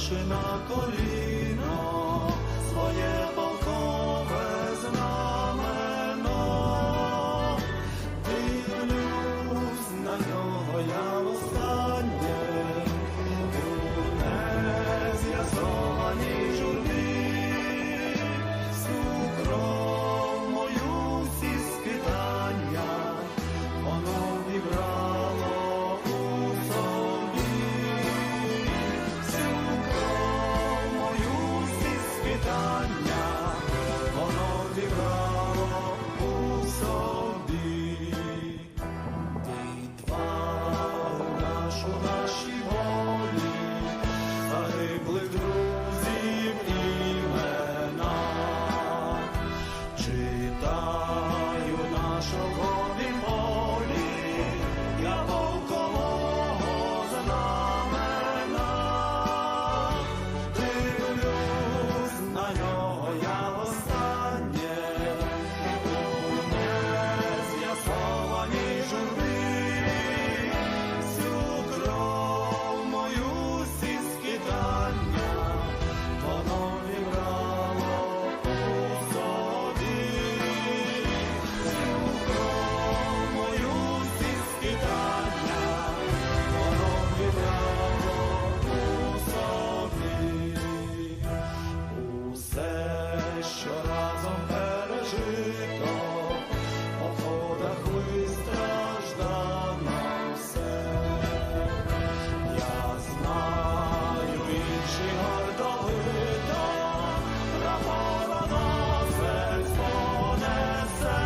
ставши на коліно, своє полкове знамено, дивлюсь на нього я востаннє, у нез'ясованій журбі, всю кров мою, всі скитання, воно вібрало у собі, всю кров мою, всі скитання, воно вібрало у собі. Відвагу нашу нашій волі, загиблих друзів імена, читаю нашого волі, я полкового знамена, дивлюсь на нього я востаннє, у нез'ясованій журбі, всю кров мою, всі скитання, воно вібрало у собі, всю кров мою, всі скитання, воно вібрало у собі. Усе, що разом пережито, по ходах вистраждано все. Я знаю, інші гордовито прапороносець понесе.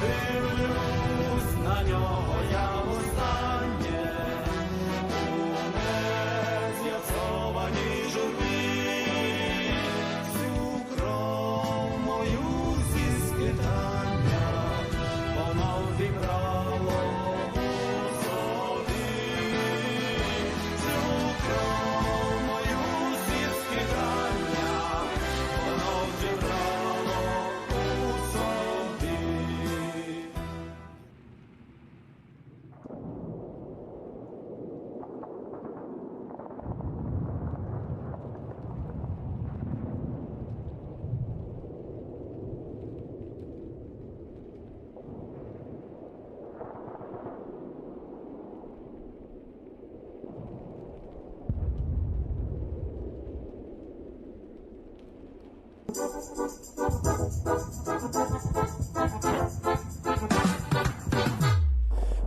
Дивлюсь на нього я востаннє, у нез'ясованій журбі, всю кров мою, всі скитання, воно вібрало у собі, всю кров мою, всі скитання, воно вібрало у собі.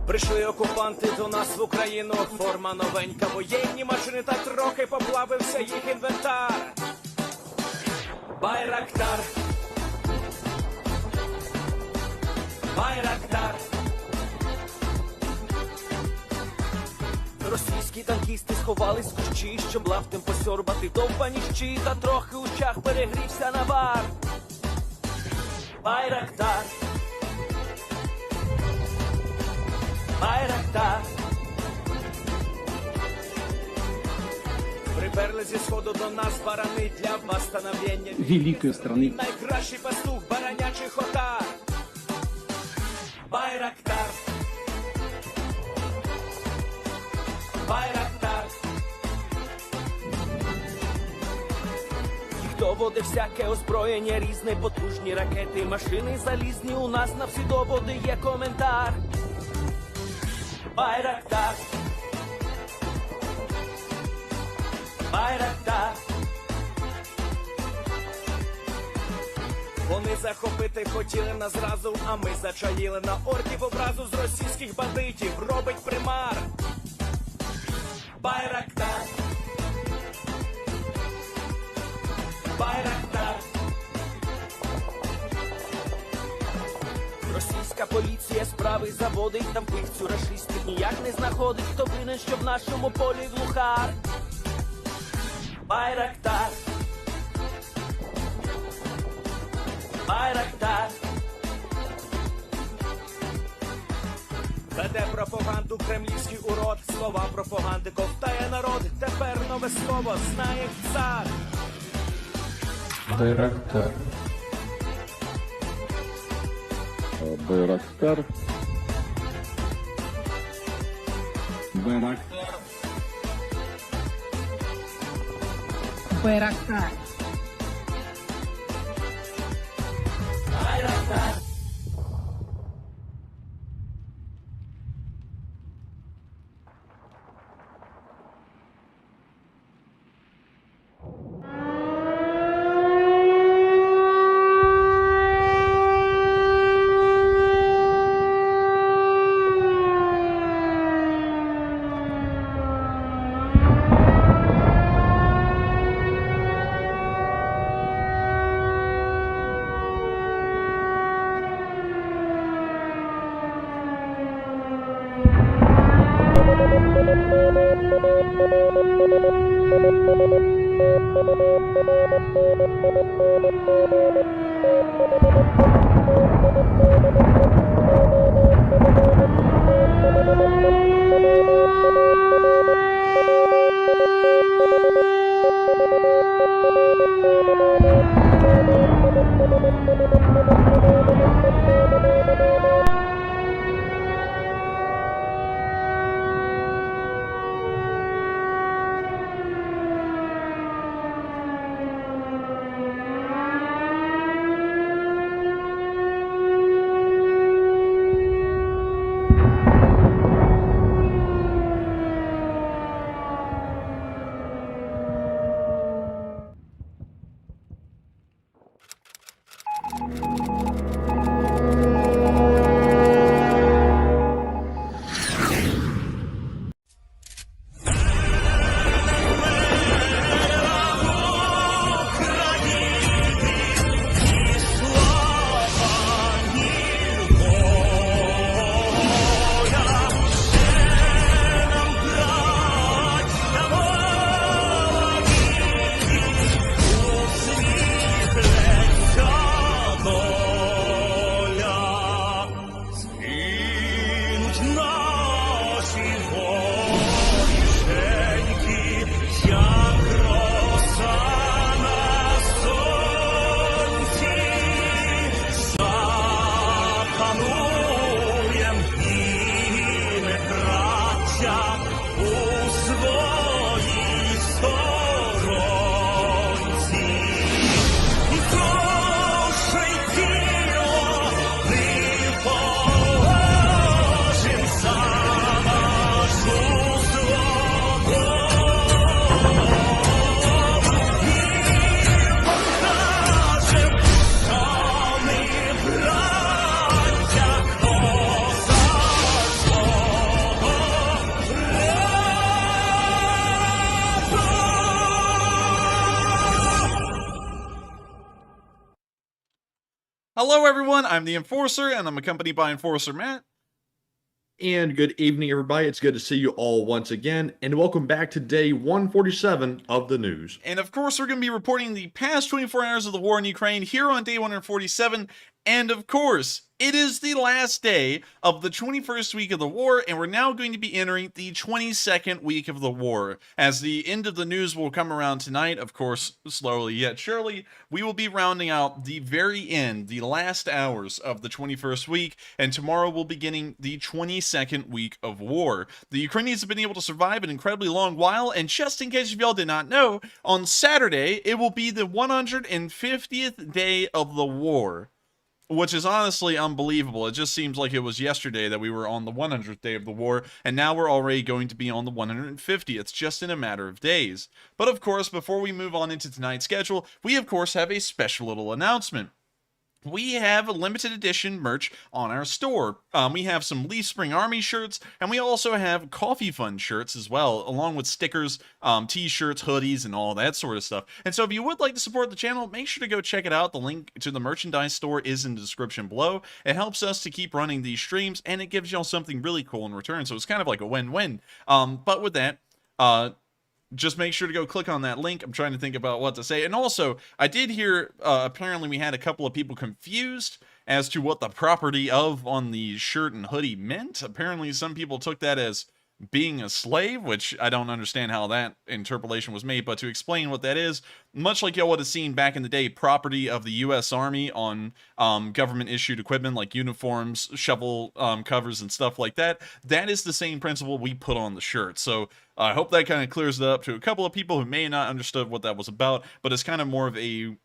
Прийшли окупанти до нас в Україну, форма новенька, воєнні машини, та трохи поплавився їх інвентар. Байрактар, Байрактар. Російські танкісти сховались в кущі, щоб лаптем посьорбати довбані щі, та трохи у чах перегрівся навар. Байрактар, Байрактар. Приперли зі сходу до нас барани для восстановлення великой страны. найкращий пастух баранячих отар. Байрактар, Байрактар. Їх доводи всяке озброєння, різне, потужні ракети, машини залізні, у нас на всі доводи є коментар. Байрактар, Байрактар. Вони захопити хотіли нас зразу, а ми зачаїли на орків образу з російських бандитів, робить примар. Байрактар, Байрактар. Російська поліція справи заводить, там вбивцю рашистів ніяк не знаходить, хто винен, що в нашому полі глухар. Байрактар, Байрактар. Веде пропаганду кремлівський урод, слова пропаганди ковтає народ, тепер нове слово знає цар. Байрактар. Байрактар. Байрактар. Байрактар. Hello, everyone. I'm the Enforcer, and I'm accompanied by Enforcer Matt. And good evening, everybody. It's good to see you all once again, and welcome back to day 147 of the news. And of course, we're going to be reporting the past 24 hours of the war in Ukraine here on day 147. And of course, it is the last day of the 21st week of the war, and we're now going to be entering the 22nd week of the war. As the end of the news will come around tonight, of course, slowly yet surely, we will be rounding out the very end, the last hours of the 21st week, and tomorrow we'll be beginning the 22nd week of war. The Ukrainians have been able to survive an incredibly long while, and just in case y'all did not know, on Saturday, it will be the 150th day of the war. Which is honestly unbelievable. It just seems like it was yesterday that we were on the 100th day of the war, and now we're already going to be on the 150th, just in a matter of days. But of course, before we move on into tonight's schedule, we of course have a special little announcement. We have a limited edition merch on our store. We have some Leaf Spring Army shirts, and we also have Coffee Fund shirts as well, along with stickers, t-shirts, hoodies, and all that sort of stuff. And so if you would like to support the channel, make sure to go check it out. The link to the merchandise store is in the description below. It helps us to keep running these streams, and it gives y'all something really cool in return, so it's kind of like a win-win. But with that, just make sure to go click on that link. I'm trying to think about what to say. And also, I did hear, apparently we had a couple of people confused as to what the property of on the shirt and hoodie meant. Apparently, some people took that as being a slave, which I don't understand how that interpolation was made, but to explain what that is, much like y'all would have seen back in the day, property of the U.S. Army on government-issued equipment like uniforms, shovel covers, and stuff like that, that is the same principle we put on the shirt. So I hope that kind of clears it up to a couple of people who may not understood what that was about, but it's kind of more of a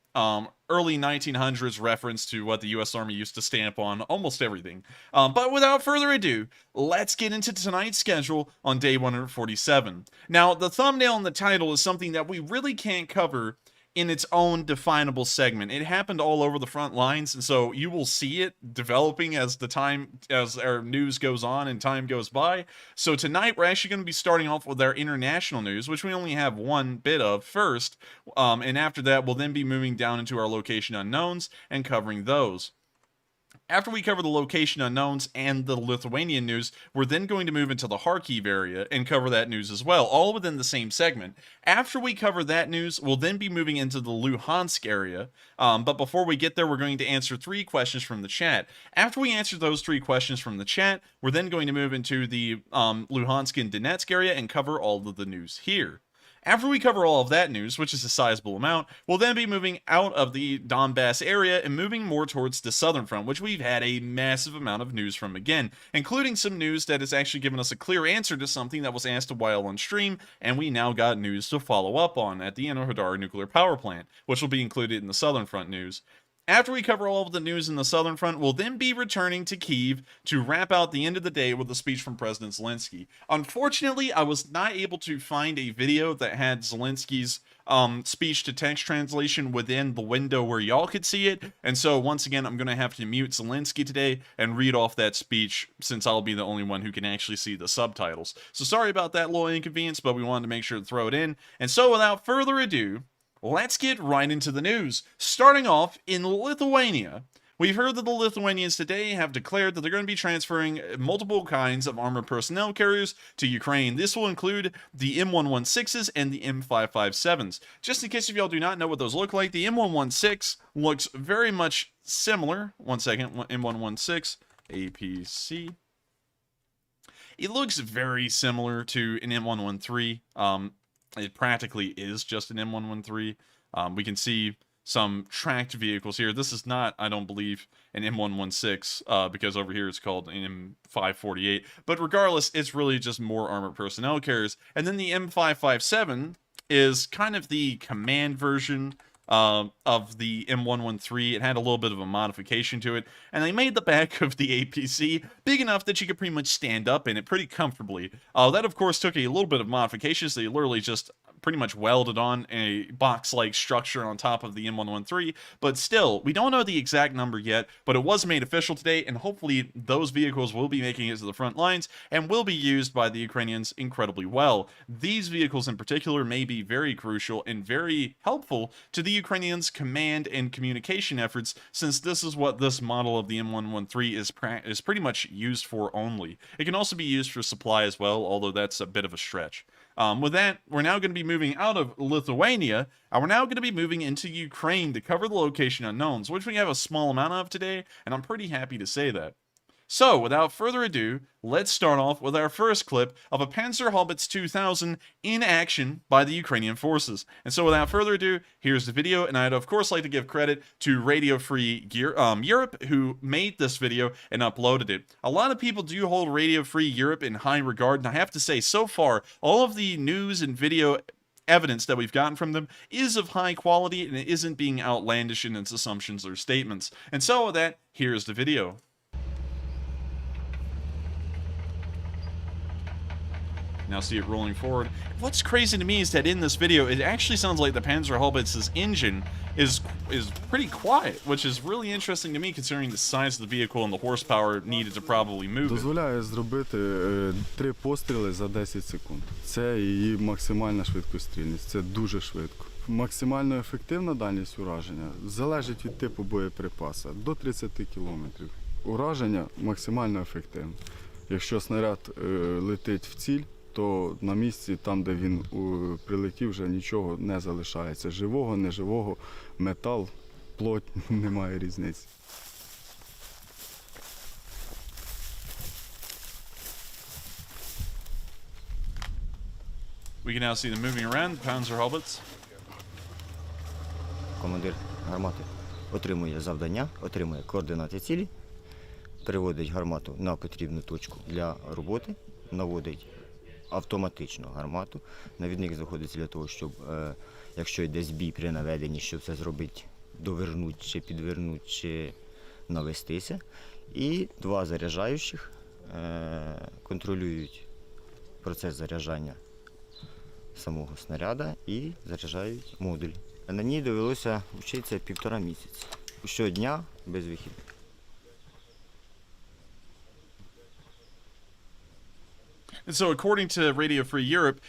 early 1900s reference to what the U.S. Army used to stamp on almost everything. But without further ado, let's get into tonight's schedule on day 147. Now, the thumbnail and the title is something that we really can't cover in its own definable segment. It happened all over the front lines, and so you will see it developing as our news goes on and time goes by. So tonight we're actually going to be starting off with our international news, which we only have one bit of first, and after that we'll then be moving down into our location unknowns and covering those. After we cover the location unknowns and the Lithuanian news, we're then going to move into the Kharkiv area and cover that news as well, all within the same segment. After we cover that news, we'll then be moving into the Luhansk area, but before we get there, we're going to answer 3 questions from the chat. After we answer those 3 questions from the chat, we're then going to move into the Luhansk and Donetsk area and cover all of the news here. After we cover all of that news, which is a sizable amount, we'll then be moving out of the Donbas area and moving more towards the southern front, which we've had a massive amount of news from again, including some news that has actually given us a clear answer to something that was asked a while on stream, and we now got news to follow up on at the Enerhodar nuclear power plant, which will be included in the southern front news. After we cover all of the news in the southern front, we'll then be returning to Kyiv to wrap out the end of the day with a speech from President Zelensky. Unfortunately, I was not able to find a video that had Zelensky's speech-to-text translation within the window where y'all could see it, and so once again, I'm going to have to mute Zelensky today and read off that speech since I'll be the only one who can actually see the subtitles. So sorry about that little inconvenience, but we wanted to make sure to throw it in. And so without further ado, let's get right into the news. Starting off in Lithuania, we've heard that the Lithuanians today have declared that they're going to be transferring multiple kinds of armored personnel carriers to Ukraine. This will include the M116s and the M557s. Just in case if y'all do not know what those look like, the M116 looks very much similar. One second, M116 APC. It looks very similar to an M113. It practically is just an M113. We can see some tracked vehicles here. This is not, I don't believe, an M116, because over here it's called an M548. But regardless, it's really just more armored personnel carriers. And then the M557 is kind of the command version of the M113. It had a little bit of a modification to it, and they made the back of the APC big enough that you could pretty much stand up in it pretty comfortably. That, of course, took a little bit of modifications. They literally just pretty much welded on a box-like structure on top of the M113, but still, we don't know the exact number yet, but it was made official today, and hopefully those vehicles will be making it to the front lines and will be used by the Ukrainians incredibly well. These vehicles in particular may be very crucial and very helpful to the Ukrainians' command and communication efforts, since this is what this model of the M113 is pretty much used for only. It can also be used for supply as well, although that's a bit of a stretch. With that, we're now going to be moving out of Lithuania, and we're now going to be moving into Ukraine to cover the location unknowns, which we have a small amount of today, and I'm pretty happy to say that. So, without further ado, let's start off with our first clip of a Panzerhaubitze 2000 in action by the Ukrainian forces. And so, without further ado, here's the video, and I'd of course like to give credit to Radio Free Europe, who made this video and uploaded it. A lot of people do hold Radio Free Europe in high regard, and I have to say, so far, all of the news and video evidence that we've gotten from them is of high quality, and it isn't being outlandish in its assumptions or statements. And so, with that, here's the video. Now see it rolling forward. What's crazy to me is that in this video, it actually sounds like the Panzerhaubitze's engine is pretty quiet, which is really interesting to me considering the size of the vehicle and the horsepower needed to probably move it. Дозволяє зробити 3 постріли за 10 секунд. Це її максимальна швидкострільність. Це дуже швидко. Максимально ефективна дальність ураження залежить від типу боєприпаса до 30 км. Ураження максимально ефективне. Якщо снаряд летить в ціль, то на місці, там, де він прилетів, вже нічого не залишається. Живого, неживого, метал, плоть, немає різниці. We can now see them moving around, the Panzerhaubitze. Командир гармати отримує завдання, отримує координати цілі, переводить гармату на потрібну точку для роботи, наводить автоматично гармату. Навідник знаходиться для того, щоб, якщо йде збій при наведенні, щоб це зробити, довернути чи підвернути, чи навестися. І два заряджаючих контролюють процес заряджання самого снаряда і заряджають модуль. На ній довелося вчитися 1,5 місяці. Щодня без вихідних. And so, according to Radio Free Europe,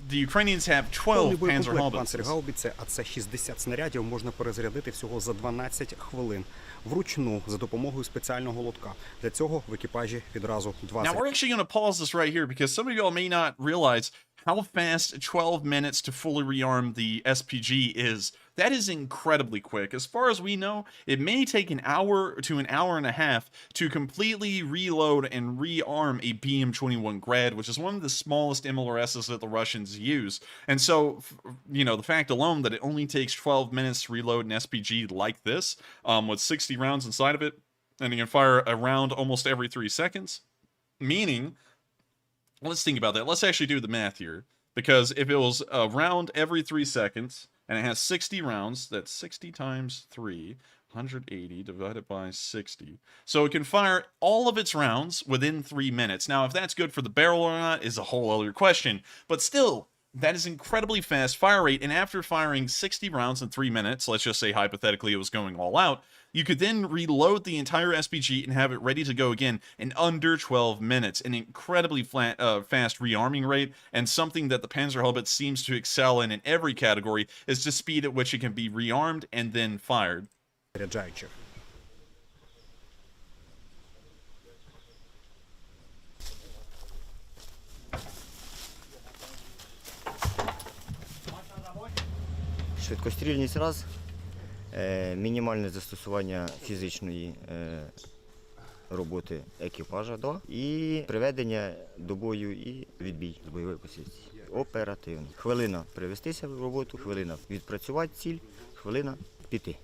the Ukrainians have 12 Panzerhaubitze. Панцергаубіце, а це 60 снарядів, можна перезарядити всього за 12 хвилин. Вручну, за допомогою спеціального лотка. Для цього в екіпажі відразу 2 Now, we're actually going to pause this right here because some of y'all may not realize how fast 12 minutes to fully rearm the SPG is. That is incredibly quick. As far as we know, it may take an hour to an hour and a half to completely reload and rearm a BM-21 Grad, which is one of the smallest MLRSs that the Russians use. And so, you know, the fact alone that it only takes 12 minutes to reload an SPG like this, with 60 rounds inside of it, and you can fire a round almost every 3 seconds, meaning, let's think about that. Let's actually do the math here. Because if it was a round every 3 seconds, and it has 60 rounds, that's 60 times 3, 180 divided by 60. So it can fire all of its rounds within 3 minutes. Now, if that's good for the barrel or not is a whole other question. But still, that is incredibly fast fire rate, and after firing 60 rounds in 3 minutes, let's just say hypothetically it was going all out, you could then reload the entire SPG and have it ready to go again in under 12 minutes. An incredibly fast rearming rate, and something that the Panzerhaubitze seems to excel in every category is the speed at which it can be rearmed and then fired. заряджаючих. Швидкострільність раз, мінімальне застосування фізичної роботи екіпажа 2 і приведення до бою і відбій з бойової позиції. Оперативно. Хвилина привестися в роботу, хвилина відпрацювати ціль, хвилина піти.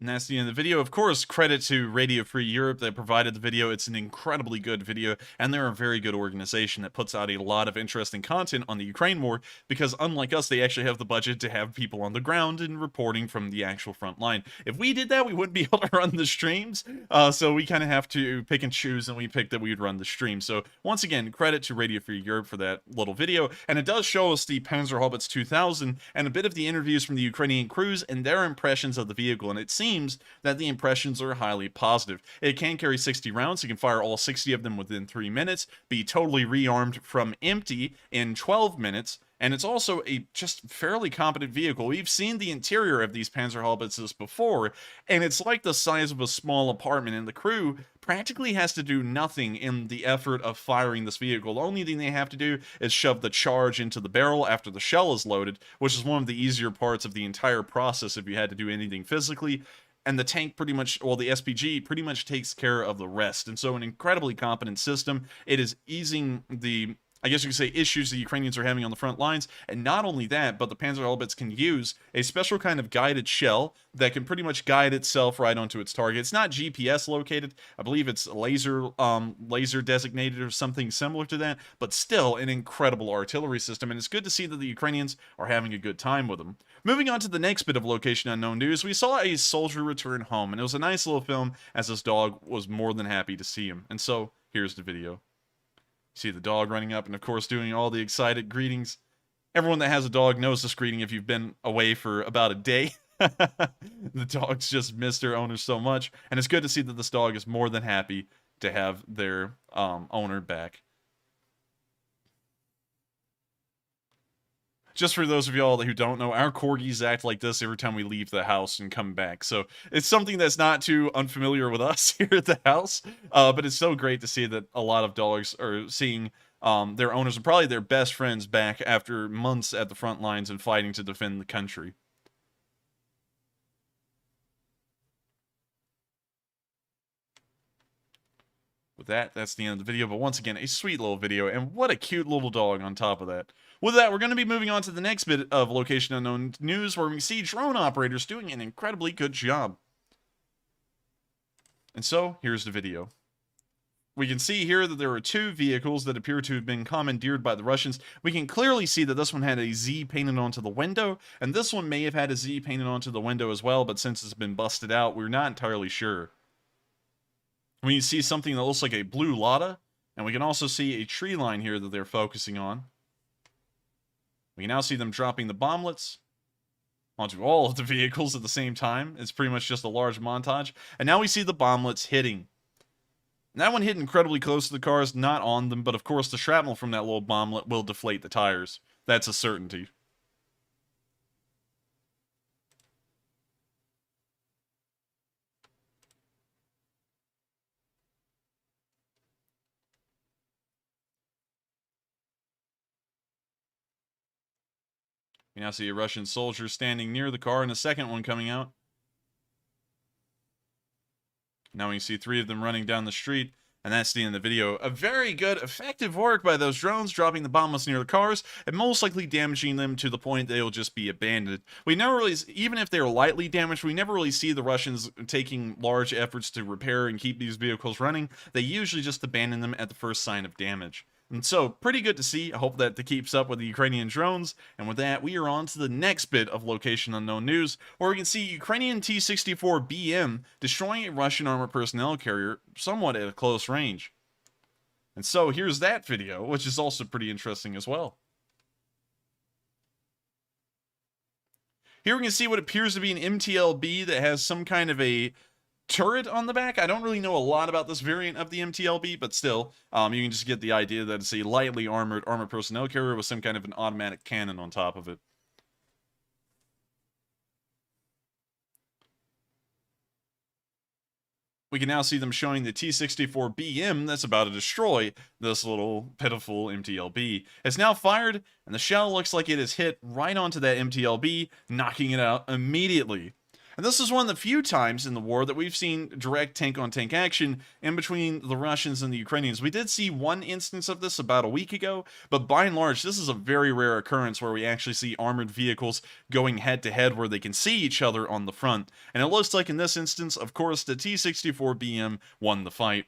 And that's the end of the video. Of course, credit to Radio Free Europe that provided the video. It's an incredibly good video, and they're a very good organization that puts out a lot of interesting content on the Ukraine war, because unlike us, they actually have the budget to have people on the ground and reporting from the actual front line. If we did that, we wouldn't be able to run the streams, so we kind of have to pick and choose, and we picked that we would run the stream. So once again, credit to Radio Free Europe for that little video, and it does show us the Panzerhaubitze 2000 and a bit of the interviews from the Ukrainian crews and their impressions of the vehicle, and it seems that the impressions are highly positive. It can carry 60 rounds. You can fire all 60 of them within 3 minutes, be totally rearmed from empty in 12 minutes, and it's also a just fairly competent vehicle. We've seen the interior of these Panzerhaubitzes before, and it's like the size of a small apartment, and the crew practically has to do nothing in the effort of firing this vehicle. The only thing they have to do is shove the charge into the barrel after the shell is loaded, which is one of the easier parts of the entire process if you had to do anything physically. And the tank pretty much, well, the SPG pretty much takes care of the rest. And so an incredibly competent system. It is easing the, I guess you could say, issues the Ukrainians are having on the front lines. And not only that, but the Panzerhaubitze can use a special kind of guided shell that can pretty much guide itself right onto its target. It's not GPS located. I believe it's laser designated or something similar to that, but still an incredible artillery system. And it's good to see that the Ukrainians are having a good time with them. Moving on to the next bit of Location Unknown news, we saw a soldier return home, and it was a nice little film as his dog was more than happy to see him. And so here's the video. See the dog running up and, of course, doing all the excited greetings. Everyone that has a dog knows this greeting if you've been away for about a day. The dogs just miss their owner so much. And it's good to see that this dog is more than happy to have their owner back. Just for those of y'all who don't know, our corgis act like this every time we leave the house and come back. So it's something that's not too unfamiliar with us here at the house. But it's so great to see that a lot of dogs are seeing their owners and probably their best friends back after months at the front lines and fighting to defend the country. with that, that's the end of the video. But once again, a sweet little video, and what a cute little dog on top of that. With that, we're going to be moving on to the next bit of Location Unknown news, where we see drone operators doing an incredibly good job. And so, here's the video. We can see here that there are 2 vehicles that appear to have been commandeered by the Russians. We can clearly see that this one had a Z painted onto the window, and this one may have had a Z painted onto the window as well, but since it's been busted out, we're not entirely sure. We can see something that looks like a blue Lada, and we can also see a tree line here that they're focusing on. We can now see them dropping the bomblets onto all of the vehicles at the same time. It's pretty much just a large montage. And now we see the bomblets hitting. That one hit incredibly close to the cars, not on them, but of course the shrapnel from that little bomblet will deflate the tires. That's a certainty. We now see a Russian soldier standing near the car and a second one coming out. Now we can see 3 of them running down the street, and that's the end of the video. A very good, effective work by those drones, dropping the bombs near the cars, and most likely damaging them to the point they'll just be abandoned. We never really, even if they're lightly damaged, we never really see the Russians taking large efforts to repair and keep these vehicles running. They usually just abandon them at the first sign of damage. And so, pretty good to see. I hope that keeps up with the Ukrainian drones. And with that, we are on to the next bit of Location Unknown news, where we can see Ukrainian T-64BM destroying a Russian armored personnel carrier somewhat at a close range. And so, here's that video, which is also pretty interesting as well. Here we can see what appears to be an MTLB that has some kind of a turret on the back. I don't really know a lot about this variant of the MTLB, but still, you can just get the idea that it's a lightly armored personnel carrier with some kind of an automatic cannon on top of it. We can now see them showing the T-64BM that's about to destroy this little pitiful MTLB. It's now fired, and the shell looks like it has hit right onto that MTLB, knocking it out immediately. And this is one of the few times in the war that we've seen direct tank-on-tank action in between the Russians and the Ukrainians. We did see one instance of this about a week ago, but by and large, this is a very rare occurrence where we actually see armored vehicles going head-to-head where they can see each other on the front. And it looks like in this instance, of course, the T-64BM won the fight.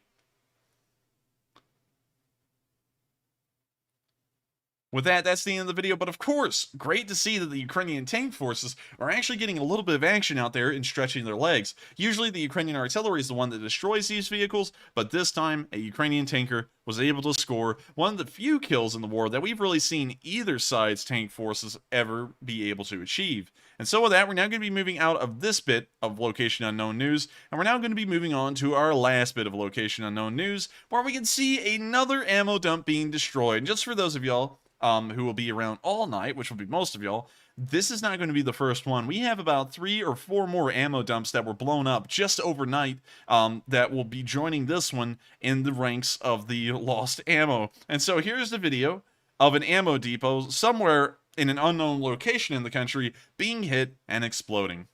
With that, that's the end of the video, but of course, great to see that the Ukrainian tank forces are actually getting a little bit of action out there and stretching their legs. Usually the Ukrainian artillery is the one that destroys these vehicles, but this time, a Ukrainian tanker was able to score one of the few kills in the war that we've really seen either side's tank forces ever be able to achieve. And so with that, we're now going to be moving out of this bit of Location Unknown news, and we're now going to be moving on to our last bit of Location Unknown news, where we can see another ammo dump being destroyed. And just for those of y'all who will be around all night, which will be most of y'all, this is not going to be the first one. We have about 3 or 4 more ammo dumps that were blown up just overnight that will be joining this one in the ranks of the lost ammo. And so here's the video of an ammo depot somewhere in an unknown location in the country being hit and exploding.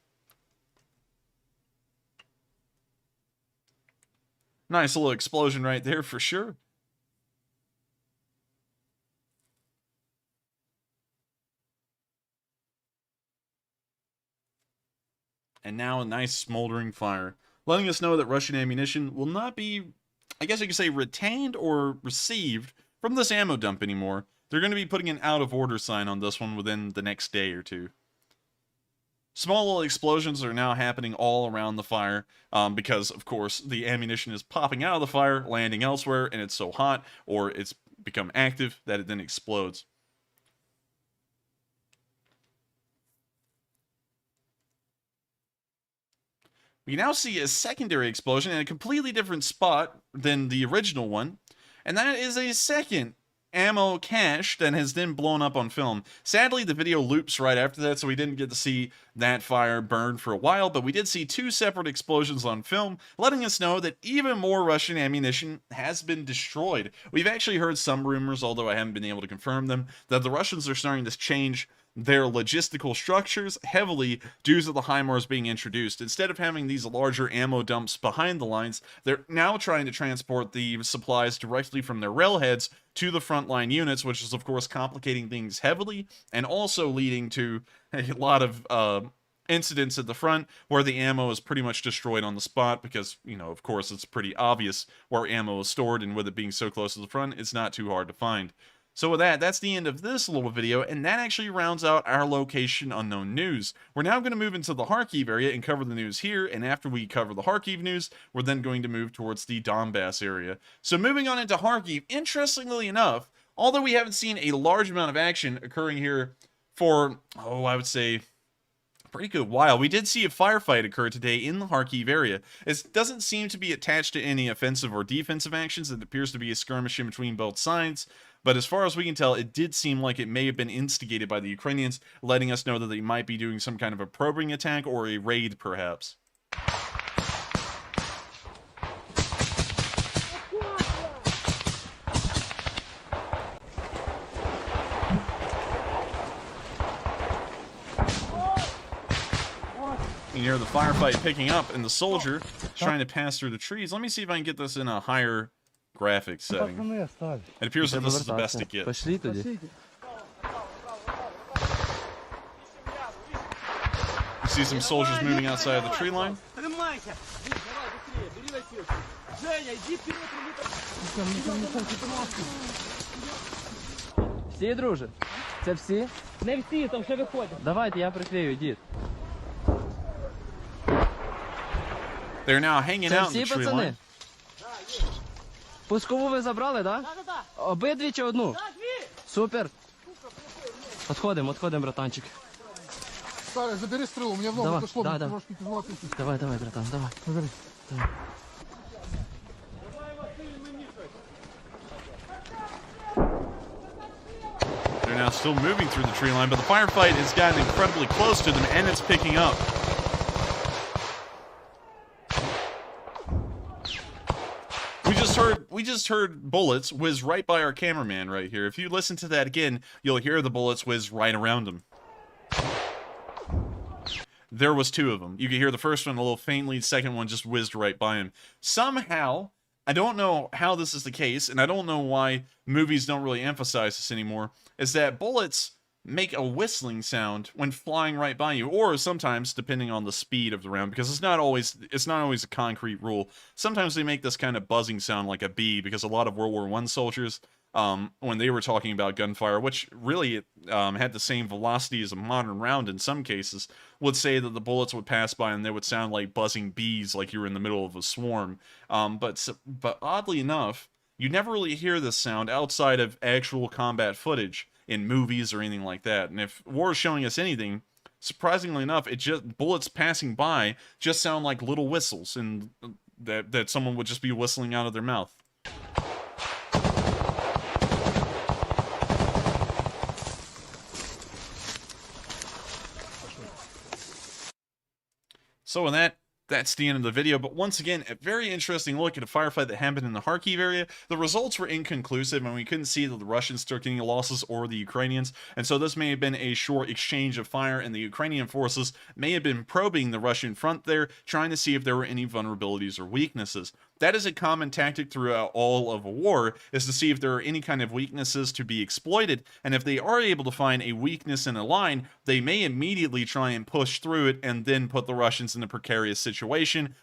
Nice little explosion right there for sure. And now a nice smoldering fire, letting us know that Russian ammunition will not be, I guess you could say, retained or received from this ammo dump anymore. They're going to be putting an out of order sign on this one within the next day or two. Small little explosions are now happening all around the fire because, of course, the ammunition is popping out of the fire, landing elsewhere, and it's so hot or it's become active that it then explodes. We now see a secondary explosion in a completely different spot than the original one, and that is a second ammo cache that has then blown up on film. Sadly, the video loops right after that, so we didn't get to see that fire burn for a while, but we did see 2 separate explosions on film, letting us know that even more Russian ammunition has been destroyed. We've actually heard some rumors, although I haven't been able to confirm them, that the Russians are starting to change their logistical structures heavily due to the HIMARS being introduced. Instead of having these larger ammo dumps behind the lines, they're now trying to transport the supplies directly from their railheads to the frontline units, which is of course complicating things heavily and also leading to a lot of incidents at the front where the ammo is pretty much destroyed on the spot because, you know, of course it's pretty obvious where ammo is stored, and with it being so close to the front, it's not too hard to find. So with that, that's the end of this little video, and that actually rounds out our location unknown news. We're now going to move into the Kharkiv area and cover the news here, and after we cover the Kharkiv news, we're then going to move towards the Donbas area. So moving on into Kharkiv, interestingly enough, although we haven't seen a large amount of action occurring here for, I would say, pretty good while, we did see a firefight occur today in the Kharkiv area. It doesn't seem to be attached to any offensive or defensive actions. It appears to be a skirmish in between both sides, but as far as we can tell, it did seem like it may have been instigated by the Ukrainians, letting us know that they might be doing some kind of a probing attack or a raid, perhaps. You hear the firefight picking up, and the soldier is trying to pass through the trees. Let me see if I can get this in a higher graphics setting. It appears that this is the best it gets. You see some soldiers moving outside of the tree line. Всі, друже? Це всі? Не всі, там ще виходять. Давайте, я приклею, дід. They're now hanging out in the tree line. Пускову ви забрали, так? Так. Обидві чи одну? Супер. Отходимо, братанчик. Старый, забери стрелу, у меня в ногу дошло, трошки тяжело. Давай, братан, давай. Давай. They're now still moving through the tree line, but the firefight has gotten incredibly close to them, and it's picking up. We just heard bullets whiz right by our cameraman right here. If you listen to that again, you'll hear the bullets whiz right around him. There was two of them. You could hear the first one a little faintly, the second one just whizzed right by him. Somehow, I don't know how this is the case, and I don't know why movies don't really emphasize this anymore, is that bullets make a whistling sound when flying right by you, or sometimes depending on the speed of the round, because it's not always a concrete rule. Sometimes they make this kind of buzzing sound like a bee, because a lot of World War I soldiers, when they were talking about gunfire, which really had the same velocity as a modern round in some cases, would say that the bullets would pass by and they would sound like buzzing bees, like you were in the middle of a swarm. But oddly enough, you never really hear this sound outside of actual combat footage in movies or anything like that. And if war is showing us anything, surprisingly enough, bullets passing by just sound like little whistles, and that someone would just be whistling out of their mouth. So in that's the end of the video, but once again, a very interesting look at a firefight that happened in the Kharkiv area. The results were inconclusive, and we couldn't see that the Russians took any losses or the Ukrainians, and so this may have been a short exchange of fire, and the Ukrainian forces may have been probing the Russian front there, trying to see if there were any vulnerabilities or weaknesses. That is a common tactic throughout all of a war, is to see if there are any kind of weaknesses to be exploited, and if they are able to find a weakness in a line, they may immediately try and push through it and then put the Russians in a precarious situation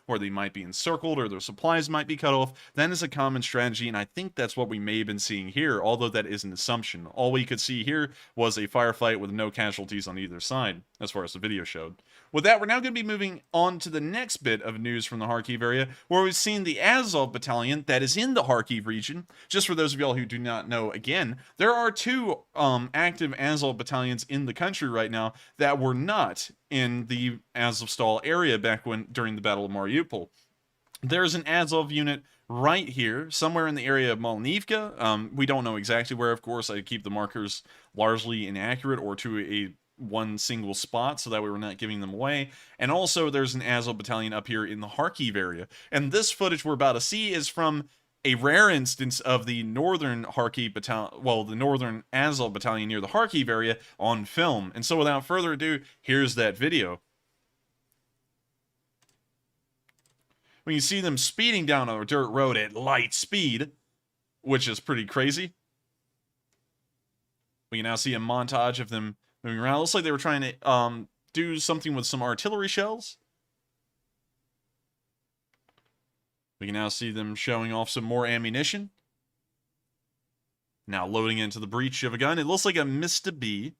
where they might be encircled or their supplies might be cut off. That is a common strategy, and I think that's what we may have been seeing here, although that is an assumption. All we could see here was a firefight with no casualties on either side, as far as the video showed. With that, we're now going to be moving on to the next bit of news from the Kharkiv area, where we've seen the Azov battalion that is in the Kharkiv region. Just for those of y'all who do not know, again, there are two active Azov battalions in the country right now that were not in the Azovstal area back during the Battle of Mariupol. There's an Azov unit right here, somewhere in the area of Malnivka. We don't know exactly where, of course. I keep the markers largely inaccurate or to one single spot, so that way we're not giving them away. And also there's an Azov battalion up here in the Kharkiv area. And this footage we're about to see is from a rare instance of the northern Kharkiv battalion, well, the northern Azov battalion near the Kharkiv area on film. And so without further ado, here's that video. When you see them speeding down a dirt road at light speed, which is pretty crazy. We can now see a montage of them moving around. It looks like they were trying to do something with some artillery shells. We can now see them showing off some more ammunition. Now loading into the breech of a gun. It looks like a Mr. B.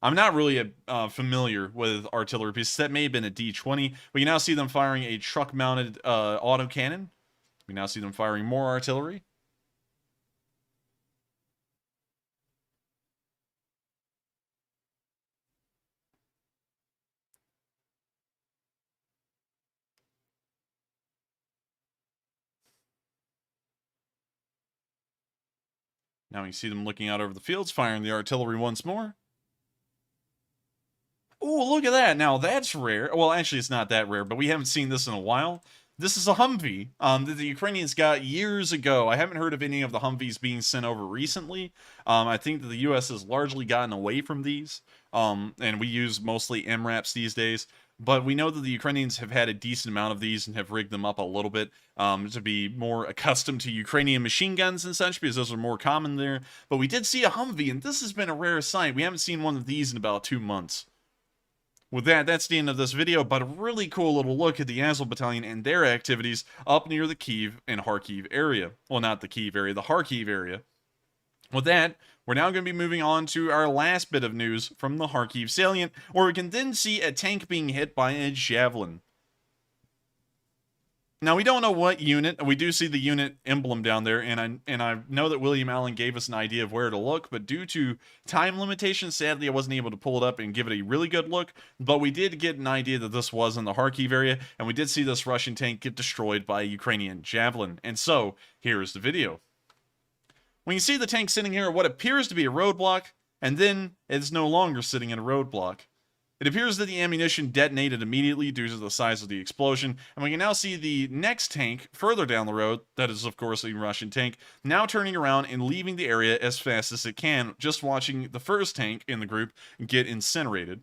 I'm not really familiar with artillery pieces. That may have been a D-20. We can now see them firing a truck-mounted autocannon. We now see them firing more artillery. Now you see them looking out over the fields, firing the artillery once more. Oh, look at that. Now, that's rare. Well, actually, it's not that rare, but we haven't seen this in a while. This is a Humvee that the Ukrainians got years ago. I haven't heard of any of the Humvees being sent over recently. I think that the U.S. has largely gotten away from these, and we use mostly MRAPs these days. But we know that the Ukrainians have had a decent amount of these and have rigged them up a little bit to be more accustomed to Ukrainian machine guns and such, because those are more common there. But we did see a Humvee, and this has been a rare sight. We haven't seen one of these in about 2 months. With that, that's the end of this video, but a really cool little look at the Azov Battalion and their activities up near the Kiev and Kharkiv area. Well, not the Kiev area, the Kharkiv area. With that, we're now going to be moving on to our last bit of news from the Kharkiv salient, where we can then see a tank being hit by a javelin. Now, we don't know what unit. We do see the unit emblem down there, and I know that William Allen gave us an idea of where to look, but due to time limitations, sadly, I wasn't able to pull it up and give it a really good look, but we did get an idea that this was in the Kharkiv area, and we did see this Russian tank get destroyed by a Ukrainian javelin. And so, here's the video. When you see the tank sitting here at what appears to be a roadblock, and then it's no longer sitting in a roadblock. It appears that the ammunition detonated immediately due to the size of the explosion, and we can now see the next tank further down the road, that is of course a Russian tank, now turning around and leaving the area as fast as it can, just watching the first tank in the group get incinerated.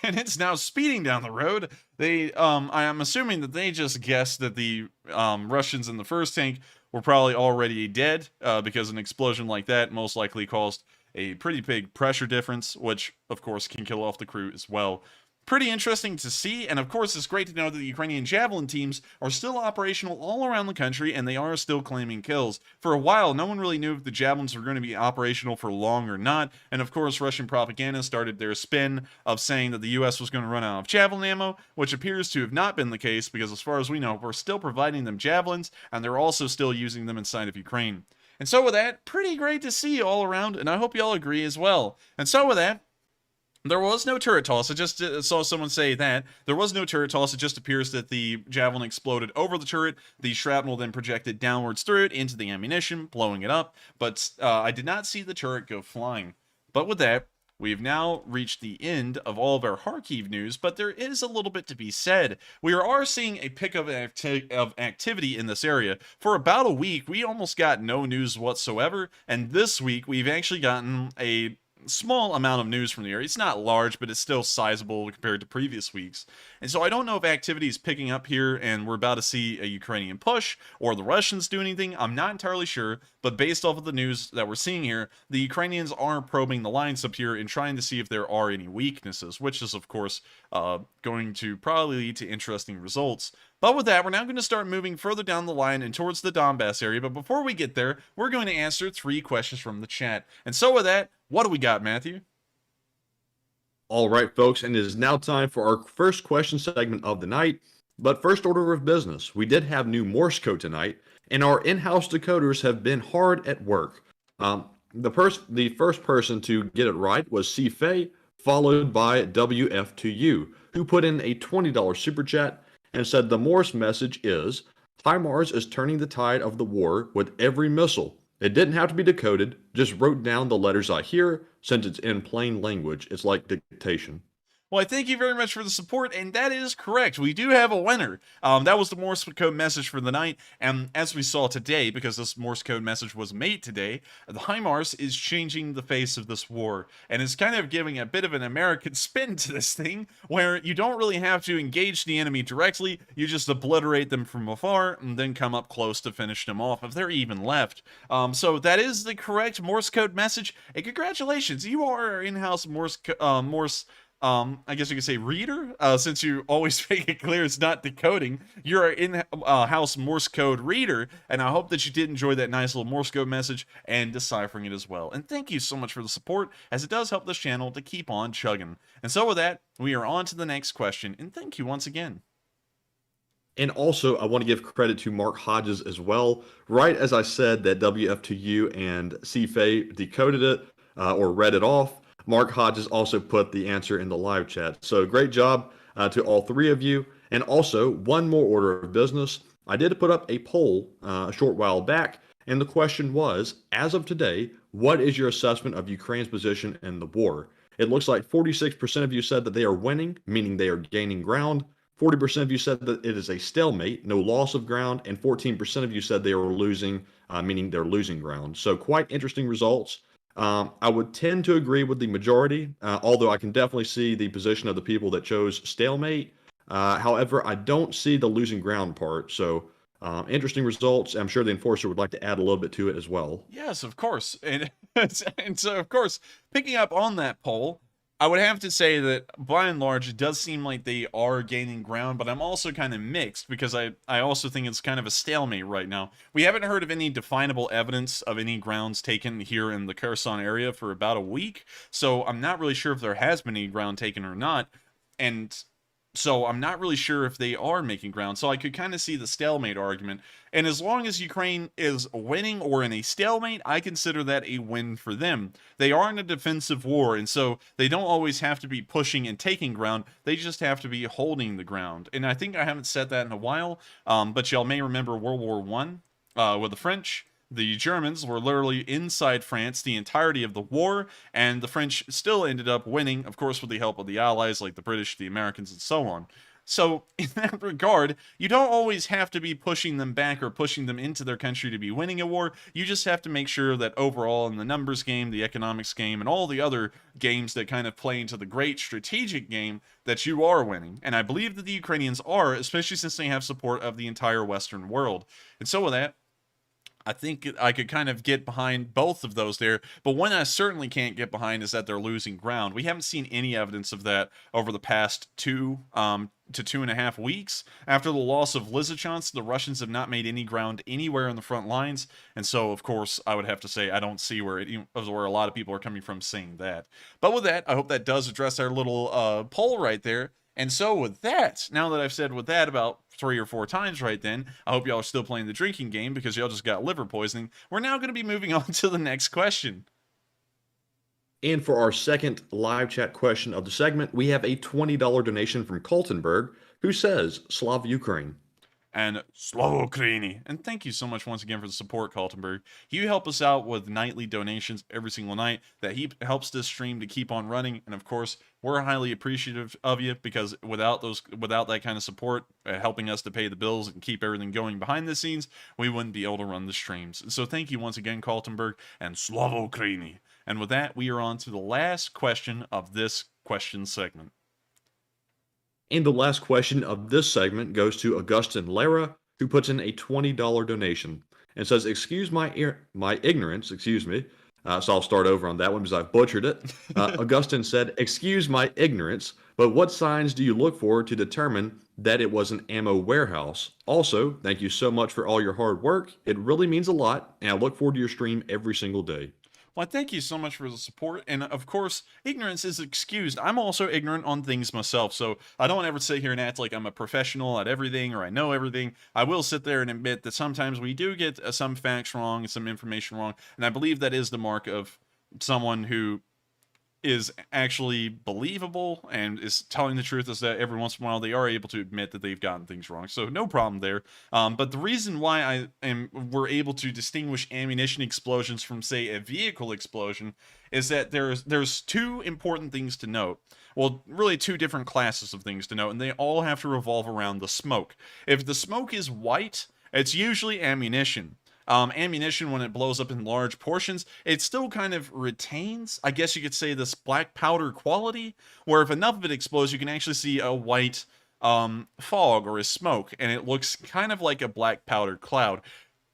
And it's now speeding down the road. I am assuming that they just guessed that the Russians in the first tank were probably already dead, because an explosion like that most likely caused a pretty big pressure difference, which of course can kill off the crew as well. Pretty interesting to see, and of course it's great to know that the Ukrainian Javelin teams are still operational all around the country, and they are still claiming kills. For a while, no one really knew if the Javelins were going to be operational for long or not, and of course Russian propaganda started their spin of saying that the US was going to run out of Javelin ammo, which appears to have not been the case, because as far as we know, we're still providing them Javelins, and they're also still using them inside of Ukraine. And so with that, pretty great to see all around, and I hope you all agree as well. And so with that, there was no turret toss. I just saw someone say that. There was no turret toss. It just appears that the javelin exploded over the turret. The shrapnel then projected downwards through it into the ammunition, blowing it up. But I did not see the turret go flying. But with that, we've now reached the end of all of our Kharkiv news, but there is a little bit to be said. We are seeing a pickup of activity in this area. For about a week, we almost got no news whatsoever. And this week, we've actually gotten a small amount of news from the area. It's not large, but it's still sizable compared to previous weeks. And so I don't know if activity is picking up here and we're about to see a Ukrainian push or the Russians do anything. I'm not entirely sure, but based off of the news that we're seeing here, the Ukrainians are probing the lines up here and trying to see if there are any weaknesses, which is of course going to probably lead to interesting results. But with that, we're now going to start moving further down the line and towards the Donbas area. But before we get there, we're going to answer 3 questions from the chat. And so with that, what do we got, Matthew? All right, folks, and it is now time for our first question segment of the night. But first order of business, we did have new Morse code tonight, and our in-house decoders have been hard at work. The first person to get it right was C. Fay, followed by WF2U, who put in a $20 super chat and said the Morse message is, HIMARS is turning the tide of the war with every missile. It didn't have to be decoded, just wrote down the letters I hear, since it's in plain language. It's like dictation. Well, I thank you very much for the support, and that is correct. We do have a winner. That was the Morse code message for the night, and as we saw today, because this Morse code message was made today, the HIMARS is changing the face of this war, and it's kind of giving a bit of an American spin to this thing, where you don't really have to engage the enemy directly, you just obliterate them from afar, and then come up close to finish them off, if they're even left. So that is the correct Morse code message, and congratulations, you are our in-house I guess you could say reader, since you always make it clear it's not decoding. You're an in-house Morse code reader, and I hope that you did enjoy that nice little Morse code message and deciphering it as well. And thank you so much for the support, as it does help this channel to keep on chugging. And so with that, we are on to the next question, and thank you once again. And also, I want to give credit to Mark Hodges as well. Right as I said that WF2U and CFA decoded it or read it off, Mark Hodges also put the answer in the live chat. So great job to all three of you. And also, one more order of business. I did put up a poll a short while back, and the question was, as of today, what is your assessment of Ukraine's position in the war? It looks like 46% of you said that they are winning, meaning they are gaining ground. 40% of you said that it is a stalemate, no loss of ground, and 14% of you said they are losing, meaning they're losing ground. So quite interesting results. I would tend to agree with the majority, although I can definitely see the position of the people that chose stalemate. However, I don't see the losing ground part. So interesting results. I'm sure the enforcer would like to add a little bit to it as well. Yes, of course. And so, of course, picking up on that poll, I would have to say that by and large, it does seem like they are gaining ground, but I'm also kind of mixed because I also think it's kind of a stalemate right now. We haven't heard of any definable evidence of any grounds taken here in the Kherson area for about a week, so I'm not really sure if there has been any ground taken or not, and so I'm not really sure if they are making ground, so I could kind of see the stalemate argument. And as long as Ukraine is winning or in a stalemate, I consider that a win for them. They are in a defensive war, and so they don't always have to be pushing and taking ground. They just have to be holding the ground. And I think I haven't said that in a while, but y'all may remember World War I with the French. The Germans were literally inside France the entirety of the war, and the French still ended up winning, of course, with the help of the Allies like the British, the Americans, and so on. So, in that regard, you don't always have to be pushing them back or pushing them into their country to be winning a war. You just have to make sure that overall in the numbers game, the economics game, and all the other games that kind of play into the great strategic game, that you are winning. And I believe that the Ukrainians are, especially since they have support of the entire Western world. And so with that, I think I could kind of get behind both of those there, but one I certainly can't get behind is that they're losing ground. We haven't seen any evidence of that over the past 2 to 2.5 weeks. After the loss of Lysychansk, the Russians have not made any ground anywhere in the front lines, and so, of course, I would have to say I don't see where a lot of people are coming from saying that. But with that, I hope that does address our little poll right there. And so with that, now that I've said with that about 3 or 4 times right then, I hope y'all are still playing the drinking game because y'all just got liver poisoning. We're now going to be moving on to the next question. And for our second live chat question of the segment, we have a $20 donation from Kaltenberg, who says, Slav Ukraine. And Slavo Ukraini. And thank you so much once again for the support, Kaltenberg. You help us out with nightly donations every single night. That helps this stream to keep on running. And of course, we're highly appreciative of you because without that kind of support, helping us to pay the bills and keep everything going behind the scenes, we wouldn't be able to run the streams. So thank you once again, Kaltenberg and Slavo Ukraini. And with that, we are on to the last question of this question segment. And the last question of this segment goes to Augustin Lara, who puts in a $20 donation and says, excuse my ignorance, excuse me. So I'll start over on that one because I've butchered it. Augustin said, excuse my ignorance, but what signs do you look for to determine that it was an ammo warehouse? Also, thank you so much for all your hard work. It really means a lot, and I look forward to your stream every single day. Well, thank you so much for the support, and of course, ignorance is excused. I'm also ignorant on things myself, so I don't ever sit here and act like I'm a professional at everything or I know everything. I will sit there and admit that sometimes we do get some facts wrong and some information wrong, and I believe that is the mark of someone who is actually believable and is telling the truth is that every once in a while they are able to admit that they've gotten things wrong. So no problem there. But the reason why we're able to distinguish ammunition explosions from, say, a vehicle explosion is that there's two important things to note. Well, really two different classes of things to note, and they all have to revolve around the smoke. If the smoke is white, it's usually ammunition. Ammunition, when it blows up in large portions, it still kind of retains, I guess you could say, this black powder quality, where if enough of it explodes, you can actually see a white fog or a smoke, and it looks kind of like a black powder cloud.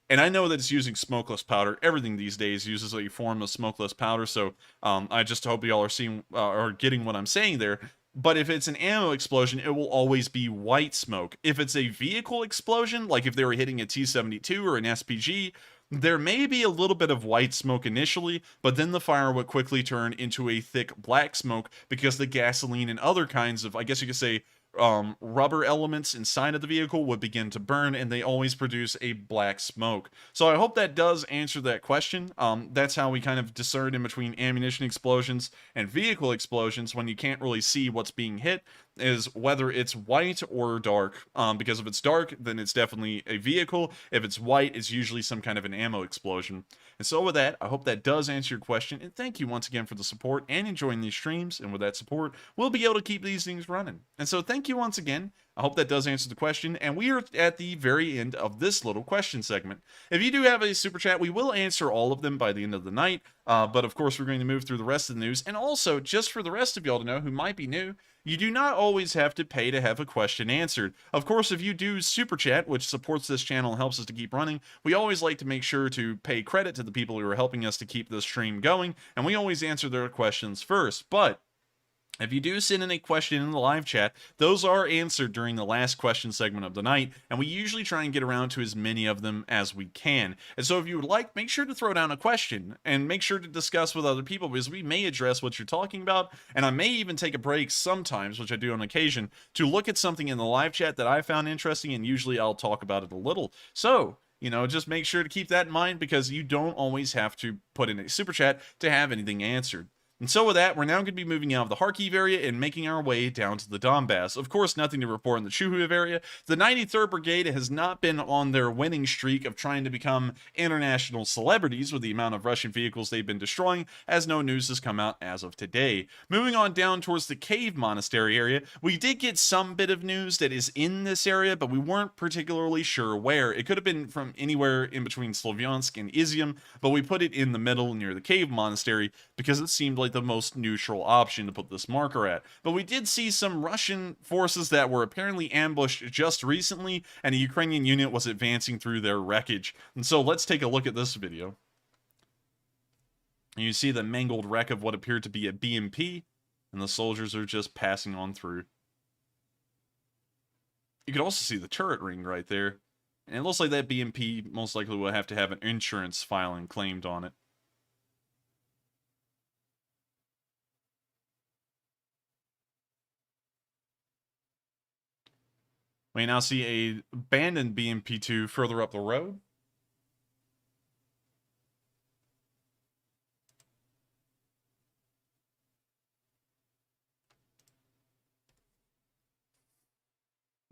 And I know that it's using smokeless powder. Everything these days uses a form of smokeless powder, so I just hope y'all are seeing or getting what I'm saying there. But if it's an ammo explosion, it will always be white smoke. If it's a vehicle explosion, like if they were hitting a T-72 or an SPG, there may be a little bit of white smoke initially, but then the fire would quickly turn into a thick black smoke because the gasoline and other kinds of, I guess you could say, rubber elements inside of the vehicle would begin to burn, and they always produce a black smoke. So I hope that does answer that question. That's how we kind of discern in between ammunition explosions and vehicle explosions when you can't really see what's being hit, is whether it's white or dark. Because if it's dark, then it's definitely a vehicle. If it's white, it's usually some kind of an ammo explosion. And so with that, I hope that does answer your question, and thank you once again for the support and enjoying these streams, and with that support, we'll be able to keep these things running. And so thank you once again. I hope that does answer the question, and we are at the very end of this little question segment. If you do have a super chat, we will answer all of them by the end of the night, but of course we're going to move through the rest of the news. And also, just for the rest of y'all to know who might be new, you do not always have to pay to have a question answered. Of course, if you do super chat, which supports this channel and helps us to keep running, we always like to make sure to pay credit to the people who are helping us to keep this stream going, and we always answer their questions first. But if you do send in a question in the live chat, those are answered during the last question segment of the night, and we usually try and get around to as many of them as we can. And so if you would like, make sure to throw down a question, and make sure to discuss with other people, because we may address what you're talking about, and I may even take a break sometimes, which I do on occasion, to look at something in the live chat that I found interesting, and usually I'll talk about it a little. So, you know, just make sure to keep that in mind, because you don't always have to put in a super chat to have anything answered. And so with that, we're now going to be moving out of the Kharkiv area and making our way down to the Donbas. Of course, nothing to report in the Chuhuiv area. The 93rd Brigade has not been on their winning streak of trying to become international celebrities with the amount of Russian vehicles they've been destroying, as no news has come out as of today. Moving on down towards the Cave Monastery area, we did get some bit of news that is in this area, but we weren't particularly sure where. It could have been from anywhere in between Slovyansk and Izium, but we put it in the middle near the Cave Monastery because it seemed like the most neutral option to put this marker at. But we did see some Russian forces that were apparently ambushed just recently, and a Ukrainian unit was advancing through their wreckage. And so let's take a look at this video. And you see the mangled wreck of what appeared to be a BMP, and the soldiers are just passing on through. You could also see the turret ring right there, and it looks like that BMP most likely will have to have an insurance filing claimed on it. We now see a abandoned BMP-2 further up the road.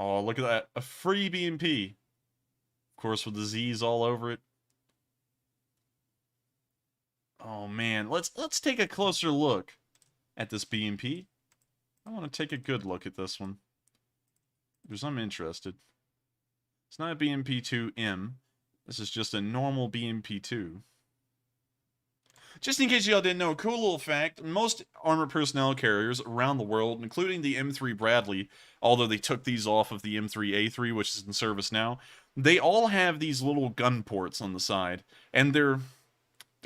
Oh, look at that. A free BMP. Of course, with the Z's all over it. Oh, man. Let's take a closer look at this BMP. I want to take a good look at this one, because I'm interested. It's not a BMP-2M. This is just a normal BMP-2. Just in case y'all didn't know, a cool little fact, most armored personnel carriers around the world, including the M3 Bradley, although they took these off of the M3A3, which is in service now, they all have these little gun ports on the side. And they're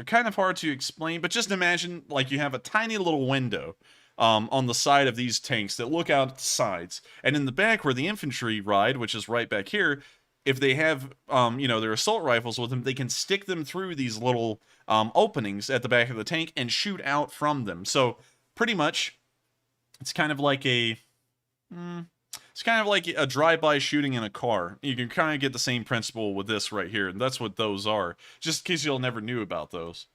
kind of hard to explain, but just imagine like you have a tiny little window on the side of these tanks that look out the sides. And in the back where the infantry ride, which is right back here, if they have, you know, their assault rifles with them, they can stick them through these little openings at the back of the tank and shoot out from them. So pretty much, it's kind of like a, it's kind of like a drive-by shooting in a car. You can kind of get the same principle with this right here, and that's what those are. Just in case y'all never knew about those.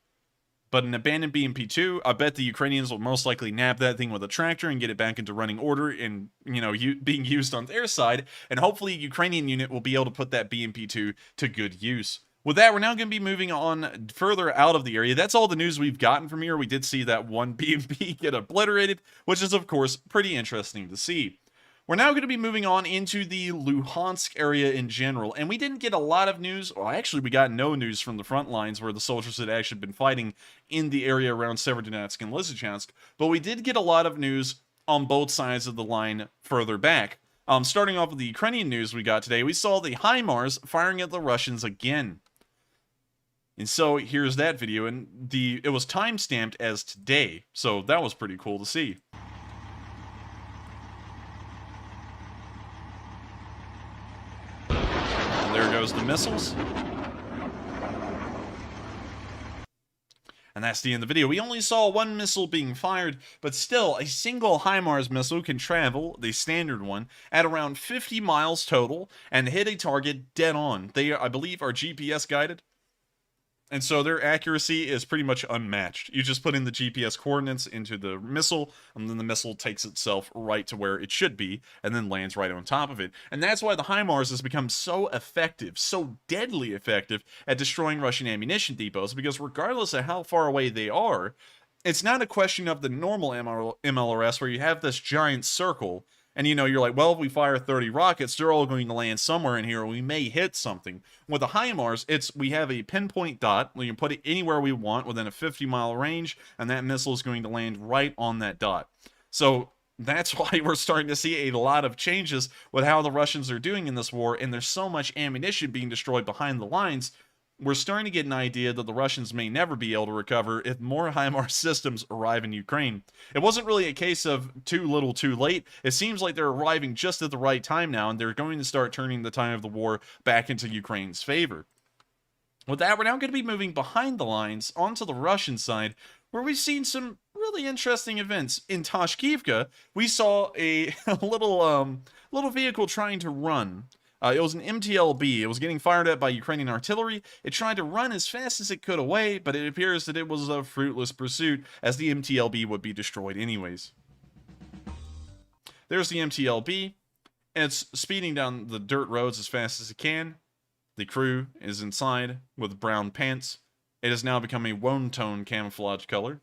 But an abandoned BMP-2, I bet the Ukrainians will most likely nab that thing with a tractor and get it back into running order and, being used on their side. And hopefully a Ukrainian unit will be able to put that BMP-2 to good use. With that, we're now going to be moving on further out of the area. That's all the news we've gotten from here. We did see that one BMP get obliterated, which is, of course, pretty interesting to see. We're now going to be moving on into the Luhansk area in general, and we didn't get a lot of news. Well, actually, we got no news from the front lines where the soldiers had actually been fighting in the area around Severodonetsk and Lysychansk, but we did get a lot of news on both sides of the line further back. Starting off with the Ukrainian news we got today, we saw the HIMARS firing at the Russians again. And so here's that video, and it was time-stamped as today, so that was pretty cool to see. There goes the missiles. And that's the end of the video. We only saw one missile being fired, but still, a single HIMARS missile can travel, the standard one, at around 50 miles total and hit a target dead on. They, I believe, are GPS guided. And so their accuracy is pretty much unmatched. You just put in the GPS coordinates into the missile, and then the missile takes itself right to where it should be, and then lands right on top of it. And that's why the HIMARS has become so effective, so deadly effective at destroying Russian ammunition depots, because regardless of how far away they are, it's not a question of the normal MLRS where you have this giant circle, and you're like, well, if we fire 30 rockets, they're all going to land somewhere in here, or we may hit something. With the HIMARS, we have a pinpoint dot. We can put it anywhere we want within a 50-mile range, and that missile is going to land right on that dot. So that's why we're starting to see a lot of changes with how the Russians are doing in this war, and there's so much ammunition being destroyed behind the lines. We're starting to get an idea that the Russians may never be able to recover if more HIMARS systems arrive in Ukraine. It wasn't really a case of too little too late. It seems like they're arriving just at the right time now, and they're going to start turning the tide of the war back into Ukraine's favor. With that, we're now going to be moving behind the lines onto the Russian side, where we've seen some really interesting events. In Tashkivka, we saw a little vehicle trying to run. It was an MTLB. It was getting fired at by Ukrainian artillery. It tried to run as fast as it could away, but it appears that it was a fruitless pursuit, as the MTLB would be destroyed anyways. There's the MTLB. It's speeding down the dirt roads as fast as it can. The crew is inside with brown pants. It has now become a one-tone camouflage color.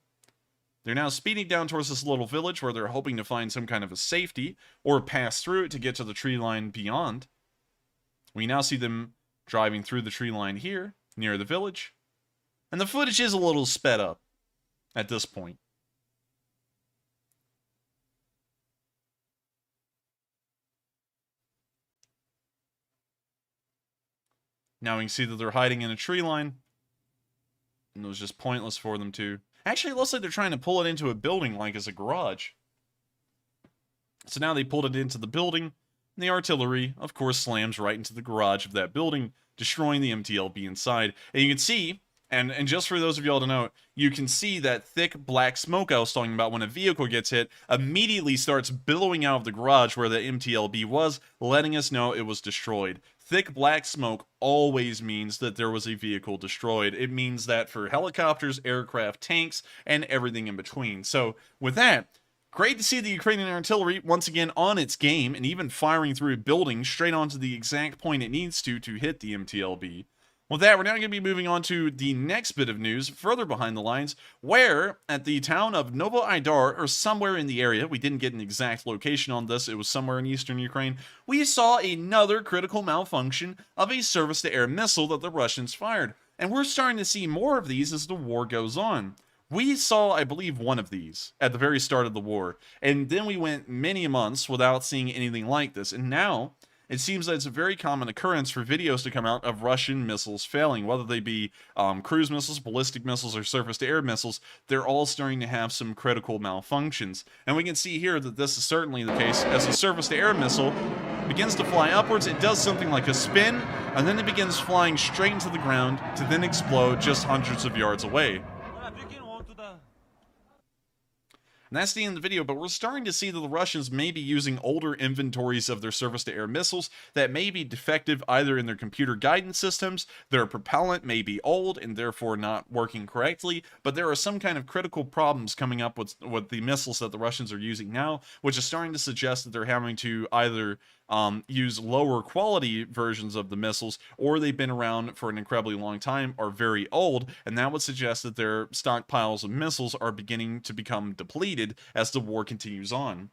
They're now speeding down towards this little village where they're hoping to find some kind of a safety or pass through it to get to the tree line beyond. We now see them driving through the tree line here, near the village. And the footage is a little sped up at this point. Now we can see that they're hiding in a tree line. And it was just pointless for them to. Actually, it looks like they're trying to pull it into a building like as a garage. So now they pulled it into the building. And the artillery, of course, slams right into the garage of that building, destroying the MTLB inside. And you can see, and just for those of y'all to know, you can see that thick black smoke I was talking about when a vehicle gets hit immediately starts billowing out of the garage where the MTLB was, letting us know it was destroyed. Thick black smoke always means that there was a vehicle destroyed. It means that for helicopters, aircraft, tanks, and everything in between. So, with that, great to see the Ukrainian artillery once again on its game and even firing through a building straight onto the exact point it needs to hit the MTLB. With that, we're now going to be moving on to the next bit of news further behind the lines, where at the town of Novo Aidar, or somewhere in the area, we didn't get an exact location on this, it was somewhere in eastern Ukraine, we saw another critical malfunction of a surface-to-air missile that the Russians fired. And we're starting to see more of these as the war goes on. We saw, I believe, one of these at the very start of the war, and then we went many months without seeing anything like this, and now it seems that it's a very common occurrence for videos to come out of Russian missiles failing, whether they be cruise missiles, ballistic missiles, or surface-to-air missiles. They're all starting to have some critical malfunctions, and we can see here that this is certainly the case. As a surface-to-air missile begins to fly upwards, it does something like a spin, and then it begins flying straight into the ground to then explode just hundreds of yards away. And that's the end of the video, but we're starting to see that the Russians may be using older inventories of their surface-to-air missiles that may be defective either in their computer guidance systems, their propellant may be old and therefore not working correctly, but there are some kind of critical problems coming up with the missiles that the Russians are using now, which is starting to suggest that they're having to either use lower quality versions of the missiles, or they've been around for an incredibly long time, are very old, and that would suggest that their stockpiles of missiles are beginning to become depleted as the war continues on.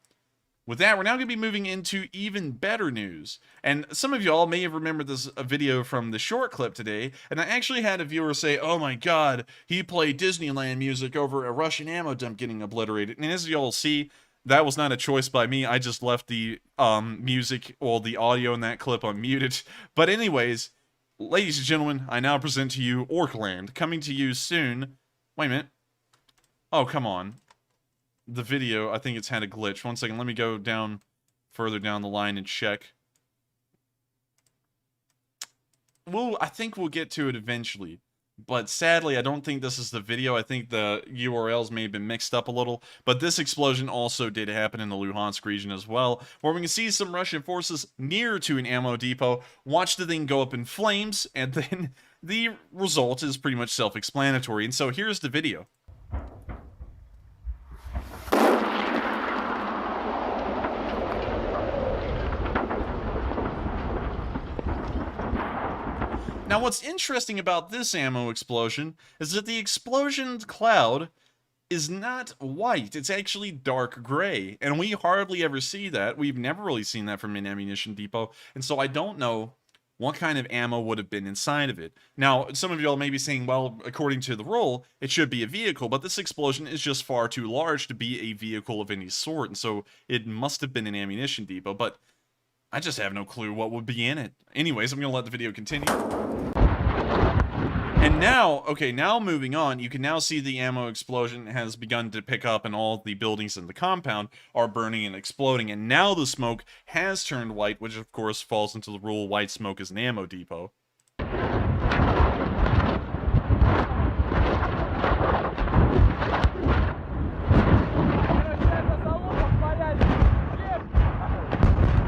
With that, we're now going to be moving into even better news. And some of y'all may have remembered this video from the short clip today, and I actually had a viewer say, oh my god, he played Disneyland music over a Russian ammo dump getting obliterated. And as y'all see, that was not a choice by me. I just left the music, well, the audio in that clip unmuted. But anyways, ladies and gentlemen, I now present to you Orkland, coming to you soon. Wait a minute. Oh, come on. The video, I think it's had a glitch. One second, let me go down further down the line and check. I think we'll get to it eventually. But sadly, I don't think this is the video. I think the URLs may have been mixed up a little. But this explosion also did happen in the Luhansk region as well, where we can see some Russian forces near to an ammo depot, watch the thing go up in flames, and then the result is pretty much self-explanatory. And so here's the video. Now, what's interesting about this ammo explosion is that the explosion cloud is not white. It's actually dark gray, and we hardly ever see that. We've never really seen that from an ammunition depot, and so I don't know what kind of ammo would have been inside of it. Now, some of y'all may be saying, well, according to the rule, it should be a vehicle, but this explosion is just far too large to be a vehicle of any sort, and so it must have been an ammunition depot, but I just have no clue what would be in it. Anyways, I'm going to let the video continue. And now, okay, now moving on, you can now see the ammo explosion has begun to pick up and all the buildings in the compound are burning and exploding. And now the smoke has turned white, which of course falls into the rule white smoke is an ammo depot.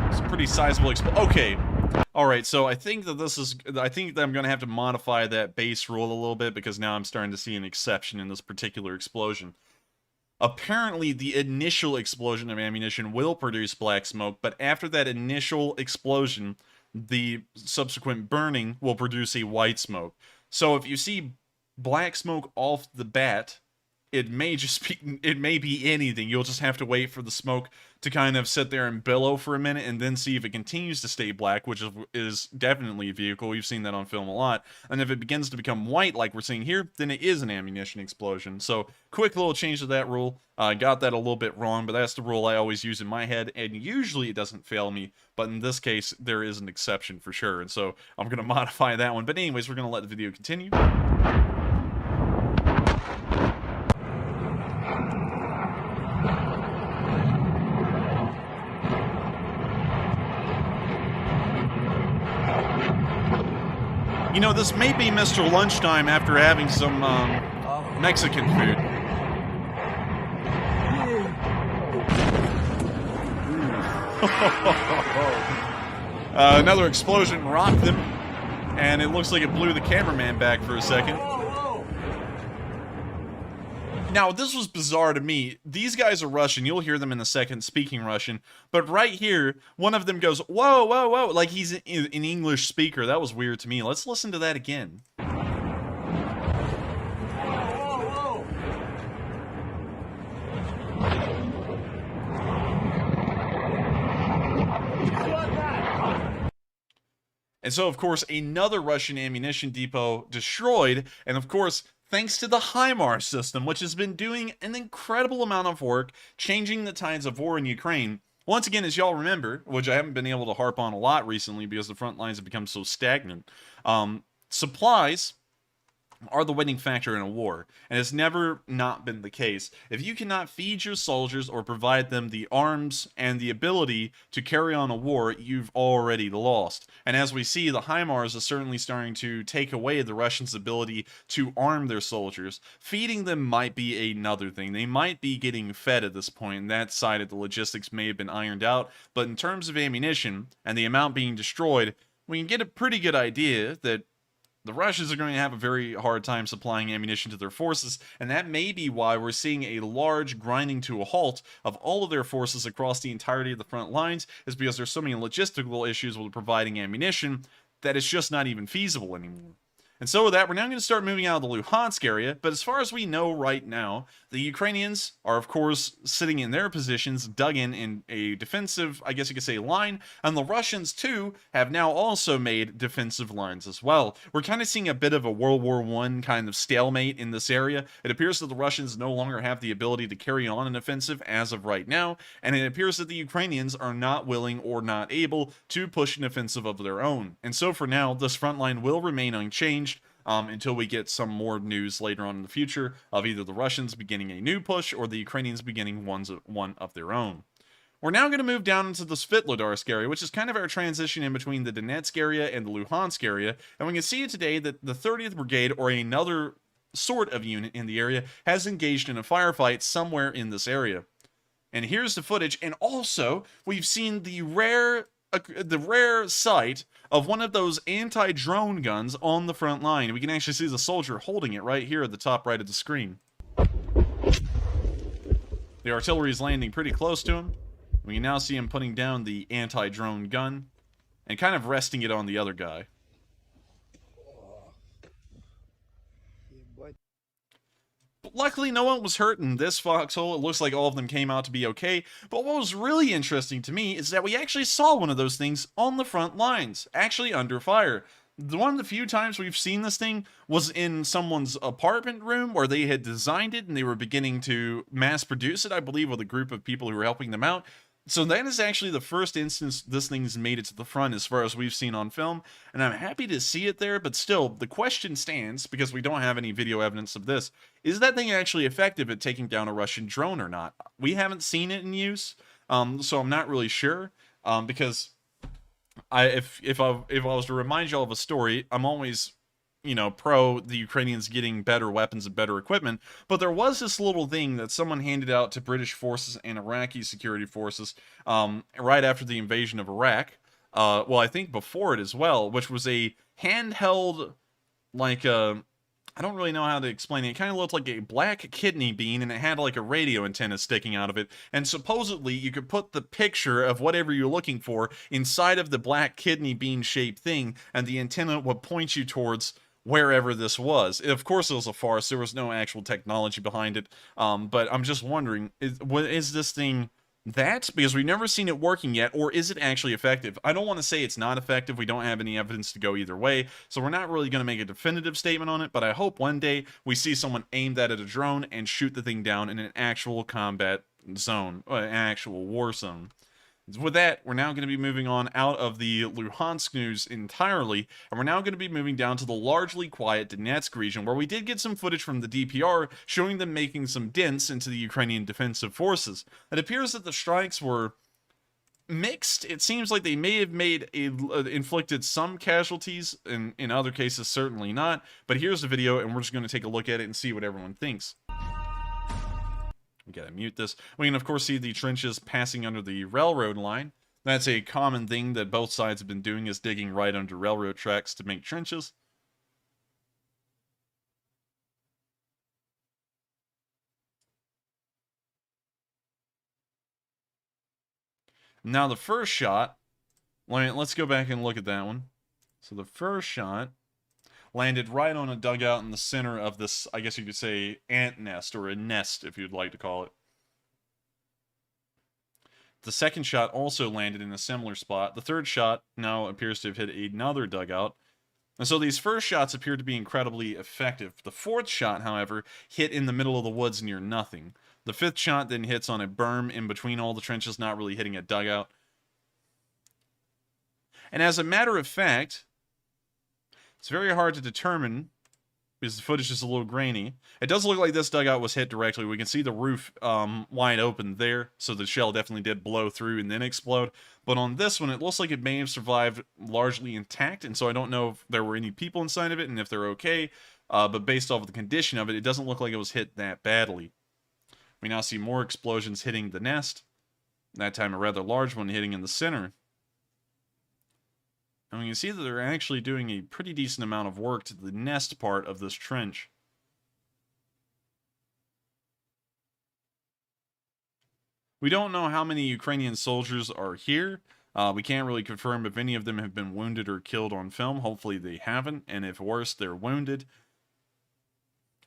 It's a pretty sizable explosion. Okay. Alright, so I think that I'm going to have to modify that base rule a little bit because now I'm starting to see an exception in this particular explosion. Apparently, the initial explosion of ammunition will produce black smoke, but after that initial explosion, the subsequent burning will produce a white smoke. So if you see black smoke off the bat, it may be anything. You'll just have to wait for the smoke to kind of sit there and billow for a minute and then see if it continues to stay black, which is definitely a vehicle. We've seen that on film a lot. And if it begins to become white like we're seeing here, then it is an ammunition explosion. So quick little change to that rule. I got that a little bit wrong, but that's the rule I always use in my head, and usually it doesn't fail me. But in this case, there is an exception for sure, and so I'm going to modify that one. But anyways, we're going to let the video continue. You know, this may be Mr. Lunchtime after having some Mexican food. Another explosion rocked them, and it looks like it blew the cameraman back for a second. Now, this was bizarre to me. These guys are Russian. You'll hear them in a second speaking Russian. But right here, one of them goes, whoa, whoa, whoa, like he's an English speaker. That was weird to me. Let's listen to that again. And so, of course, another Russian ammunition depot destroyed. And, of course, thanks to the HIMARS system, which has been doing an incredible amount of work changing the tides of war in Ukraine. Once again, as y'all remember, which I haven't been able to harp on a lot recently because the front lines have become so stagnant, supplies are the winning factor in a war, and it's never not been the case. If you cannot feed your soldiers or provide them the arms and the ability to carry on a war, you've already lost. And as we see, the HIMARS is certainly starting to take away the Russians' ability to arm their soldiers. Feeding them might be another thing. They might be getting fed at this point, and that side of the logistics may have been ironed out, but in terms of ammunition and the amount being destroyed, we can get a pretty good idea that the Russians are going to have a very hard time supplying ammunition to their forces, and that may be why we're seeing a large grinding to a halt of all of their forces across the entirety of the front lines, is because there's so many logistical issues with providing ammunition that it's just not even feasible anymore. And so with that, we're now going to start moving out of the Luhansk area, but as far as we know right now, the Ukrainians are, of course, sitting in their positions, dug in a defensive, I guess you could say, line, and the Russians, too, have now also made defensive lines as well. We're kind of seeing a bit of a World War I kind of stalemate in this area. It appears that the Russians no longer have the ability to carry on an offensive as of right now, and it appears that the Ukrainians are not willing or not able to push an offensive of their own. And so for now, this front line will remain unchanged, until we get some more news later on in the future of either the Russians beginning a new push or the Ukrainians beginning one of their own. We're now going to move down into the Svitlodarsk area, which is kind of our transition in between the Donetsk area and the Luhansk area, and we can see today that the 30th Brigade, or another sort of unit in the area, has engaged in a firefight somewhere in this area. And here's the footage, and also we've seen the rare sight of one of those anti-drone guns on the front line. We can actually see the soldier holding it right here at the top right of the screen. The artillery is landing pretty close to him. We can now see him putting down the anti-drone gun and kind of resting it on the other guy. Luckily, no one was hurt in this foxhole. It looks like all of them came out to be okay. But what was really interesting to me is that we actually saw one of those things on the front lines, actually under fire. One of the few times we've seen this thing was in someone's apartment room where they had designed it and they were beginning to mass produce it, I believe, with a group of people who were helping them out. So that is actually the first instance this thing's made it to the front as far as we've seen on film, and I'm happy to see it there, but still, the question stands, because we don't have any video evidence of this, is that thing actually effective at taking down a Russian drone or not? We haven't seen it in use, so I'm not really sure, because if I was to remind y'all of a story, I'm always, you know, pro the Ukrainians getting better weapons and better equipment, but there was this little thing that someone handed out to British forces and Iraqi security forces right after the invasion of Iraq, well, I think before it as well, which was a handheld, like I don't really know how to explain it. It kind of looked like a black kidney bean, and it had like a radio antenna sticking out of it. And supposedly, you could put the picture of whatever you're looking for inside of the black kidney bean shaped thing, and the antenna would point you towards wherever this was. Of course, it was a farce. There was no actual technology behind it. But I'm just wondering, is this thing that? Because we've never seen it working yet, or is it actually effective? I don't want to say it's not effective. We don't have any evidence to go either way, so we're not really going to make a definitive statement on it, but I hope one day we see someone aim that at a drone and shoot the thing down in an actual combat zone, or an actual war zone. With that, we're now going to be moving on out of the Luhansk news entirely, and we're now going to be moving down to the largely quiet Donetsk region, where we did get some footage from the DPR showing them making some dents into the Ukrainian defensive forces. It appears that the strikes were mixed. It seems like they may have inflicted some casualties, and in other cases certainly not, but here's the video, and we're just going to take a look at it and see what everyone thinks. We gotta mute this. We can, of course, see the trenches passing under the railroad line. That's a common thing that both sides have been doing, is digging right under railroad tracks to make trenches. Now, the first shot, let's go back and look at that one. So the first shot landed right on a dugout in the center of this, I guess you could say, ant nest, or a nest, if you'd like to call it. The second shot also landed in a similar spot. The third shot now appears to have hit another dugout. And so these first shots appear to be incredibly effective. The fourth shot, however, hit in the middle of the woods near nothing. The fifth shot then hits on a berm in between all the trenches, not really hitting a dugout. And as a matter of fact, it's very hard to determine because the footage is a little grainy. It does look like this dugout was hit directly. We can see the roof wide open there, so the shell definitely did blow through and then explode. But on this one, it looks like it may have survived largely intact, and so I don't know if there were any people inside of it and if they're okay. But based off of the condition of it, it doesn't look like it was hit that badly. We now see more explosions hitting the nest. That time a rather large one hitting in the center. And we can see that they're actually doing a pretty decent amount of work to the nest part of this trench. We don't know how many Ukrainian soldiers are here. We can't really confirm if any of them have been wounded or killed on film. Hopefully they haven't, and if worse, they're wounded.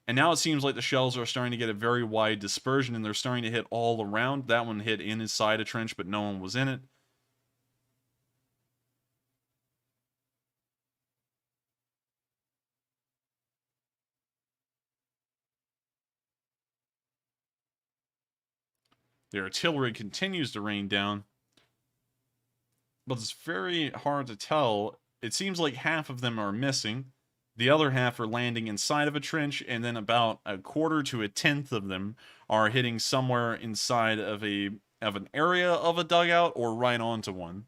And now it seems like the shells are starting to get a very wide dispersion, and they're starting to hit all around. That one hit inside a trench, but no one was in it. The artillery continues to rain down, but it's very hard to tell. It seems like half of them are missing. The other half are landing inside of a trench, and then about a quarter to a tenth of them are hitting somewhere inside of an area of a dugout or right onto one.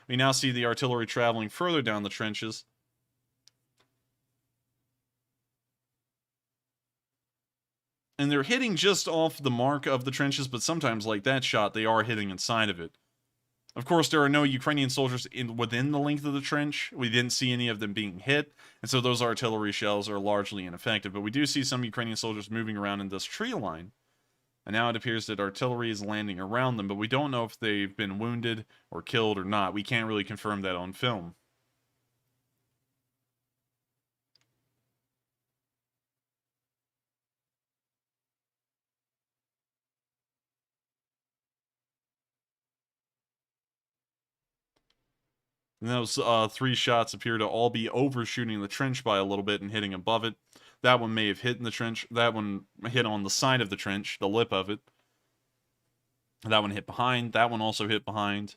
We now see the artillery traveling further down the trenches. And they're hitting just off the mark of the trenches, but sometimes, like that shot, they are hitting inside of it. Of course, there are no Ukrainian soldiers within the length of the trench. We didn't see any of them being hit, and so those artillery shells are largely ineffective. But we do see some Ukrainian soldiers moving around in this tree line. And now it appears that artillery is landing around them, but we don't know if they've been wounded or killed or not. We can't really confirm that on film. And those three shots appear to all be overshooting the trench by a little bit and hitting above it. That one may have hit in the trench. That one hit on the side of the trench, the lip of it. That one hit behind. That one also hit behind.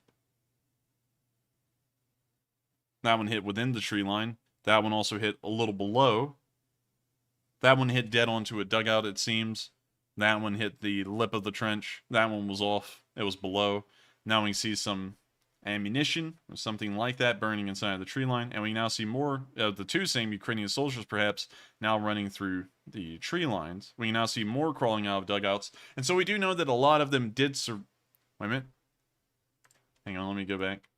That one hit within the tree line. That one also hit a little below. That one hit dead onto a dugout, it seems. That one hit the lip of the trench. That one was off. It was below. Now we can see some ammunition or something like that burning inside of the tree line, and we now see more of the two same Ukrainian soldiers perhaps now running through the tree lines. We now see more crawling out of dugouts, and so we do know that a lot of them did wait a minute. Hang on, let me go back.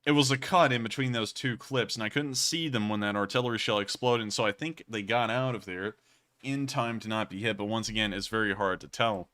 It was a cut in between those two clips, and I couldn't see them when that artillery shell exploded, and so I think they got out of there in time to not be hit, but once again, it's very hard to tell.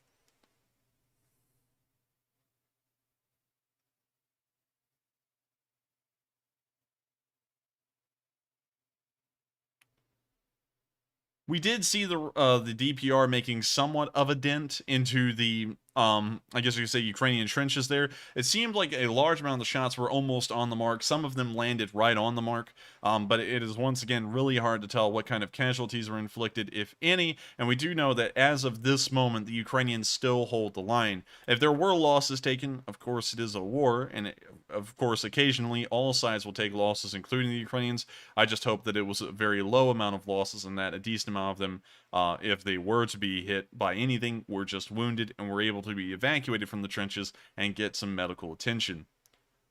We did see the DPR making somewhat of a dent into the, I guess you could say, Ukrainian trenches there. It seemed like a large amount of the shots were almost on the mark. Some of them landed right on the mark, but it is once again really hard to tell what kind of casualties were inflicted, if any, and we do know that as of this moment, the Ukrainians still hold the line. If there were losses taken, of course it is a war, and of course occasionally all sides will take losses, including the Ukrainians. I just hope that it was a very low amount of losses and that a decent amount of them, if they were to be hit by anything, were just wounded and were able to be evacuated from the trenches and get some medical attention.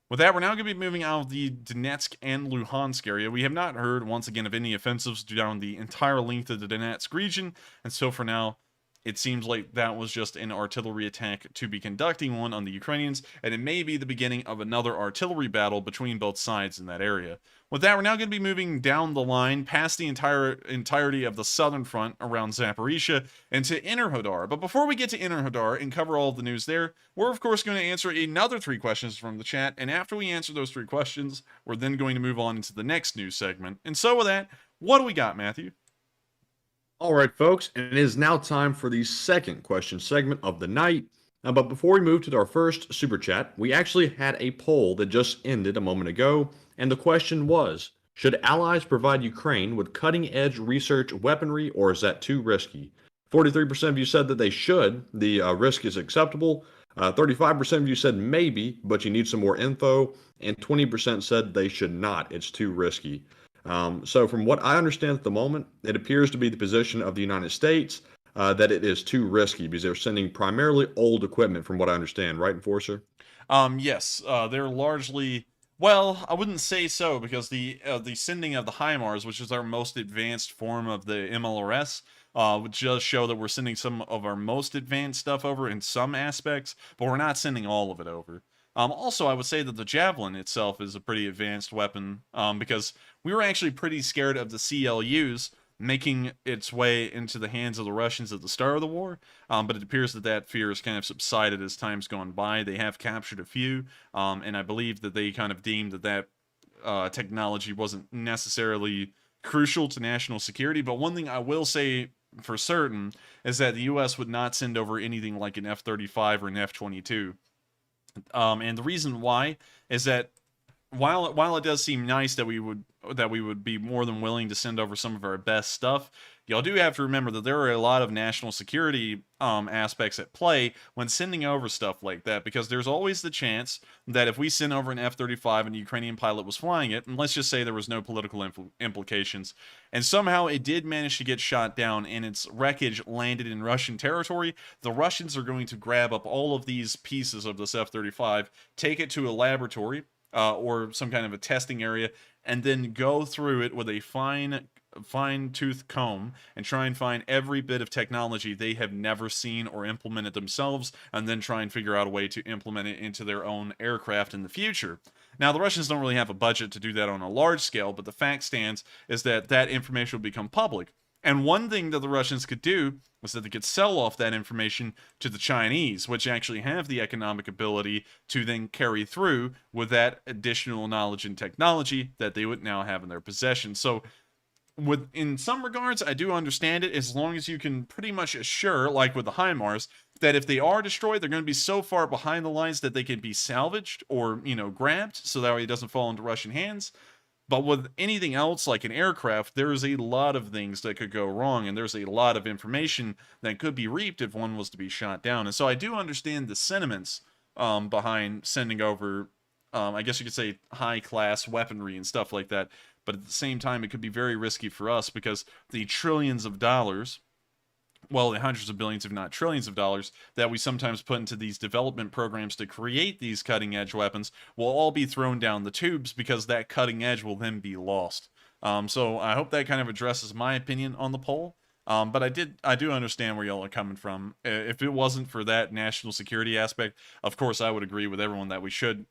With that, we're now going to be moving out of the Donetsk and Luhansk area. We have not heard, once again, of any offensives down the entire length of the Donetsk region, and so for now, it seems like that was just an artillery attack to be conducting one on the Ukrainians, and it may be the beginning of another artillery battle between both sides in that area. With that, we're now going to be moving down the line past the entirety of the southern front around Zaporizhia into Inner Hodar. But before we get to Inner Hodar and cover all of the news there, we're of course going to answer another 3 questions from the chat, and after we answer those 3 questions, we're then going to move on into the next news segment. And so with that, what do we got, Matthew? All right, folks, and it is now time for the second question segment of the night. But before we move to our first super chat, we actually had a poll that just ended a moment ago, and the question was, should allies provide Ukraine with cutting-edge research weaponry, or is that too risky? 43% of you said that they should. The risk is acceptable. 35% of you said maybe, but you need some more info, and 20% said they should not. It's too risky. So from what I understand at the moment, it appears to be the position of the United States that it is too risky because they're sending primarily old equipment, from what I understand, right, Enforcer? Yes, they're largely. Well, I wouldn't say so because the sending of the HIMARS, which is our most advanced form of the MLRS, would just show that we're sending some of our most advanced stuff over in some aspects, but we're not sending all of it over. Also, I would say that the Javelin itself is a pretty advanced weapon because we were actually pretty scared of the CLUs making its way into the hands of the Russians at the start of the war, but it appears that that fear has kind of subsided as time's gone by. They have captured a few, and I believe that they kind of deemed that technology wasn't necessarily crucial to national security. But one thing I will say for certain is that the U.S. would not send over anything like an F-35 or an F-22. And the reason why is that while it does seem nice that we would be more than willing to send over some of our best stuff, y'all do have to remember that there are a lot of national security aspects at play when sending over stuff like that, because there's always the chance that if we send over an F-35 and a Ukrainian pilot was flying it, and let's just say there was no political implications, and somehow it did manage to get shot down and its wreckage landed in Russian territory, the Russians are going to grab up all of these pieces of this F-35, take it to a laboratory, or some kind of a testing area, and then go through it with a fine-tooth comb and try and find every bit of technology they have never seen or implemented themselves, and then try and figure out a way to implement it into their own aircraft in the future. Now, the Russians don't really have a budget to do that on a large scale, but the fact stands is that that information will become public. And one thing that the Russians could do was that they could sell off that information to the Chinese, which actually have the economic ability to then carry through with that additional knowledge and technology that they would now have in their possession. So, in some regards, I do understand it, as long as you can pretty much assure, like with the HIMARS, that if they are destroyed, they're going to be so far behind the lines that they can be salvaged or, grabbed, so that way it doesn't fall into Russian hands. But with anything else, like an aircraft, there's a lot of things that could go wrong, and there's a lot of information that could be reaped if one was to be shot down. And so I do understand the sentiments behind sending over, I guess you could say, high-class weaponry and stuff like that. But at the same time, it could be very risky for us because the trillions of dollars, well, the hundreds of billions, if not trillions of dollars, that we sometimes put into these development programs to create these cutting-edge weapons will all be thrown down the tubes because that cutting edge will then be lost. So I hope that kind of addresses my opinion on the poll. But I do understand where y'all are coming from. If it wasn't for that national security aspect, of course I would agree with everyone that we should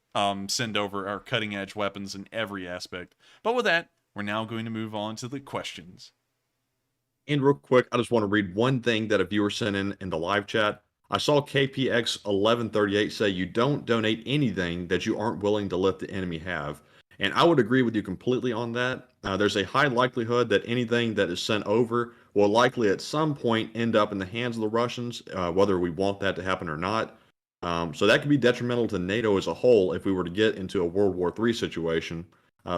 send over our cutting-edge weapons in every aspect. But with that, we're now going to move on to the questions. And real quick, I just want to read one thing that a viewer sent in the live chat. I saw KPX1138 say, "You don't donate anything that you aren't willing to let the enemy have." And I would agree with you completely on that. There's a high likelihood that anything that is sent over will likely at some point end up in the hands of the Russians, whether we want that to happen or not. So that could be detrimental to NATO as a whole if we were to get into a World War III situation.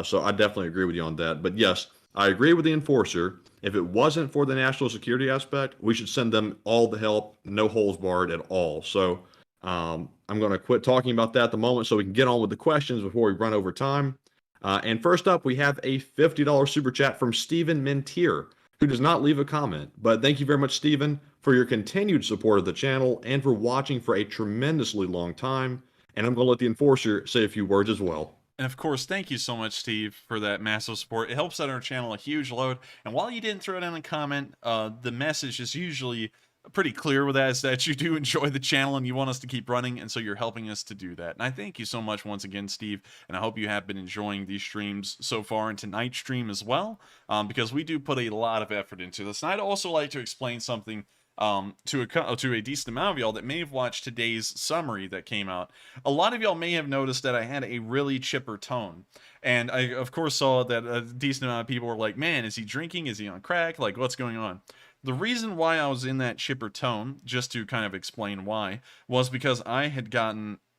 So I definitely agree with you on that. But yes, I agree with the Enforcer. If it wasn't for the national security aspect, we should send them all the help, no holes barred at all. So I'm going to quit talking about that at the moment so we can get on with the questions before we run over time. And first up, we have a $50 super chat from Stephen Mentier, who does not leave a comment. But thank you very much, Stephen, for your continued support of the channel and for watching for a tremendously long time. And I'm going to let the Enforcer say a few words as well. And of course, thank you so much, Steve, for that massive support. It helps out our channel a huge load. And while you didn't throw it in a comment, the message is usually pretty clear with that, is that you do enjoy the channel and you want us to keep running, and so you're helping us to do that. And I thank you so much once again, Steve, and I hope you have been enjoying these streams so far, and tonight's stream as well, because we do put a lot of effort into this. And I'd also like to explain something to a decent amount of y'all that may have watched today's summary that came out. A lot of y'all may have noticed that I had a really chipper tone, and I of course saw that a decent amount of people were like, "Man, is he drinking? Is he on crack? Like, what's going on?" The reason why I was in that chipper tone, just to kind of explain why, was because I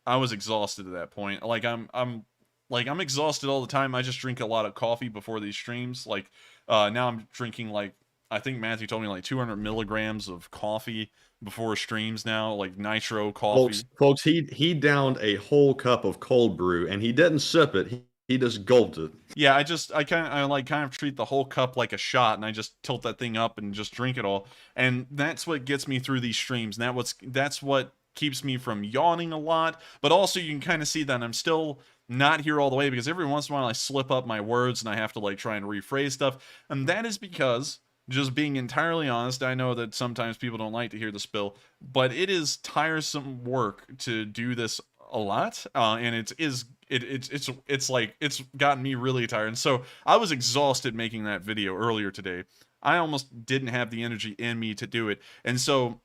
was exhausted at that point. Like I'm exhausted all the time. I just drink a lot of coffee before these streams. Like now I'm drinking like I think Matthew told me like 200 milligrams of coffee before streams now, like nitro coffee. Folks, he downed a whole cup of cold brew, and he didn't sip it. He just gulped it. Yeah, I kind of treat the whole cup like a shot, and I just tilt that thing up and just drink it all. And that's what gets me through these streams. And that's what keeps me from yawning a lot. But also, you can kind of see that I'm still not here all the way, because every once in a while I slip up my words and I have to like try and rephrase stuff. And that is because, just being entirely honest, I know that sometimes people don't like to hear the spill, but it is tiresome work to do this a lot, and it's like it's gotten me really tired. And so I was exhausted making that video earlier today. I almost didn't have the energy in me to do it, and so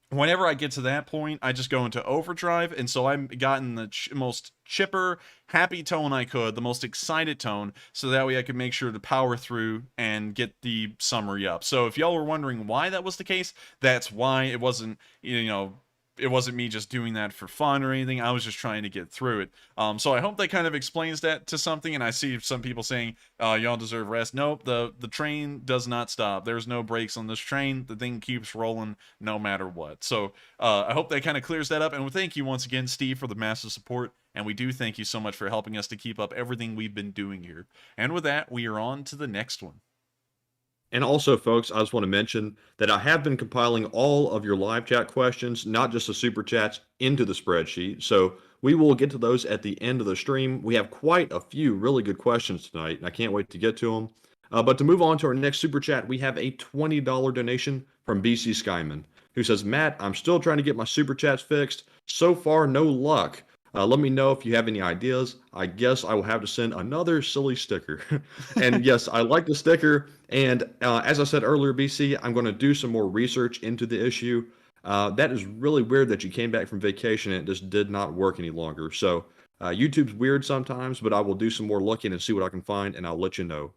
whenever I get to that point, I just go into overdrive. And so I've gotten the most chipper, happy tone I could, the most excited tone, so that way I could make sure to power through and get the summary up. So if y'all were wondering why that was the case, that's why. It wasn't, it wasn't me just doing that for fun or anything. I was just trying to get through it. So I hope that kind of explains that to something. And I see some people saying, y'all deserve rest. Nope, the train does not stop. There's no brakes on this train. The thing keeps rolling no matter what. So I hope that kind of clears that up. And thank you once again, Steve, for the massive support. And we do thank you so much for helping us to keep up everything we've been doing here. And with that, we are on to the next one. And also, folks, I just want to mention that I have been compiling all of your live chat questions, not just the super chats, into the spreadsheet. So we will get to those at the end of the stream. We have quite a few really good questions tonight, and I can't wait to get to them. But to move on to our next super chat, we have a $20 donation from BC Skyman, who says, Matt, I'm still trying to get my super chats fixed. So far, no luck. Let me know if you have any ideas. I guess I will have to send another silly sticker. And yes, I like the sticker. And as I said earlier, BC, I'm going to do some more research into the issue. That is really weird that you came back from vacation and it just did not work any longer. So YouTube's weird sometimes, but I will do some more looking and see what I can find, and I'll let you know.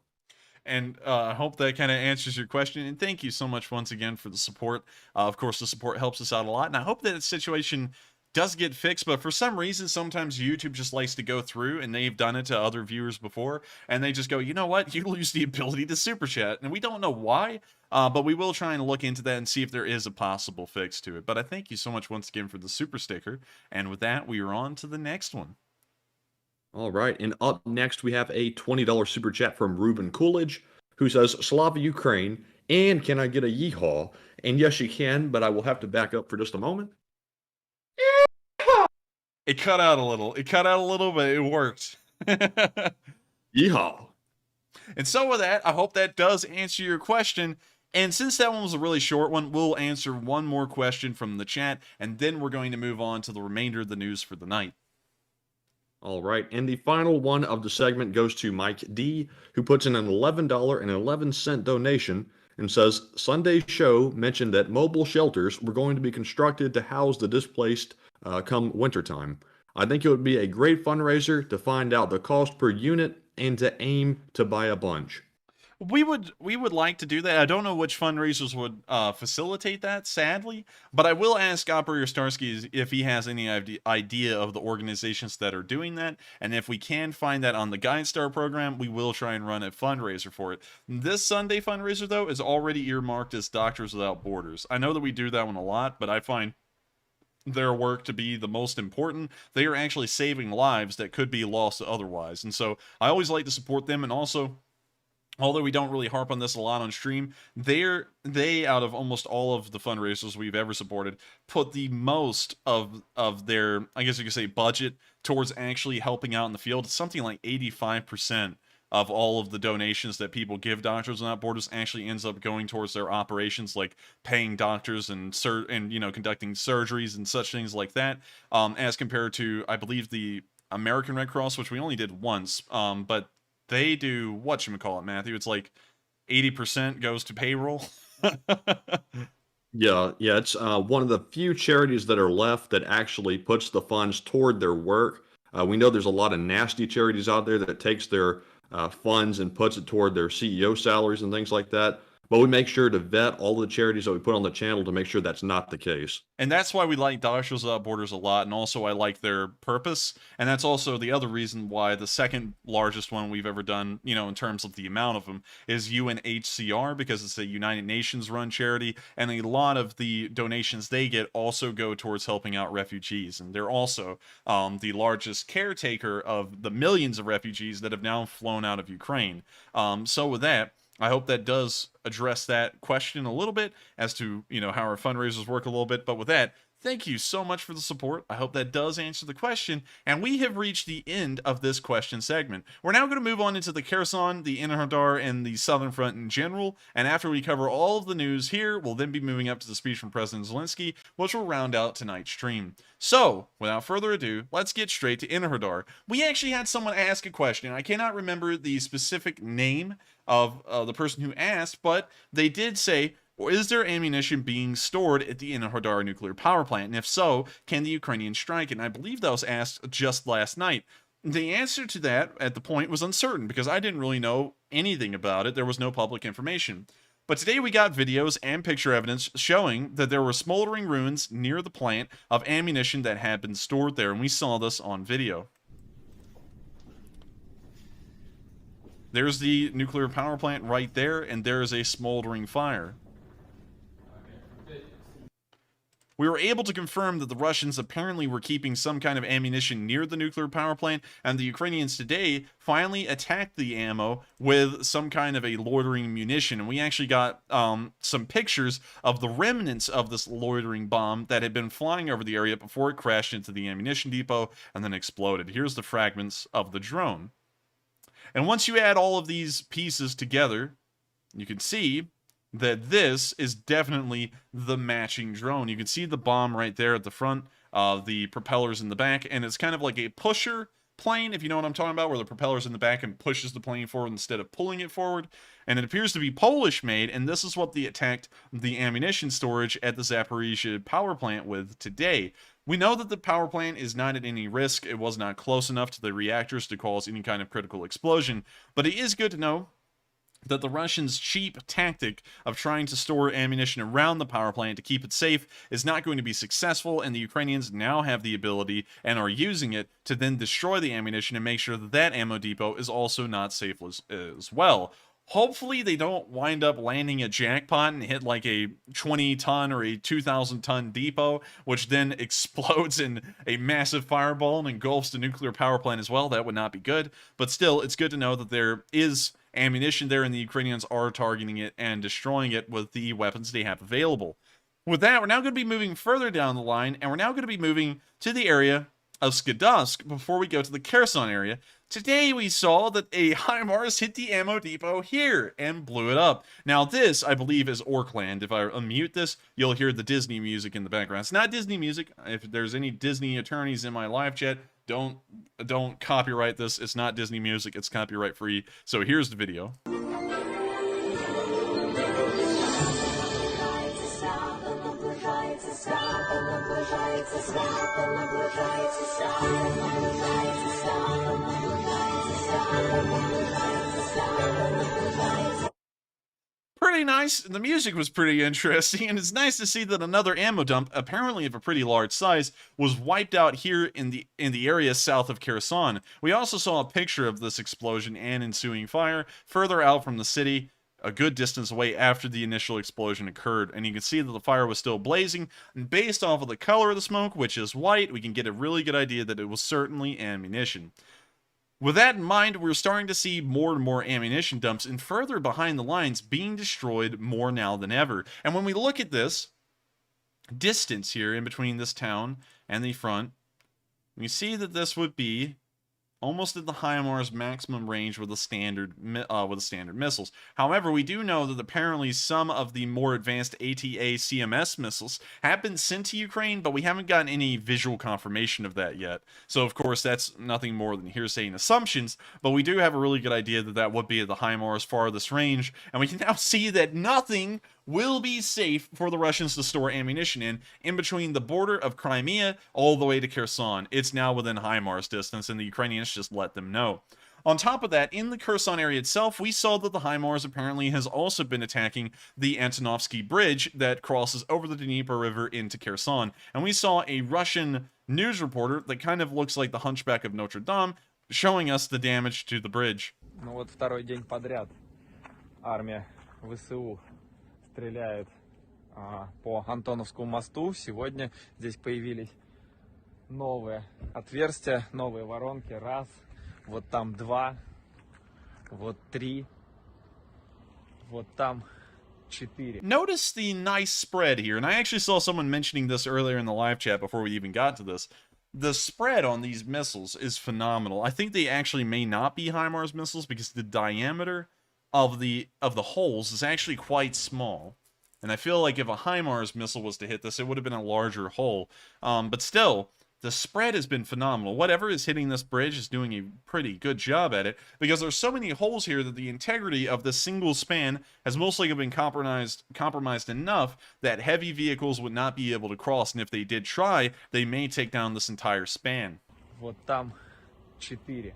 And I hope that kind of answers your question. And thank you so much once again for the support. Of course, the support helps us out a lot. And I hope that the situation does get fixed, but for some reason, sometimes YouTube just likes to go through, and they've done it to other viewers before, and they just go, you know what, you lose the ability to super chat, and we don't know why, but we will try and look into that and see if there is a possible fix to it. But I thank you so much once again for the super sticker, and with that, we are on to the next one. All right, and up next, we have a $20 super chat from Ruben Coolidge, who says, Slava Ukraine, and can I get a yeehaw? And yes, you can, but I will have to back up for just a moment. It cut out a little. But it worked. Yeehaw. And so with that, I hope that does answer your question. And since that one was a really short one, we'll answer one more question from the chat, and then we're going to move on to the remainder of the news for the night. All right, and the final one of the segment goes to Mike D, who puts in an $11.11 donation and says, Sunday's show mentioned that mobile shelters were going to be constructed to house the displaced come wintertime. I think it would be a great fundraiser to find out the cost per unit and to aim to buy a bunch. We would like to do that. I don't know which fundraisers would facilitate that, sadly, but I will ask Operator Starsky if he has any idea of the organizations that are doing that, and if we can find that on the Guide Star program, we will try and run a fundraiser for it. This Sunday fundraiser, though, is already earmarked as Doctors Without Borders. I know that we do that one a lot, but I find their work to be the most important. They are actually saving lives that could be lost otherwise, and so I always like to support them. And also, although we don't really harp on this a lot on stream, they out of almost all of the fundraisers we've ever supported, put the most of their, I guess you could say, budget towards actually helping out in the field. It's something like 85% of all of the donations that people give Doctors Without Borders actually ends up going towards their operations, like paying doctors and conducting surgeries and such things like that, as compared to, I believe, the American Red Cross, which we only did once, but they do, whatchamacallit, Matthew, it's like 80% goes to payroll. Yeah, it's one of the few charities that are left that actually puts the funds toward their work. We know there's a lot of nasty charities out there that takes their funds and puts it toward their CEO salaries and things like that. but we make sure to vet all the charities that we put on the channel to make sure that's not the case. And that's why we like Dasha's borders a lot, and also I like their purpose, and that's also the other reason why the second largest one we've ever done, you know, in terms of the amount of them, is UNHCR, because it's a United Nations run charity, and a lot of the donations they get also go towards helping out refugees, and they're also the largest caretaker of the millions of refugees that have now flown out of Ukraine. So with that, I hope that does address that question a little bit as to, you know, how our fundraisers work a little bit. But with that, thank you so much for the support. I hope that does answer the question. And we have reached the end of this question segment. We're now going to move on into the Kherson, the Inhardar, and the Southern Front in general. And after we cover all of the news here, we'll then be moving up to the speech from President Zelensky, which will round out tonight's stream. So, without further ado, let's get straight to Inhardar. We actually had someone ask a question. I cannot remember the specific name of the person who asked, but they did say, is there ammunition being stored at the Inhardar nuclear power plant? And if so, can the Ukrainians strike? And I believe that was asked just last night. The answer to that at the point was uncertain, because I didn't really know anything about it. There was no public information. But today we got videos and picture evidence showing that there were smoldering ruins near the plant of ammunition that had been stored there, and we saw this on video. There's the nuclear power plant right there, and there is a smoldering fire. We were able to confirm that the Russians apparently were keeping some kind of ammunition near the nuclear power plant, and the Ukrainians today finally attacked the ammo with some kind of a loitering munition. And we actually got some pictures of the remnants of this loitering bomb that had been flying over the area before it crashed into the ammunition depot and then exploded. Here's the fragments of the drone. And once you add all of these pieces together, you can see that this is definitely the matching drone. You can see the bomb right there at the front, the propellers in the back, and it's kind of like a pusher plane, if you know what I'm talking about, where the propeller's in the back and pushes the plane forward instead of pulling it forward. And it appears to be Polish made, and this is what they attacked the ammunition storage at the Zaporizhzhia power plant with today. We know that the power plant is not at any risk. It was not close enough to the reactors to cause any kind of critical explosion, but it is good to know that the Russians' cheap tactic of trying to store ammunition around the power plant to keep it safe is not going to be successful, and the Ukrainians now have the ability and are using it to then destroy the ammunition and make sure that that ammo depot is also not safe as well. Hopefully they don't wind up landing a jackpot and hit like a 20-ton or a 2,000-ton depot, which then explodes in a massive fireball and engulfs the nuclear power plant as well. That would not be good. But still, it's good to know that there is ammunition there and the Ukrainians are targeting it and destroying it with the weapons they have available. With that, we're now going to be moving further down the line, and we're now going to be moving to the area of Skirmishes before we go to the Kherson area. Today we saw that a HIMARS hit the ammo depot here and blew it up. Now this, I believe, is Orkland. If I unmute this, you'll hear the Disney music in the background. It's not Disney music. If there's any Disney attorneys in my live chat, don't copyright this. It's not Disney music. It's copyright free. So here's the video. Pretty nice. The music was pretty interesting, and it's nice to see that another ammo dump, apparently of a pretty large size, was wiped out here in the area south of Kherson. We also saw a picture of this explosion and ensuing fire further out from the city, a good distance away after the initial explosion occurred, and you can see that the fire was still blazing, and based off of the color of the smoke, which is white, we can get a really good idea that it was certainly ammunition. With that in mind, we're starting to see more and more ammunition dumps and further behind the lines being destroyed more now than ever. And when we look at this distance here in between this town and the front, we see that this would be almost at the HIMARS maximum range with the standard missiles. However, we do know that apparently some of the more advanced ATA CMS missiles have been sent to Ukraine, but we haven't gotten any visual confirmation of that yet. So, of course, that's nothing more than hearsay and assumptions, but we do have a really good idea that that would be at the HIMARS farthest range, and we can now see that nothing will be safe for the Russians to store ammunition in between the border of Crimea all the way to Kherson. It's now within HIMARS distance, and the Ukrainians just let them know. On top of that, in the Kherson area itself, we saw that the HIMARS apparently has also been attacking the Antonovsky Bridge that crosses over the Dnieper River into Kherson. And we saw a Russian news reporter that kind of looks like the Hunchback of Notre Dame showing us the damage to the bridge. Ну вот второй день подряд армия ВСУ стреляет по Антоновскому мосту. Сегодня здесь появились новые отверстия, новые воронки. Раз, вот там два, вот три, вот там четыре. Notice the nice spread here, and I actually saw someone mentioning this earlier in the live chat before we even got to this. The spread on these missiles is phenomenal. I think they actually may not be HIMARS missiles because the diameter of the holes is actually quite small. And I feel like if a HIMARS missile was to hit this, it would have been a larger hole. But still, the spread has been phenomenal. Whatever is hitting this bridge is doing a pretty good job at it, because there's so many holes here that the integrity of this single span has most likely been compromised enough that heavy vehicles would not be able to cross, and if they did try, they may take down this entire span. Вот там 4.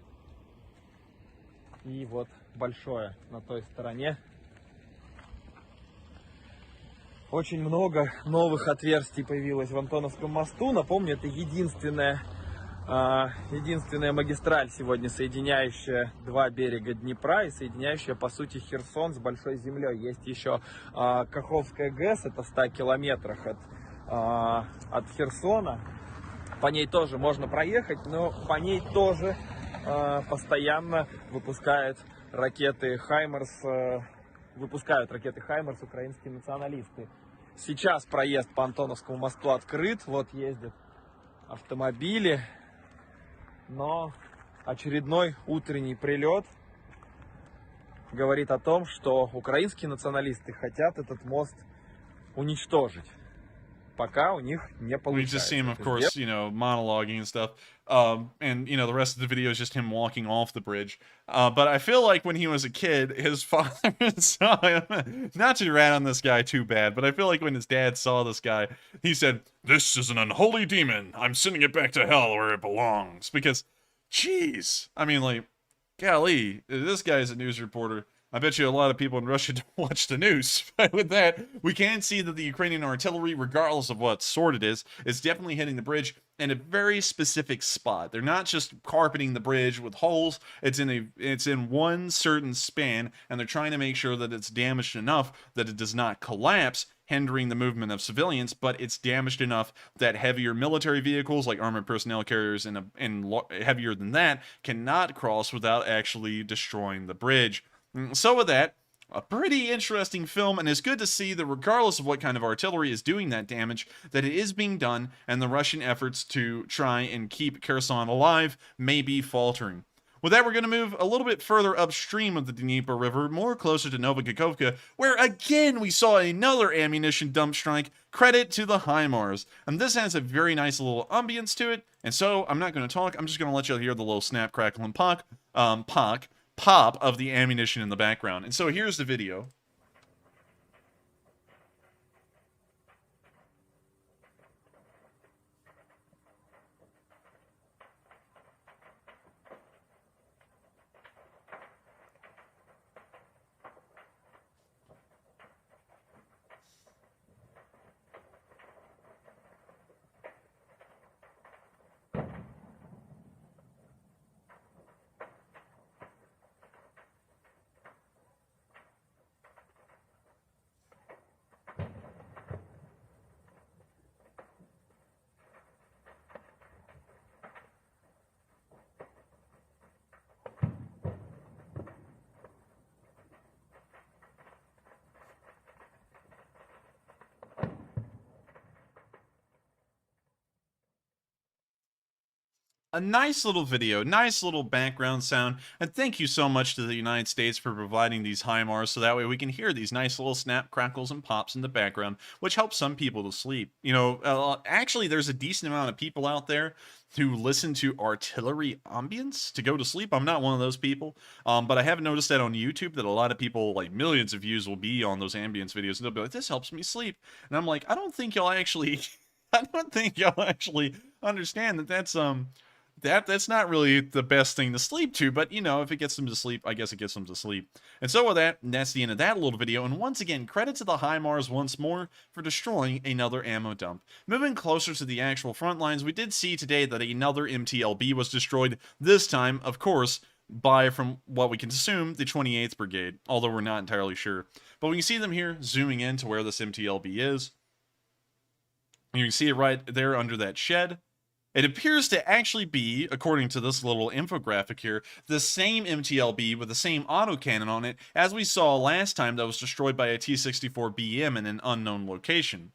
И вот большое на той стороне. Очень много новых отверстий появилось в Антоновском мосту. Напомню, это единственная магистраль сегодня, соединяющая два берега Днепра и соединяющая, по сути, Херсон с Большой землей. Есть еще Каховская ГЭС, это в 100 километрах от Херсона. По ней тоже можно проехать, но по ней тоже постоянно выпускают ракеты HIMARS украинские националисты. Сейчас проезд по Антоновскому мосту открыт, вот ездят автомобили, но очередной утренний прилет говорит о том, что украинские националисты хотят этот мост уничтожить. Пока у них не получается. We just see him, of course, monologuing and stuff. And, the rest of the video is just him walking off the bridge. But I feel like when he was a kid, his father saw him, not to rat on this guy too bad, but I feel like when his dad saw this guy, he said, "This is an unholy demon. I'm sending it back to hell where it belongs." Because, jeez, I mean, like, golly, this guy is a news reporter. I bet you a lot of people in Russia don't watch the news. But with that, we can see that the Ukrainian artillery, regardless of what sort it is definitely hitting the bridge in a very specific spot. They're not just carpeting the bridge with holes. It's in one certain span, and they're trying to make sure that it's damaged enough that it does not collapse, hindering the movement of civilians, but it's damaged enough that heavier military vehicles like armored personnel carriers and heavier than that cannot cross without actually destroying the bridge. So with that, a pretty interesting film, and it's good to see that regardless of what kind of artillery is doing that damage, that it is being done, and the Russian efforts to try and keep Kherson alive may be faltering. With that, we're going to move a little bit further upstream of the Dnieper River, more closer to Novokakhovka, where again we saw another ammunition dump strike, credit to the HIMARS. And this has a very nice little ambience to it, and so I'm not going to talk, I'm just going to let you hear the little snap, crackle, and pop of the ammunition in the background. And so here's the video. A nice little video, nice little background sound, and thank you so much to the United States for providing these HIMARS so that way we can hear these nice little snap, crackles, and pops in the background, which helps some people to sleep. Actually, there's a decent amount of people out there who listen to artillery ambience to go to sleep. I'm not one of those people, but I have noticed that on YouTube that a lot of people, like millions of views, will be on those ambience videos, and they'll be like, "This helps me sleep," and I'm like, I don't think y'all actually understand that that's not really the best thing to sleep to, but you know, if it gets them to sleep, I guess it gets them to sleep. And so with that, that's the end of that little video. And once again, credit to the HIMARS once more for destroying another ammo dump. Moving closer to the actual front lines, we did see today that another MTLB was destroyed, this time, of course, by, from what we can assume, the 28th Brigade, although we're not entirely sure. But we can see them here, zooming in to where this MTLB is. You can see it right there under that shed. It appears to actually be, according to this little infographic here, the same MTLB with the same autocannon on it as we saw last time that was destroyed by a T-64BM in an unknown location.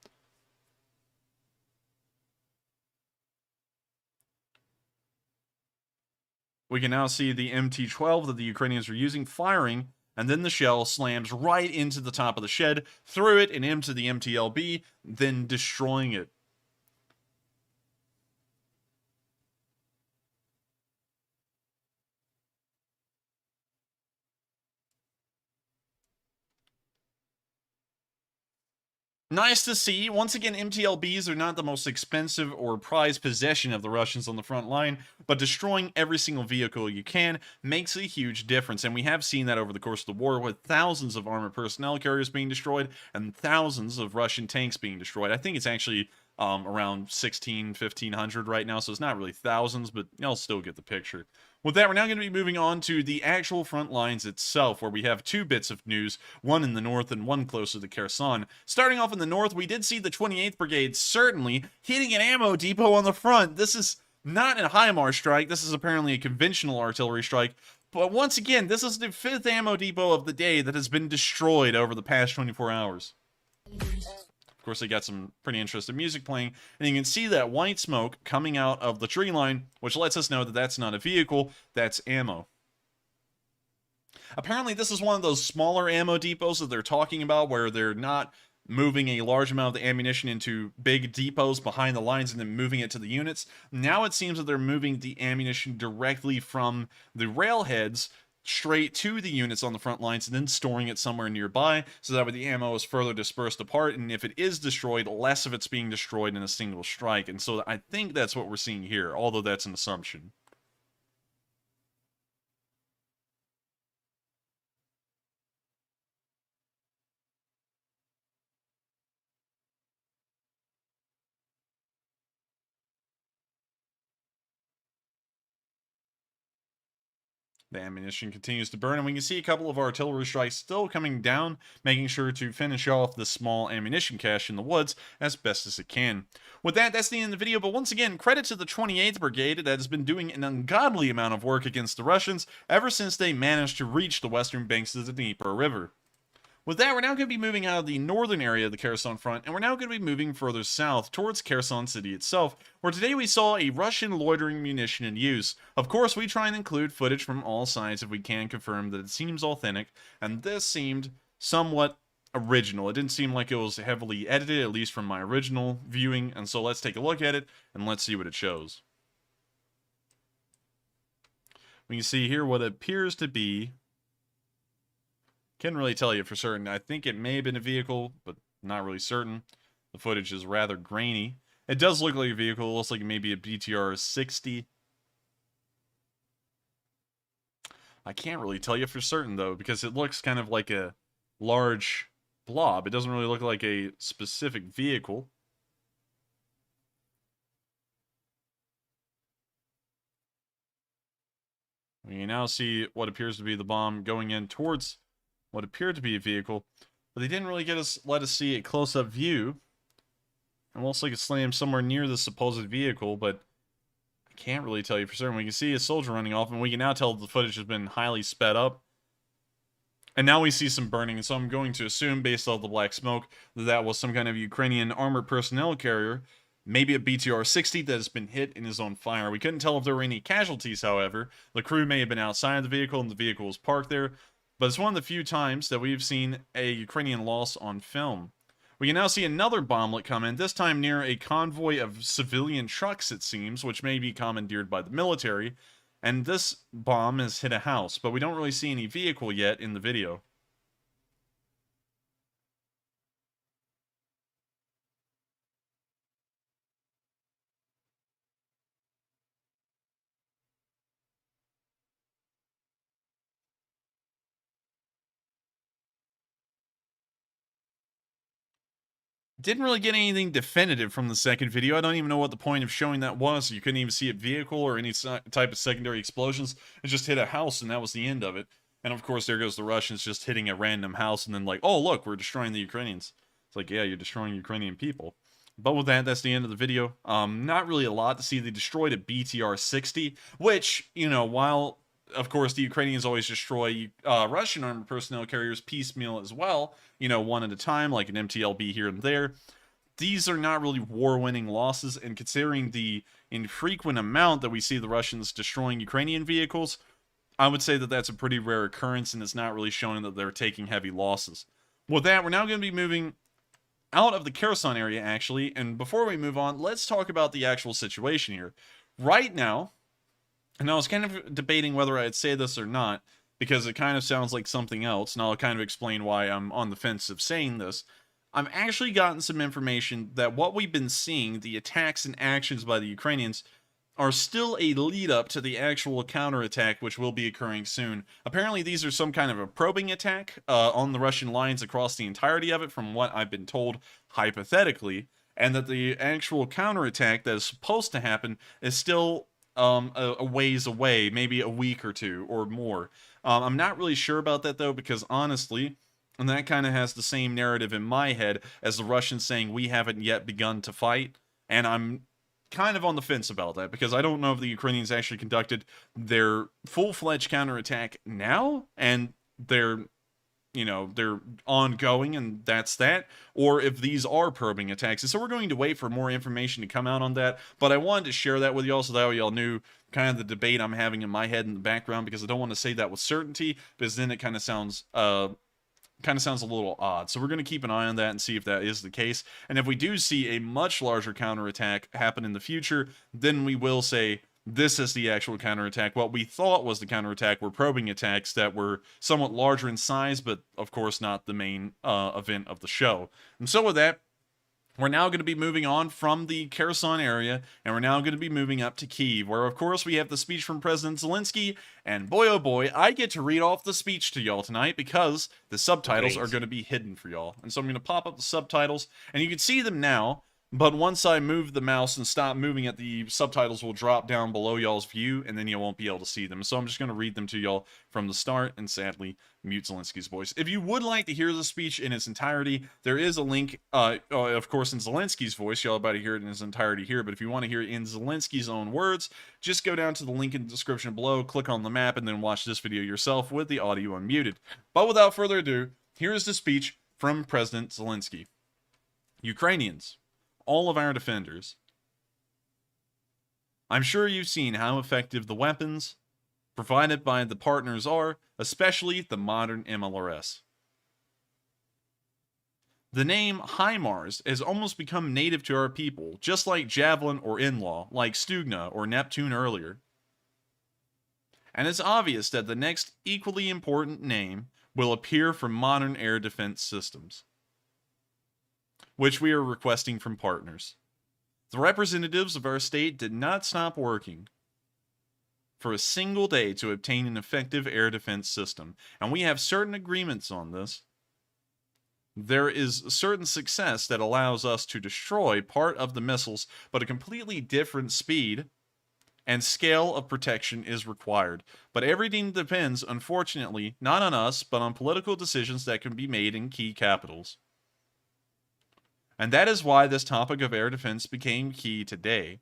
We can now see the MT-12 that the Ukrainians are using firing, and then the shell slams right into the top of the shed, through it and into the MTLB, then destroying it. Nice to see. Once again, MTLBs are not the most expensive or prized possession of the Russians on the front line, but destroying every single vehicle you can makes a huge difference, and we have seen that over the course of the war with thousands of armored personnel carriers being destroyed and thousands of Russian tanks being destroyed. I think it's actually around 1,500 right now, so it's not really thousands, but y'all still get the picture. With that, we're now going to be moving on to the actual front lines itself, where we have two bits of news, one in the north and one closer to Kherson. Starting off in the north, we did see the 28th Brigade certainly hitting an ammo depot on the front. This is not a HIMARS strike, this is apparently a conventional artillery strike, but once again, this is the 5th ammo depot of the day that has been destroyed over the past 24 hours. Of course, they got some pretty interesting music playing, and you can see that white smoke coming out of the tree line, which lets us know that that's not a vehicle, that's ammo. Apparently, this is one of those smaller ammo depots that they're talking about, where they're not moving a large amount of the ammunition into big depots behind the lines and then moving it to the units. Now it seems that they're moving the ammunition directly from the railheads straight to the units on the front lines and then storing it somewhere nearby, so that way the ammo is further dispersed apart, and if it is destroyed, less of it's being destroyed in a single strike. And so I think that's what we're seeing here, although that's an assumption. The ammunition continues to burn, and we can see a couple of artillery strikes still coming down, making sure to finish off the small ammunition cache in the woods as best as it can. With that, that's the end of the video, but once again, credit to the 28th Brigade that has been doing an ungodly amount of work against the Russians ever since they managed to reach the western banks of the Dnieper River. With that, we're now going to be moving out of the northern area of the Kherson front, and we're now going to be moving further south towards Kherson city itself, where today we saw a Russian loitering munition in use. Of course, we try and include footage from all sides if we can confirm that it seems authentic, and this seemed somewhat original. It didn't seem like it was heavily edited, at least from my original viewing, and so let's take a look at it, and let's see what it shows. We can see here what appears to be... Can't really tell you for certain. I think it may have been a vehicle, but not really certain. The footage is rather grainy. It does look like a vehicle. It looks like maybe a BTR 60. I can't really tell you for certain, though, because it looks kind of like a large blob. It doesn't really look like a specific vehicle. We can now see what appears to be the bomb going in towards what appeared to be a vehicle, but they didn't really let us see a close-up view. It looks like it slammed somewhere near the supposed vehicle, but I can't really tell you for certain. We can see a soldier running off, and we can now tell the footage has been highly sped up. And now we see some burning, and so I'm going to assume, based off the black smoke, that that was some kind of Ukrainian armored personnel carrier, maybe a BTR-60 that has been hit and is on fire. We couldn't tell if there were any casualties, however. The crew may have been outside of the vehicle, and the vehicle was parked there. But it's one of the few times that we've seen a Ukrainian loss on film. We can now see another bomblet come in, this time near a convoy of civilian trucks, it seems, which may be commandeered by the military. And this bomb has hit a house, but we don't really see any vehicle yet in the video. Didn't really get anything definitive from the second video. I don't even know what the point of showing that was. You couldn't even see a vehicle or any type of secondary explosions. It just hit a house, and that was the end of it. And of course, there goes the Russians just hitting a random house, and then like, oh, look, we're destroying the Ukrainians. It's like, yeah, you're destroying Ukrainian people. But with that, that's the end of the video. Not really a lot to see. They destroyed a BTR-60, which, you know, while, of course, the Ukrainians always destroy Russian armored personnel carriers piecemeal as well, you know, one at a time, like an MTLB here and there. These are not really war-winning losses, and considering the infrequent amount that we see the Russians destroying Ukrainian vehicles, I would say that that's a pretty rare occurrence, and it's not really showing that they're taking heavy losses. With that, we're now going to be moving out of the Kherson area, actually, and before we move on, let's talk about the actual situation here. Right now, and I was kind of debating whether I'd say this or not, because it kind of sounds like something else, and I'll kind of explain why I'm on the fence of saying this. I've actually gotten some information that what we've been seeing, the attacks and actions by the Ukrainians, are still a lead-up to the actual counterattack, which will be occurring soon. Apparently, these are some kind of a probing attack on the Russian lines across the entirety of it, from what I've been told, hypothetically, and that the actual counterattack that is supposed to happen is still a ways away, maybe a week or two or more. I'm not really sure about that, though, because honestly, and that kind of has the same narrative in my head as the Russians saying we haven't yet begun to fight, and I'm kind of on the fence about that, because I don't know if the Ukrainians actually conducted their full-fledged counterattack now, and they're, you know, they're ongoing, and that's that, or if these are probing attacks. And so we're going to wait for more information to come out on that, but I wanted to share that with y'all so that way y'all knew kind of the debate I'm having in my head in the background, because I don't want to say that with certainty, because then it kind of sounds a little odd. So we're going to keep an eye on that and see if that is the case. And if we do see a much larger counterattack happen in the future, then we will say this is the actual counterattack. What we thought was the counterattack were probing attacks that were somewhat larger in size, but of course not the main event of the show. And so with that, we're now going to be moving on from the Kherson area, and we're now going to be moving up to Kyiv, where, of course, we have the speech from President Zelensky, and boy, oh boy, I get to read off the speech to y'all tonight, because the subtitles are going to be hidden for y'all. And so I'm going to pop up the subtitles, and you can see them now, but once I move the mouse and stop moving it, the subtitles will drop down below y'all's view, and then you won't be able to see them. So I'm just going to read them to y'all from the start, and sadly, mute Zelensky's voice. If you would like to hear the speech in its entirety, there is a link, of course, in Zelensky's voice. Y'all about to hear it in its entirety here, but if you want to hear it in Zelensky's own words, just go down to the link in the description below, click on the map, and then watch this video yourself with the audio unmuted. But without further ado, here is the speech from President Zelensky. Ukrainians, all of our defenders, I'm sure you've seen how effective the weapons provided by the partners are, especially the modern MLRS. The name HIMARS has almost become native to our people, just like Javelin or Inlaw, like Stugna or Neptune earlier. And it's obvious that the next equally important name will appear from modern air defense systems, which we are requesting from partners. The representatives of our state did not stop working for a single day to obtain an effective air defense system, and we have certain agreements on this. There is a certain success that allows us to destroy part of the missiles, but a completely different speed and scale of protection is required. But everything depends, unfortunately, not on us, but on political decisions that can be made in key capitals. And that is why this topic of air defense became key today.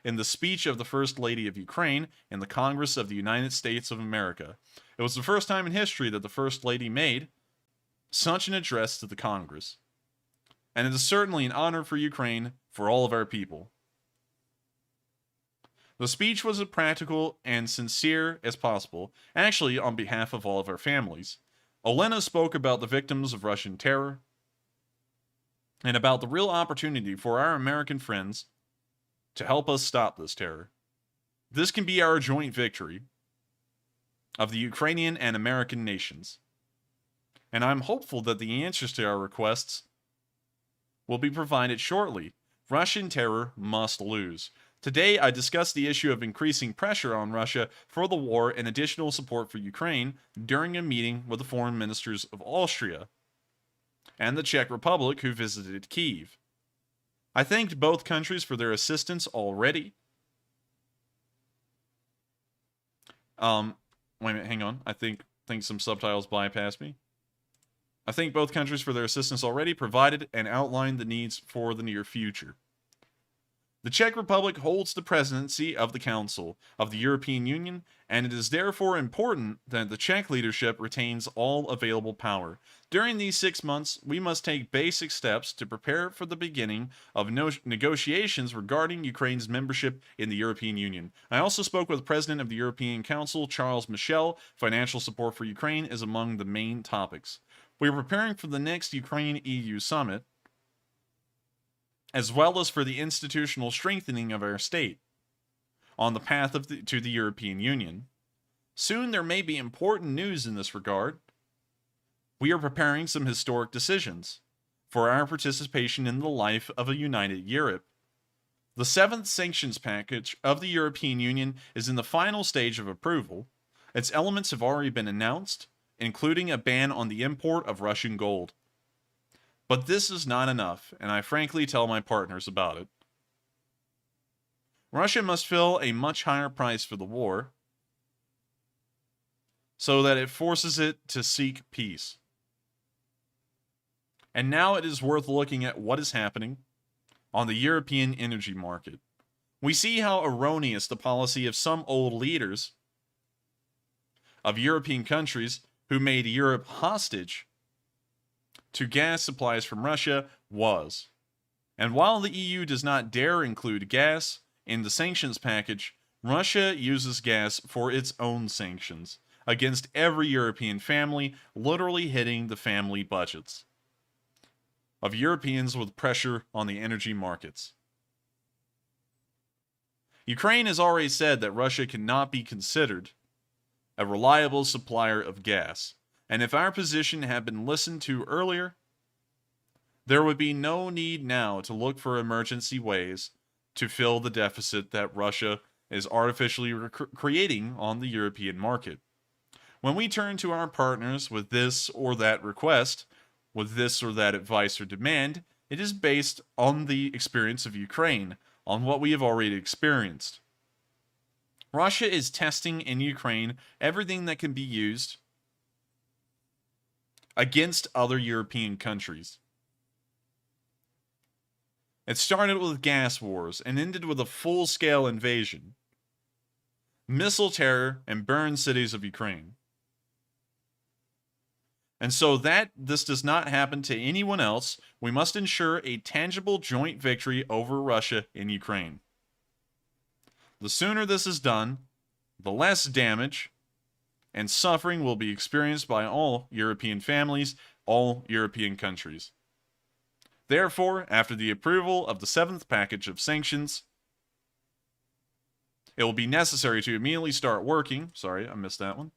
In the speech of the First Lady of Ukraine in the Congress of the United States of America. It was the first time in history that the First Lady made such an address to the Congress. And it is certainly an honor for Ukraine, for all of our people. The speech was as practical and sincere as possible, actually on behalf of all of our families. Olena spoke about the victims of Russian terror, and about the real opportunity for our American friends to help us stop this terror. This can be our joint victory of the Ukrainian and American nations. And I'm hopeful that the answers to our requests will be provided shortly. Russian terror must lose. Today, I discussed the issue of increasing pressure on Russia for the war and additional support for Ukraine during a meeting with the foreign ministers of Austria. and the Czech Republic, who visited Kyiv. I thanked both countries for their assistance already. Wait a minute, hang on. I think some subtitles bypassed me. I thank both countries for their assistance already, provided and outlined the needs for the near future. The Czech Republic holds the presidency of the Council of the European Union, and it is therefore important that the Czech leadership retains all available power. During these 6 months, we must take basic steps to prepare for the beginning of negotiations regarding Ukraine's membership in the European Union. I also spoke with the President of the European Council, Charles Michel. Financial support for Ukraine is among the main topics. We are preparing for the next Ukraine-EU summit, as well as for the institutional strengthening of our state on the path to the European Union. Soon there may be important news in this regard. We are preparing some historic decisions for our participation in the life of a united Europe. The 7th sanctions package of the European Union is in the final stage of approval. Its elements have already been announced, including a ban on the import of Russian gold. But this is not enough, and I frankly tell my partners about it. Russia must fill a much higher price for the war so that it forces it to seek peace. And now it is worth looking at what is happening on the European energy market. We see how erroneous the policy of some old leaders of European countries who made Europe hostage to gas supplies from Russia was. And while the EU does not dare include gas in the sanctions package, Russia uses gas for its own sanctions against every European family, literally hitting the family budgets of Europeans with pressure on the energy markets. Ukraine has already said that Russia cannot be considered a reliable supplier of gas. And if our position had been listened to earlier, there would be no need now to look for emergency ways to fill the deficit that Russia is artificially creating on the European market. When we turn to our partners with this or that request, with this or that advice or demand, it is based on the experience of Ukraine, on what we have already experienced. Russia is testing in Ukraine everything that can be used against other European countries. It started with gas wars and ended with a full-scale invasion, missile terror, and burned cities of Ukraine. And so that this does not happen to anyone else, we must ensure a tangible joint victory over Russia in Ukraine. The sooner this is done, the less damage and suffering will be experienced by all European families, all European countries. Therefore, after the approval of the 7th package of sanctions, it will be necessary to immediately start working. Sorry, I missed that one.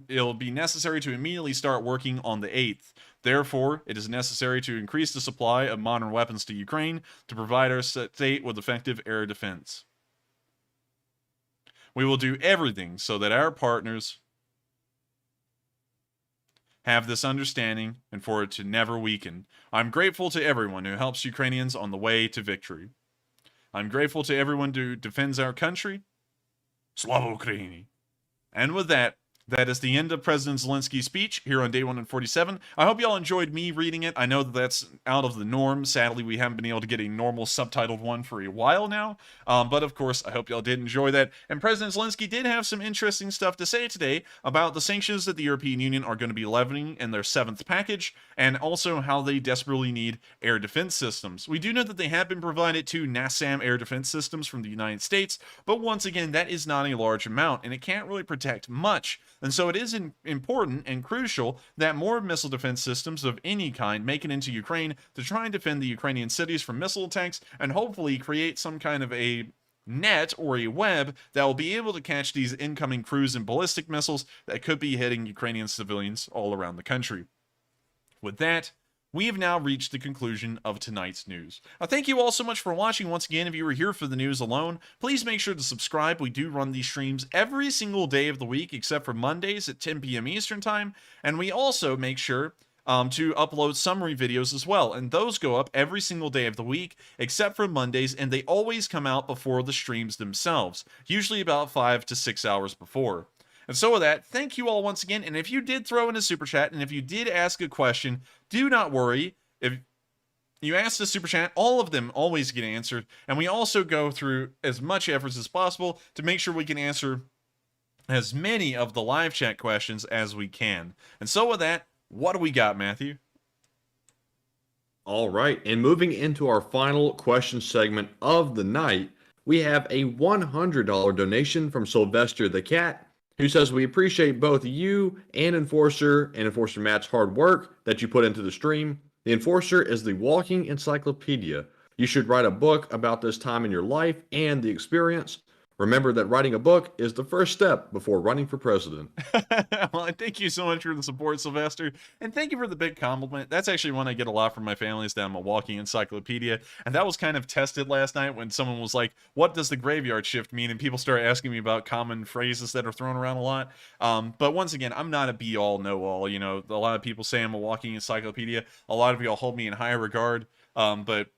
It will be necessary to immediately start working on the 8th. Therefore, it is necessary to increase the supply of modern weapons to Ukraine to provide our state with effective air defense. We will do everything so that our partners have this understanding and for it to never weaken. I'm grateful to everyone who helps Ukrainians on the way to victory. I'm grateful to everyone who defends our country. Slava Ukraini. And with that, that is the end of President Zelensky's speech here on day 147. I hope y'all enjoyed me reading it. I know that that's out of the norm. Sadly, we haven't been able to get a normal subtitled one for a while now. But of course, I hope y'all did enjoy that. And President Zelensky did have some interesting stuff to say today about the sanctions that the European Union are going to be levying in their 7th package, and also how they desperately need air defense systems. We do know that they have been provided 2 NASAM air defense systems from the United States, but once again, that is not a large amount, and it can't really protect much. And so it is important and crucial that more missile defense systems of any kind make it into Ukraine to try and defend the Ukrainian cities from missile attacks and hopefully create some kind of a net or a web that will be able to catch these incoming cruise and ballistic missiles that could be hitting Ukrainian civilians all around the country. With that, we have now reached the conclusion of tonight's news. Thank you all so much for watching. Once again, if you were here for the news alone, please make sure to subscribe. We do run these streams every single day of the week, except for Mondays at 10 p.m. Eastern Time. And we also make sure to upload summary videos as well. And those go up every single day of the week, except for Mondays, and they always come out before the streams themselves, usually about 5 to 6 hours before. And so with that, thank you all once again. And if you did throw in a super chat, and if you did ask a question, do not worry. If you ask the super chat, all of them always get answered. And we also go through as much efforts as possible to make sure we can answer as many of the live chat questions as we can. And so with that, what do we got, Matthew? All right, and moving into our final question segment of the night, we have a $100 donation from Sylvester the Cat, who says, we appreciate both you and Enforcer Matt's hard work that you put into the stream. The Enforcer is the walking encyclopedia. You should write a book about this time in your life and the experience. Remember that writing a book is the first step before running for president. Well, thank you so much for the support, Sylvester. And thank you for the big compliment. That's actually one I get a lot from my family, is that I'm a walking encyclopedia. And that was kind of tested last night when someone was like, what does the graveyard shift mean? And people started asking me about common phrases that are thrown around a lot. But once again, I'm not a be-all, know-all. You know, a lot of people say I'm a walking encyclopedia. A lot of y'all hold me in high regard. But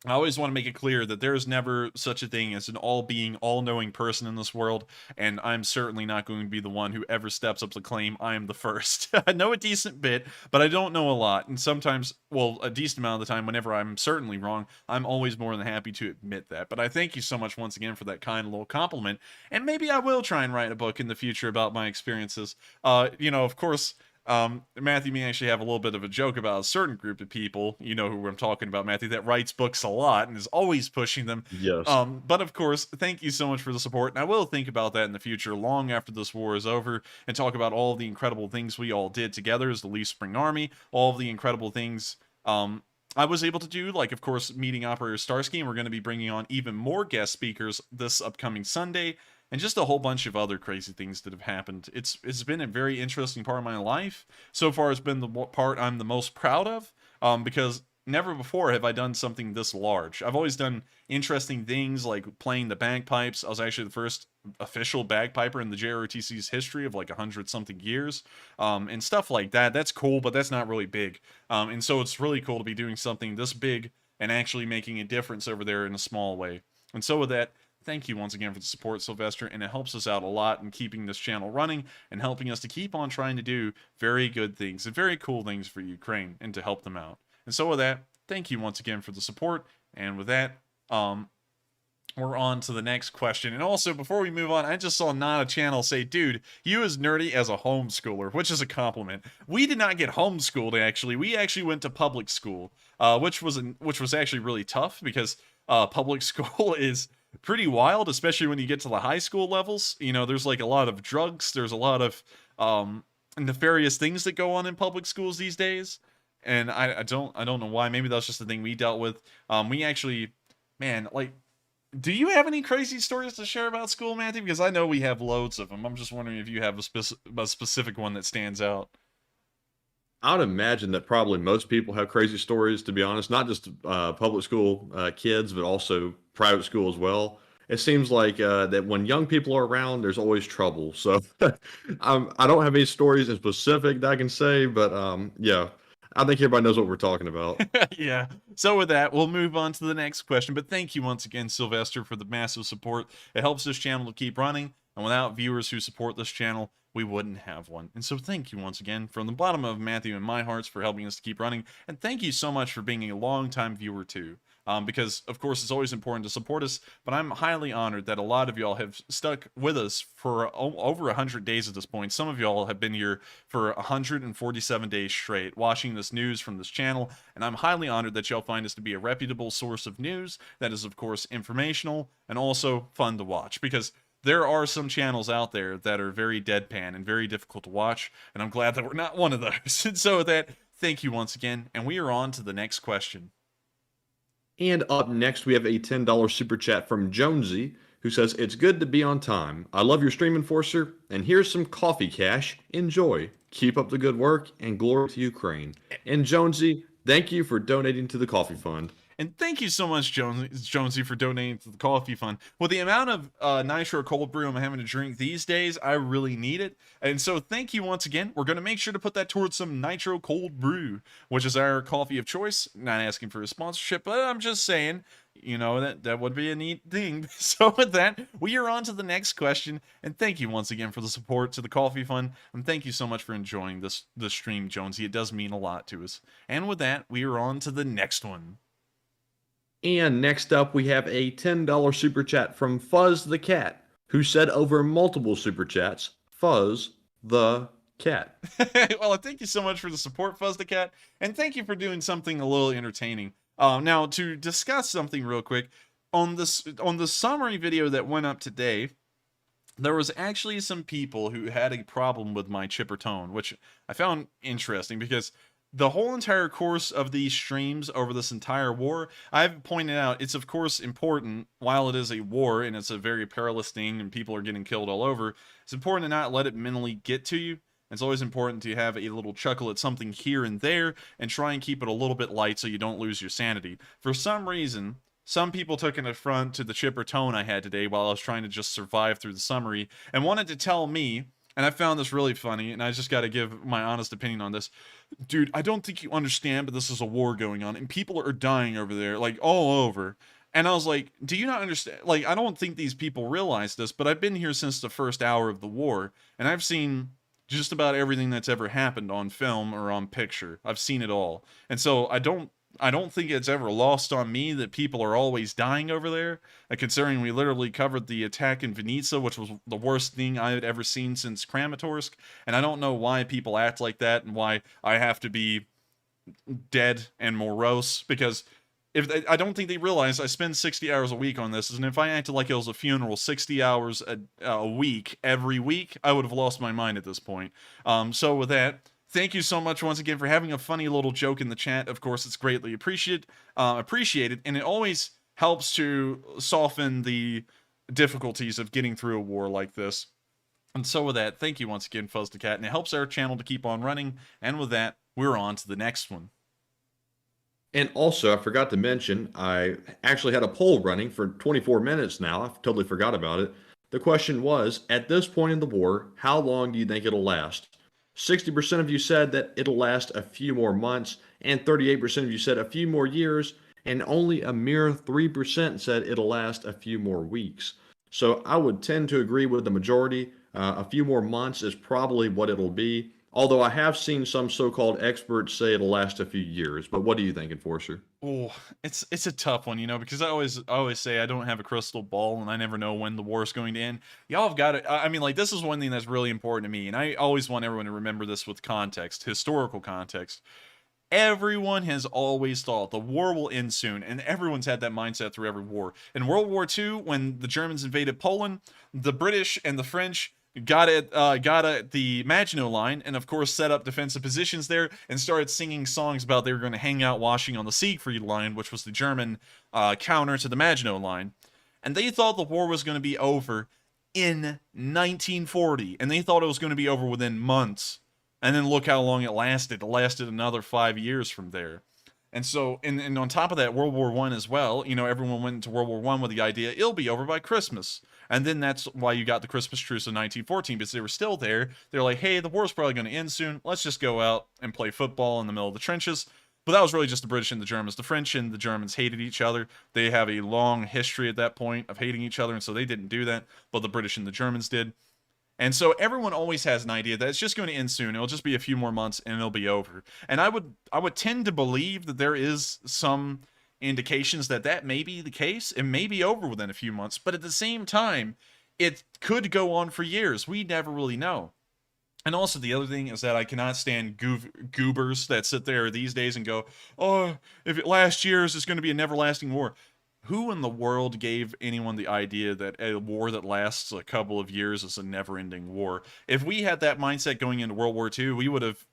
I always want to make it clear that there is never such a thing as an all-being, all-knowing person in this world, and I'm certainly not going to be the one who ever steps up to claim I am the first. I know a decent bit, but I don't know a lot, and sometimes, well, a decent amount of the time, whenever I'm certainly wrong, I'm always more than happy to admit that. But I thank you so much once again for that kind little compliment, and maybe I will try and write a book in the future about my experiences. You know, of course, Matthew may actually have a little bit of a joke about a certain group of people, you know who I'm talking about, Matthew, that writes books a lot and is always pushing them. Yes. But of course, thank you so much for the support, and I will think about that in the future, long after this war is over, and talk about all the incredible things we all did together as the Leaf Spring Army, all of the incredible things I was able to do, like, of course, meeting Operator Starsky, and we're going to be bringing on even more guest speakers this upcoming Sunday, and just a whole bunch of other crazy things that have happened. It's been a very interesting part of my life. So far, it's been the part I'm the most proud of, because never before have I done something this large. I've always done interesting things, like playing the bagpipes. I was actually the first official bagpiper in the JROTC's history of like 100-something years, and stuff like that. That's cool, but that's not really big. And so it's really cool to be doing something this big and actually making a difference over there in a small way. And so with that, thank you once again for the support, Sylvester, and it helps us out a lot in keeping this channel running and helping us to keep on trying to do very good things and very cool things for Ukraine and to help them out. And so with that, thank you once again for the support, and with that, we're on to the next question. And also, before we move on, I just saw Not a Channel say, dude, you as nerdy as a homeschooler, which is a compliment. We did not get homeschooled, actually. We actually went to public school, which was actually really tough, because public school is pretty wild, especially when you get to the high school levels. You know, there's like a lot of drugs, there's a lot of nefarious things that go on in public schools these days, and I don't know why. Maybe that's just the thing we dealt with. We actually, man, like, do you have any crazy stories to share about school, Matthew? Because I know we have loads of them. I'm just wondering if you have a specific one that stands out. I would imagine that probably most people have crazy stories, to be honest, not just public school kids, but also private school as well. It seems like that when young people are around, there's always trouble. So I don't have any stories in specific that I can say, but yeah, I think everybody knows what we're talking about. Yeah. So with that, we'll move on to the next question. But thank you once again, Sylvester, for the massive support. It helps this channel to keep running. And without viewers who support this channel, we wouldn't have one. And so thank you once again from the bottom of Matthew and my hearts for helping us to keep running. And thank you so much for being a long-time viewer too. Because, of course, it's always important to support us, but I'm highly honored that a lot of y'all have stuck with us for over 100 days at this point. Some of y'all have been here for 147 days straight, watching this news from this channel, and I'm highly honored that y'all find us to be a reputable source of news that is, of course, informational and also fun to watch, because there are some channels out there that are very deadpan and very difficult to watch, and I'm glad that we're not one of those. And so with that, thank you once again, and we are on to the next question. And up next, we have a $10 super chat from Jonesy, who says, it's good to be on time. I love your stream, Enforcer, and here's some coffee cash. Enjoy. Keep up the good work, and glory to Ukraine. And Jonesy, thank you for donating to the coffee fund. And thank you so much, Jonesy, for donating to the coffee fund. With the amount of nitro cold brew I'm having to drink these days, I really need it. And so thank you once again. We're going to make sure to put that towards some nitro cold brew, which is our coffee of choice. Not asking for a sponsorship, but I'm just saying, you know, that would be a neat thing. So with that, we are on to the next question. And thank you once again for the support to the coffee fund. And thank you so much for enjoying this stream, Jonesy. It does mean a lot to us. And with that, we are on to the next one. And next up, we have a $10 super chat from Fuzz the Cat, who said over multiple super chats, Fuzz the Cat. Well, thank you so much for the support, Fuzz the Cat, and thank you for doing something a little entertaining. Now, to discuss something real quick, on the summary video that went up today, there was actually some people who had a problem with my chipper tone, which I found interesting because the whole entire course of these streams over this entire war, I've pointed out it's of course important while it is a war and it's a very perilous thing and people are getting killed all over. It's important to not let it mentally get to you. It's always important to have a little chuckle at something here and there and try and keep it a little bit light so you don't lose your sanity. For some reason, some people took an affront to the chipper tone I had today while I was trying to just survive through the summary and wanted to tell me, and I found this really funny, and I just got to give my honest opinion on this. Dude, I don't think you understand, but this is a war going on, and people are dying over there, like, all over. And I was like, do you not understand? Like, I don't think these people realize this, but I've been here since the first hour of the war, and I've seen just about everything that's ever happened on film or on picture. I've seen it all. And so I don't think it's ever lost on me that people are always dying over there, considering we literally covered the attack in Vinnytsia, which was the worst thing I had ever seen since Kramatorsk, and I don't know why people act like that and why I have to be dead and morose, because I don't think they realize I spend 60 hours a week on this, and if I acted like it was a funeral 60 hours a week, every week, I would have lost my mind at this point. So with that, thank you so much once again for having a funny little joke in the chat. Of course, it's greatly appreciated, and it always helps to soften the difficulties of getting through a war like this. And so with that, thank you once again, Fuzz the Cat, and it helps our channel to keep on running. And with that, we're on to the next one. And also, I forgot to mention, I actually had a poll running for 24 minutes now. I totally forgot about it. The question was, at this point in the war, how long do you think it'll last? 60% of you said that it'll last a few more months, and 38% of you said a few more years, and only a mere 3% said it'll last a few more weeks. So I would tend to agree with the majority. A few more months is probably what it'll be. Although I have seen some so-called experts say it'll last a few years. But what do you think, Enforcer? Oh, it's a tough one, you know, because I always say I don't have a crystal ball and I never know when the war is going to end. Y'all have got to, I mean, like, this is one thing that's really important to me, and I always want everyone to remember this with context, historical context. Everyone has always thought the war will end soon, and everyone's had that mindset through every war. In World War II, when the Germans invaded Poland, the British and the French got at the Maginot Line, and of course set up defensive positions there, and started singing songs about they were going to hang out washing on the Siegfried Line, which was the German counter to the Maginot Line. And they thought the war was going to be over in 1940, and they thought it was going to be over within months. And then look how long it lasted. It lasted another 5 years from there. And so, and on top of that, World War I as well, you know, everyone went into World War I with the idea it'll be over by Christmas. And then that's why you got the Christmas truce in 1914, because they were still there. They're like, hey, the war's probably going to end soon. Let's just go out and play football in the middle of the trenches. But that was really just the British and the Germans. The French and the Germans hated each other. They have a long history at that point of hating each other, and so they didn't do that. But the British and the Germans did. And so everyone always has an idea that it's just going to end soon. It'll just be a few more months and it'll be over. And I would tend to believe that there is some indications that may be the case. It may be over within a few months, but at the same time, it could go on for years. We never really know. And also the other thing is that I cannot stand goobers that sit there these days and go, oh, if it lasts years, it's going to be a never-lasting war. Who in the world gave anyone the idea that a war that lasts a couple of years is a never-ending war? If we had that mindset going into World War II, we would have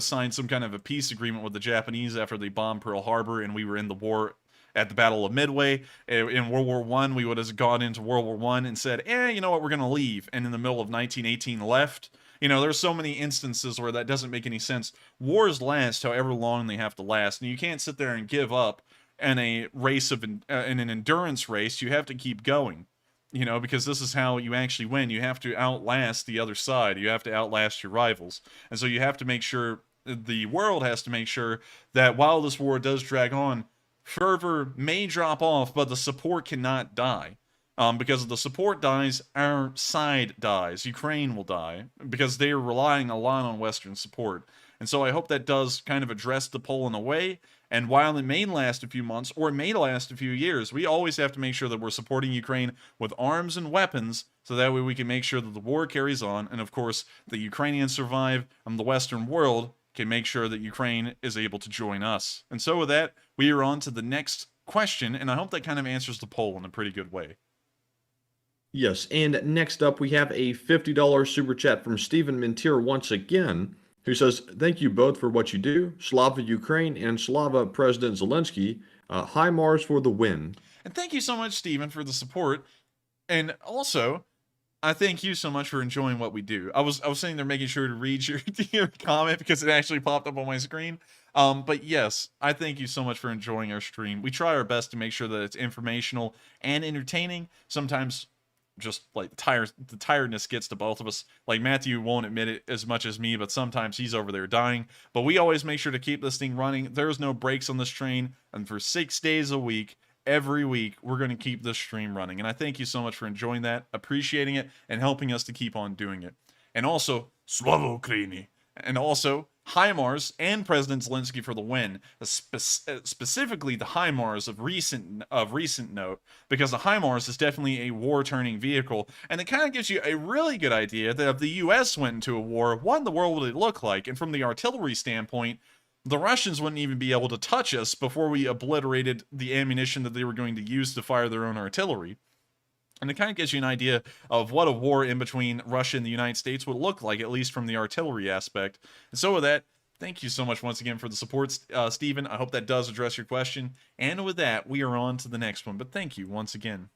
signed some kind of a peace agreement with the Japanese after they bombed Pearl Harbor and we were in the war at the Battle of Midway. In World War I, we would have gone into World War I and said, you know what, we're going to leave. And in the middle of 1918 left. You know, there's so many instances where that doesn't make any sense. Wars last however long they have to last. And you can't sit there and give up in a race of in an endurance race, you have to keep going. Because this is how you actually win. You have to outlast the other side. You have to outlast your rivals. And so you have to make sure, the world has to make sure that while this war does drag on, fervor may drop off, but the support cannot die. Because if the support dies, our side dies. Ukraine will die, because they are relying a lot on Western support. And so I hope that does kind of address the poll in a way. And while it may last a few months, or it may last a few years, we always have to make sure that we're supporting Ukraine with arms and weapons, so that way we can make sure that the war carries on. And of course, the Ukrainians survive, and the Western world can make sure that Ukraine is able to join us. And so with that, we are on to the next question, and I hope that kind of answers the poll in a pretty good way. Yes, and next up we have a $50 super chat from Stephen Mintier once again, who says, "Thank you both for what you do. Slava Ukraine and Slava President Zelensky. HIMARS for the win." And thank you so much, Stephen, for the support. And also, I thank you so much for enjoying what we do. I was sitting there making sure to read your comment because it actually popped up on my screen. But yes, I thank you so much for enjoying our stream. We try our best to make sure that it's informational and entertaining. Sometimes just like the tiredness gets to both of us. Like Matthew won't admit it as much as me, but sometimes he's over there dying. But we always make sure to keep this thing running. There's no breaks on this train, and for 6 days a week, every week, we're going to keep this stream running. And I thank you so much for enjoying that, appreciating it, and helping us to keep on doing it. And also, Slava Ukraini. And also, HIMARS and President Zelensky for the win, specifically the HIMARS of recent note, because the HIMARS is definitely a war-turning vehicle, and it kind of gives you a really good idea that if the U.S. went into a war, what in the world would it look like? And from the artillery standpoint, the Russians wouldn't even be able to touch us before we obliterated the ammunition that they were going to use to fire their own artillery. And it kind of gives you an idea of what a war in between Russia and the United States would look like, at least from the artillery aspect. And so with that, thank you so much once again for the support, Stephen. I hope that does address your question. And with that, we are on to the next one. But thank you once again.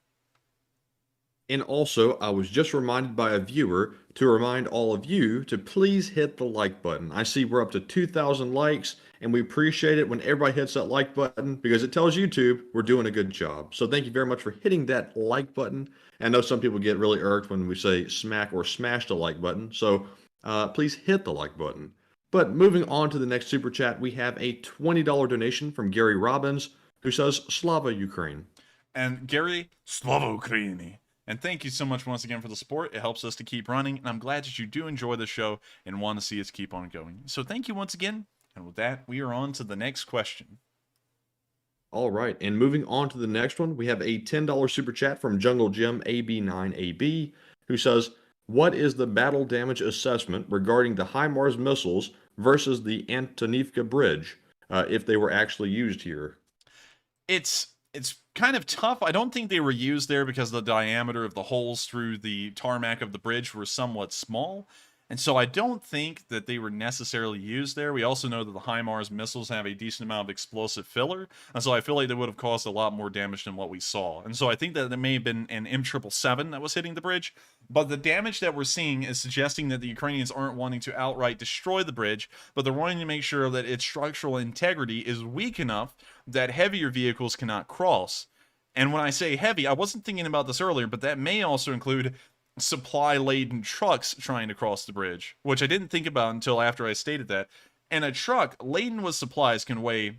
And also, I was just reminded by a viewer to remind all of you to please hit the like button. I see we're up to 2,000 likes, and we appreciate it when everybody hits that like button because it tells YouTube we're doing a good job. So thank you very much for hitting that like button. I know some people get really irked when we say smack or smash the like button, so please hit the like button. But moving on to the next super chat, we have a $20 donation from Gary Robbins, who says, "Slava Ukraine." And Gary, Slava Ukraini. And thank you so much once again for the support. It helps us to keep running, and I'm glad that you do enjoy the show and want to see us keep on going. So thank you once again, and with that, we are on to the next question. All right, and moving on to the next one, we have a $10 super chat from Jungle Jim AB9AB, who says, "What is the battle damage assessment regarding the HIMARS missiles versus the Antonivka Bridge, if they were actually used here?" It's kind of tough. I don't think they were used there because the diameter of the holes through the tarmac of the bridge were somewhat small. And so I don't think that they were necessarily used there. We also know that the HIMARS missiles have a decent amount of explosive filler. And so I feel like they would have caused a lot more damage than what we saw. And so I think that there may have been an M777 that was hitting the bridge. But the damage that we're seeing is suggesting that the Ukrainians aren't wanting to outright destroy the bridge, but they're wanting to make sure that its structural integrity is weak enough that heavier vehicles cannot cross. And when I say heavy, I wasn't thinking about this earlier, but that may also include supply-laden trucks trying to cross the bridge, which I didn't think about until after I stated that. And a truck laden with supplies can weigh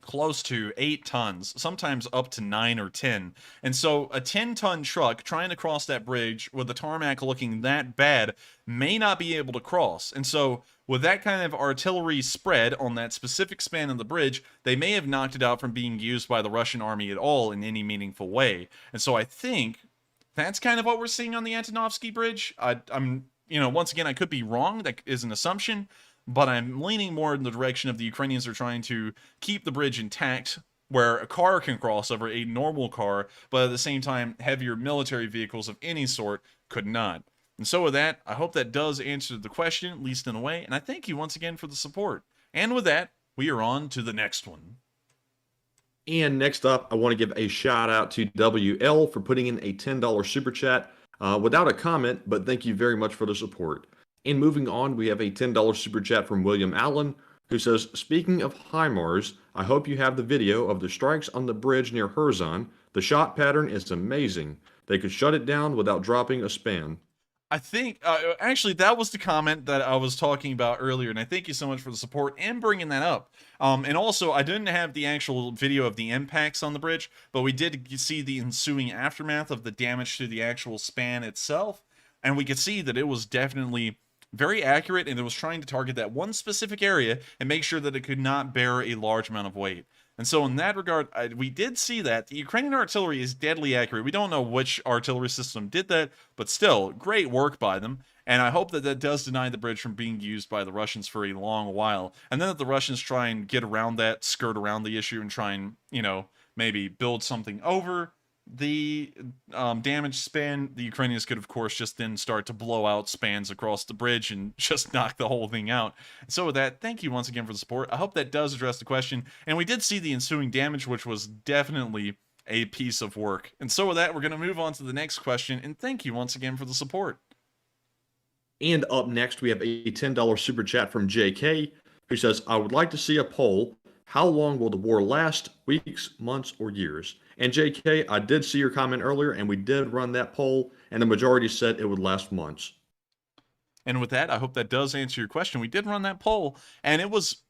close to 8 tons, sometimes up to 9 or 10. And so a 10-ton truck trying to cross that bridge with the tarmac looking that bad may not be able to cross. And so with that kind of artillery spread on that specific span of the bridge, they may have knocked it out from being used by the Russian army at all in any meaningful way. And so I think that's kind of what we're seeing on the Antonovsky Bridge. I'm, once again, I could be wrong. That is an assumption, but I'm leaning more in the direction of the Ukrainians are trying to keep the bridge intact, where a car can cross over a normal car, but at the same time, heavier military vehicles of any sort could not. And so with that, I hope that does answer the question, at least in a way, and I thank you once again for the support. And with that, we are on to the next one. And next up, I want to give a shout out to WL for putting in a $10 super chat without a comment, but thank you very much for the support. And moving on, we have a $10 super chat from William Allen, who says, speaking of HIMARS, I hope you have the video of the strikes on the bridge near Kherson. The shot pattern is amazing. They could shut it down without dropping a span. I think, actually, that was the comment that I was talking about earlier, and I thank you so much for the support and bringing that up. And also, I didn't have the actual video of the impacts on the bridge, but we did see the ensuing aftermath of the damage to the actual span itself, and we could see that it was definitely very accurate, and it was trying to target that one specific area and make sure that it could not bear a large amount of weight. And so in that regard, we did see that. The Ukrainian artillery is deadly accurate. We don't know which artillery system did that, but still, great work by them. And I hope that that does deny the bridge from being used by the Russians for a long while. And then that the Russians try and get around that, skirt around the issue, and try and, maybe build something over the damage span. The Ukrainians could, of course, just then start to blow out spans across the bridge and just knock the whole thing out. So with that, thank you once again for the support. I hope that does address the question. And we did see the ensuing damage, which was definitely a piece of work. And so with that, we're going to move on to the next question. And thank you once again for the support. And up next, we have a $10 super chat from JK, who says, I would like to see a poll. How long will the war last? Weeks, months, or years? And JK, I did see your comment earlier, and we did run that poll, and the majority said it would last months. And with that, I hope that does answer your question. We did run that poll, and it was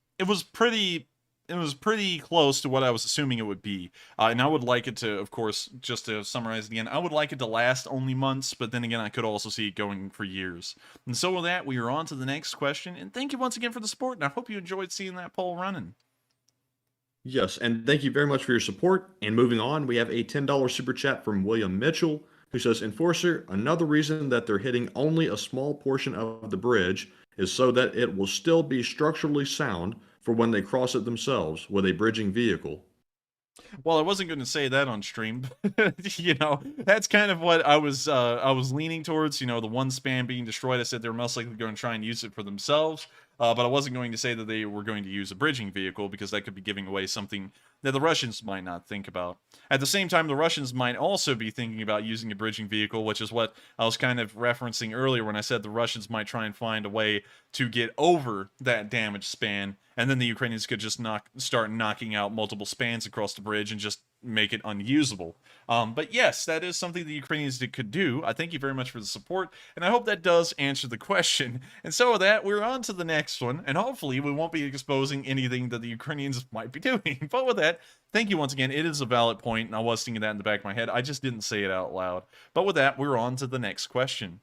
pretty close to what I was assuming it would be. And I would like it to, of course, just to summarize again, I would like it to last only months, but then again, I could also see it going for years. And so with that, we are on to the next question. And thank you once again for the support, and I hope you enjoyed seeing that poll running. Yes, and thank you very much for your support. And moving on, we have a $10 super chat from William Mitchell, who says, Enforcer, another reason that they're hitting only a small portion of the bridge is so that it will still be structurally sound for when they cross it themselves with a bridging vehicle. Well, I wasn't going to say that on stream. That's kind of what I was leaning towards. The one span being destroyed, I said they're most likely going to try and use it for themselves. But I wasn't going to say that they were going to use a bridging vehicle, because that could be giving away something that the Russians might not think about. At the same time, the Russians might also be thinking about using a bridging vehicle, which is what I was kind of referencing earlier when I said the Russians might try and find a way to get over that damage span, and then the Ukrainians could just start knocking out multiple spans across the bridge and just make it unusable. But yes, that is something the Ukrainians could do. I thank you very much for the support, and I hope that does answer the question. And so with that, we're on to the next one, and hopefully we won't be exposing anything that the Ukrainians might be doing. But with that, thank you once again. It is a valid point, and I was thinking that in the back of my head. I just didn't say it out loud. But with that, we're on to the next question.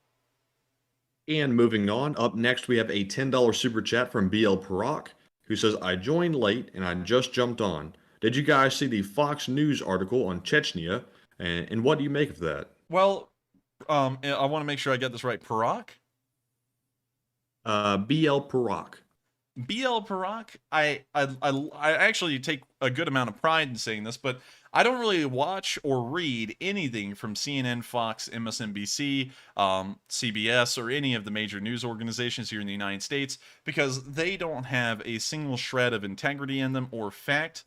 And moving on, up next we have a $10 super chat from BL Parak, who says, I joined late and I just jumped on. Did you guys see the Fox News article on Chechnya, and what do you make of that? Well, I want to make sure I get this right. Parak? BL Parak. BL Parak, I actually take a good amount of pride in saying this, but I don't really watch or read anything from CNN, Fox, MSNBC, CBS, or any of the major news organizations here in the United States, because they don't have a single shred of integrity in them or fact.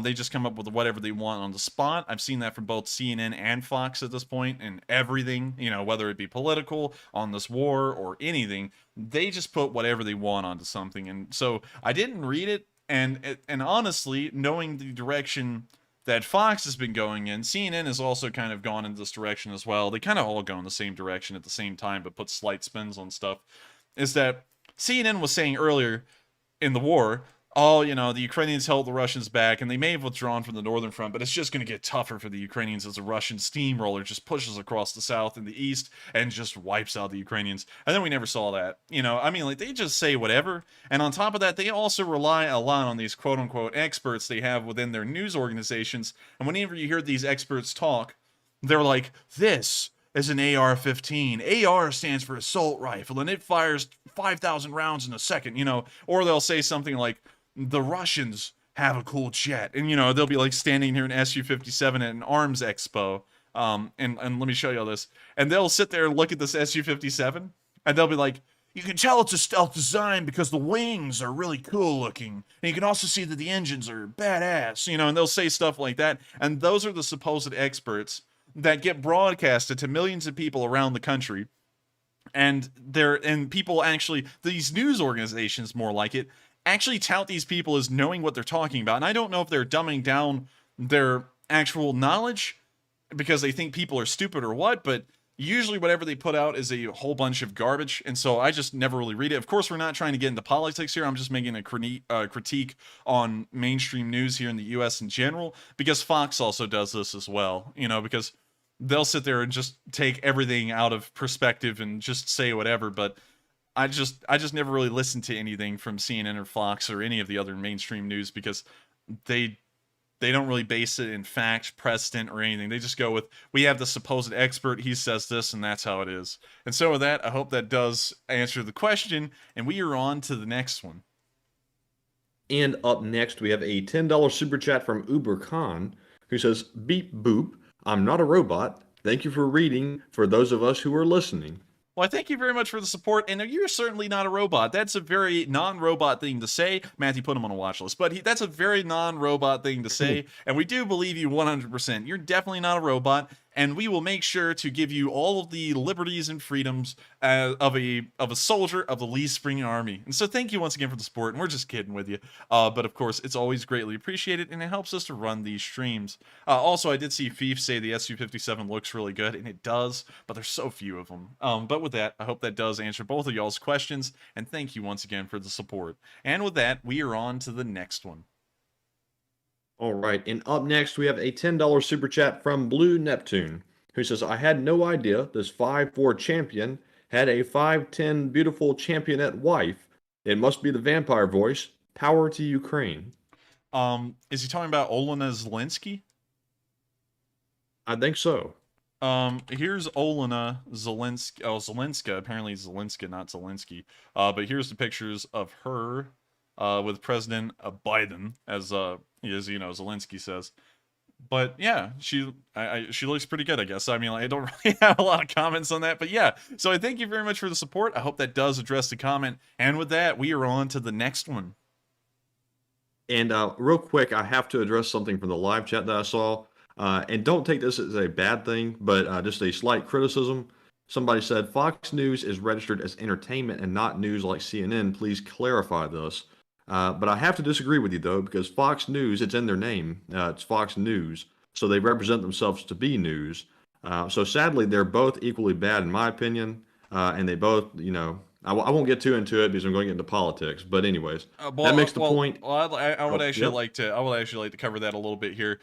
They just come up with whatever they want on the spot. I've seen that from both CNN and Fox at this point, and everything, whether it be political, on this war, or anything, they just put whatever they want onto something. And so I didn't read it, and honestly, knowing the direction that Fox has been going in, CNN has also kind of gone in this direction as well. They kind of all go in the same direction at the same time, but put slight spins on stuff. Is that CNN was saying earlier in the war, the Ukrainians held the Russians back, and they may have withdrawn from the northern front, but it's just going to get tougher for the Ukrainians as the Russian steamroller just pushes across the south and the east and just wipes out the Ukrainians. And then we never saw that. They just say whatever. And on top of that, they also rely a lot on these quote-unquote experts they have within their news organizations. And whenever you hear these experts talk, they're like, this is an AR-15. AR stands for assault rifle, and it fires 5,000 rounds in a second, Or they'll say something like, the Russians have a cool jet. And, they'll be like standing here in Su-57 at an arms expo. And let me show you all this. And they'll sit there and look at this Su-57, and they'll be like, you can tell it's a stealth design because the wings are really cool looking. And you can also see that the engines are badass, and they'll say stuff like that. And those are the supposed experts that get broadcasted to millions of people around the country. And people actually, these news organizations more like it, actually tout these people as knowing what they're talking about. And I don't know if they're dumbing down their actual knowledge because they think people are stupid or what, but usually whatever they put out is a whole bunch of garbage, and so I just never really read it. Of course, we're not trying to get into politics here. I'm just making a critique on mainstream news here in the U.S. in general, because Fox also does this as well, you know, because they'll sit there and just take everything out of perspective and just say whatever, but I just never really listen to anything from CNN or Fox or any of the other mainstream news because they don't really base it in fact, precedent, or anything. They just go with, we have the supposed expert, he says this, and that's how it is. And so with that, I hope that does answer the question, and we are on to the next one. And up next, we have a $10 super chat from Uber Khan, who says, "Beep boop, I'm not a robot. Thank you for reading for those of us who are listening." Well, I thank you very much for the support, and you're certainly not a robot. That's a very non-robot thing to say. Matthew put him on a watch list, but that's a very non-robot thing to say, and we do believe you 100%. You're definitely not a robot, and we will make sure to give you all of the liberties and freedoms of a soldier of the Lee Spring Army. And so thank you once again for the support, and we're just kidding with you. But of course, it's always greatly appreciated, and it helps us to run these streams. Also, I did see Fief say the Su-57 looks really good, and it does, but there's so few of them. But with that, I hope that does answer both of y'all's questions, and thank you once again for the support. And with that, we are on to the next one. All right, and up next, we have a $10 super chat from Blue Neptune, who says, "I had no idea this 5'4" champion had a 5'10" beautiful championette wife. It must be the vampire voice. Power to Ukraine." Is he talking about Olena Zelensky? I think so. Here's Olena Zelensky. Oh, Zelenska. Apparently Zelenska, not Zelensky. But here's the pictures of her with President Biden, as you know, Zelensky says. But yeah, she looks pretty good, I guess. I mean, like, I don't really have a lot of comments on that, but yeah. So I thank you very much for the support. I hope that does address the comment. And with that, we are on to the next one. And real quick, I have to address something from the live chat that I saw. And don't take this as a bad thing, but just a slight criticism. Somebody said, "Fox News is registered as entertainment and not news like CNN. Please clarify this." But I have to disagree with you, though, because Fox News, it's in their name. It's Fox News. So they represent themselves to be news. So sadly, they're both equally bad, in my opinion. And they both, you know, I won't get too into it because I'm going to get into politics. But anyways, that makes the point. Well, I would actually like to cover that a little bit here.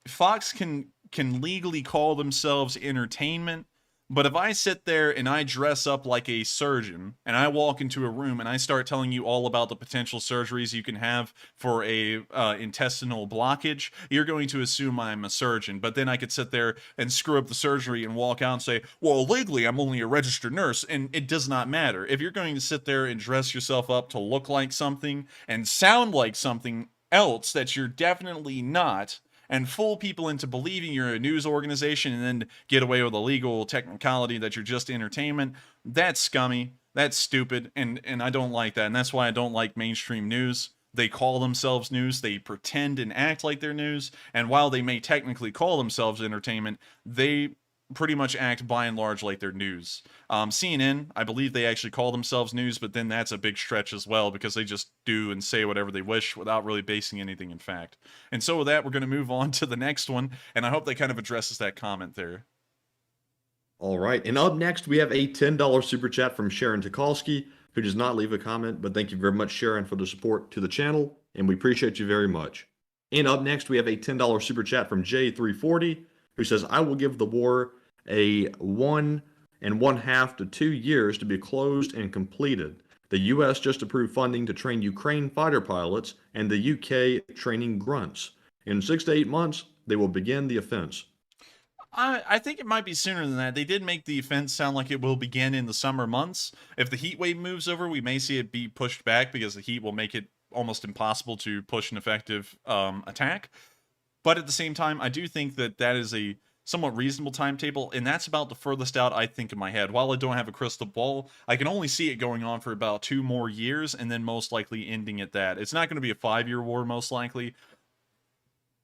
Fox can legally call themselves entertainment, but if I sit there and I dress up like a surgeon and I walk into a room and I start telling you all about the potential surgeries you can have for a intestinal blockage, you're going to assume I'm a surgeon. But then I could sit there and screw up the surgery and walk out and say, well, legally I'm only a registered nurse, and it does not matter. If you're going to sit there and dress yourself up to look like something and sound like something else that you're definitely not, and fool people into believing you're a news organization and then get away with a legal technicality that you're just entertainment, that's scummy, that's stupid, and I don't like that. And that's why I don't like mainstream news. They call themselves news, they pretend and act like they're news, and while they may technically call themselves entertainment, they pretty much act by and large like they're news. CNN, I believe they actually call themselves news, but then that's a big stretch as well because they just do and say whatever they wish without really basing anything in fact. And so with that, we're going to move on to the next one, and I hope that kind of addresses that comment there. All right, and up next, we have a $10 super chat from Sharon Tukalski, who does not leave a comment, but thank you very much, Sharon, for the support to the channel, and we appreciate you very much. And up next, we have a $10 super chat from J340, who says, "I will give the war a 1.5 to 2 years to be closed and completed. The U.S. just approved funding to train Ukraine fighter pilots and the U.K. training grunts. In 6 to 8 months, they will begin the offense." I think it might be sooner than that. They did make the offense sound like it will begin in the summer months. If the heat wave moves over, we may see it be pushed back because the heat will make it almost impossible to push an effective attack. But at the same time, I do think that that is a somewhat reasonable timetable, and that's about the furthest out I think in my head. While I don't have a crystal ball, I can only see it going on for about 2 more years, and then most likely ending at that. It's not going to be a 5-year war, most likely.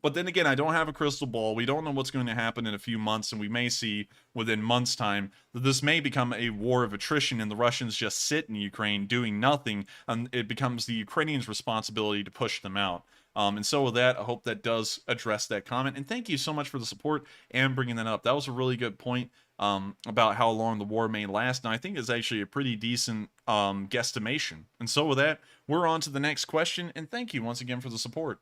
But then again, I don't have a crystal ball. We don't know what's going to happen in a few months, and we may see within months' time that this may become a war of attrition, and the Russians just sit in Ukraine doing nothing, and it becomes the Ukrainians' responsibility to push them out. And so with that, I hope that does address that comment. And thank you so much for the support and bringing that up. That was a really good point about how long the war may last. And I think it's actually a pretty decent guesstimation. And so with that, we're on to the next question. And thank you once again for the support.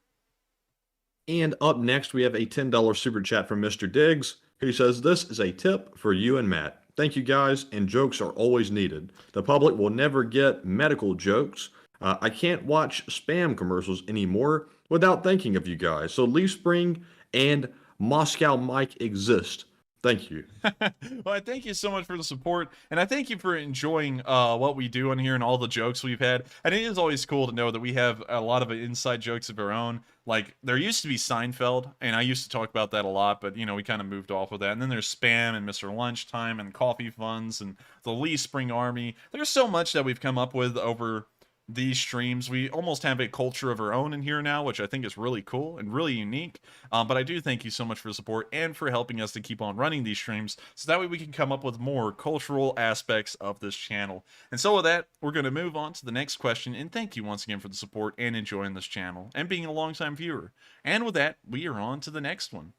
And up next, we have a $10 super chat from Mr. Diggs, who says, "This is a tip for you and Matt. Thank you guys, and jokes are always needed. The public will never get medical jokes. I can't watch spam commercials anymore without thinking of you guys. So Leaf Spring and Moscow Mike exist. Thank you." Well, I thank you so much for the support, and I thank you for enjoying what we do on here and all the jokes we've had. And it is always cool to know that we have a lot of inside jokes of our own. Like, there used to be Seinfeld, and I used to talk about that a lot, but, you know, we kind of moved off of that. And then there's Spam and Mr. Lunchtime and Coffee Funds and the Lee Spring Army. There's so much that we've come up with over these streams. We almost have a culture of our own in here now, which I think is really cool and really unique. But I do thank you so much for the support and for helping us to keep on running these streams, so that way we can come up with more cultural aspects of this channel. And so with that, we're going to move on to the next question. And thank you once again for the support and enjoying this channel and being a longtime viewer. And with that, we are on to the next one.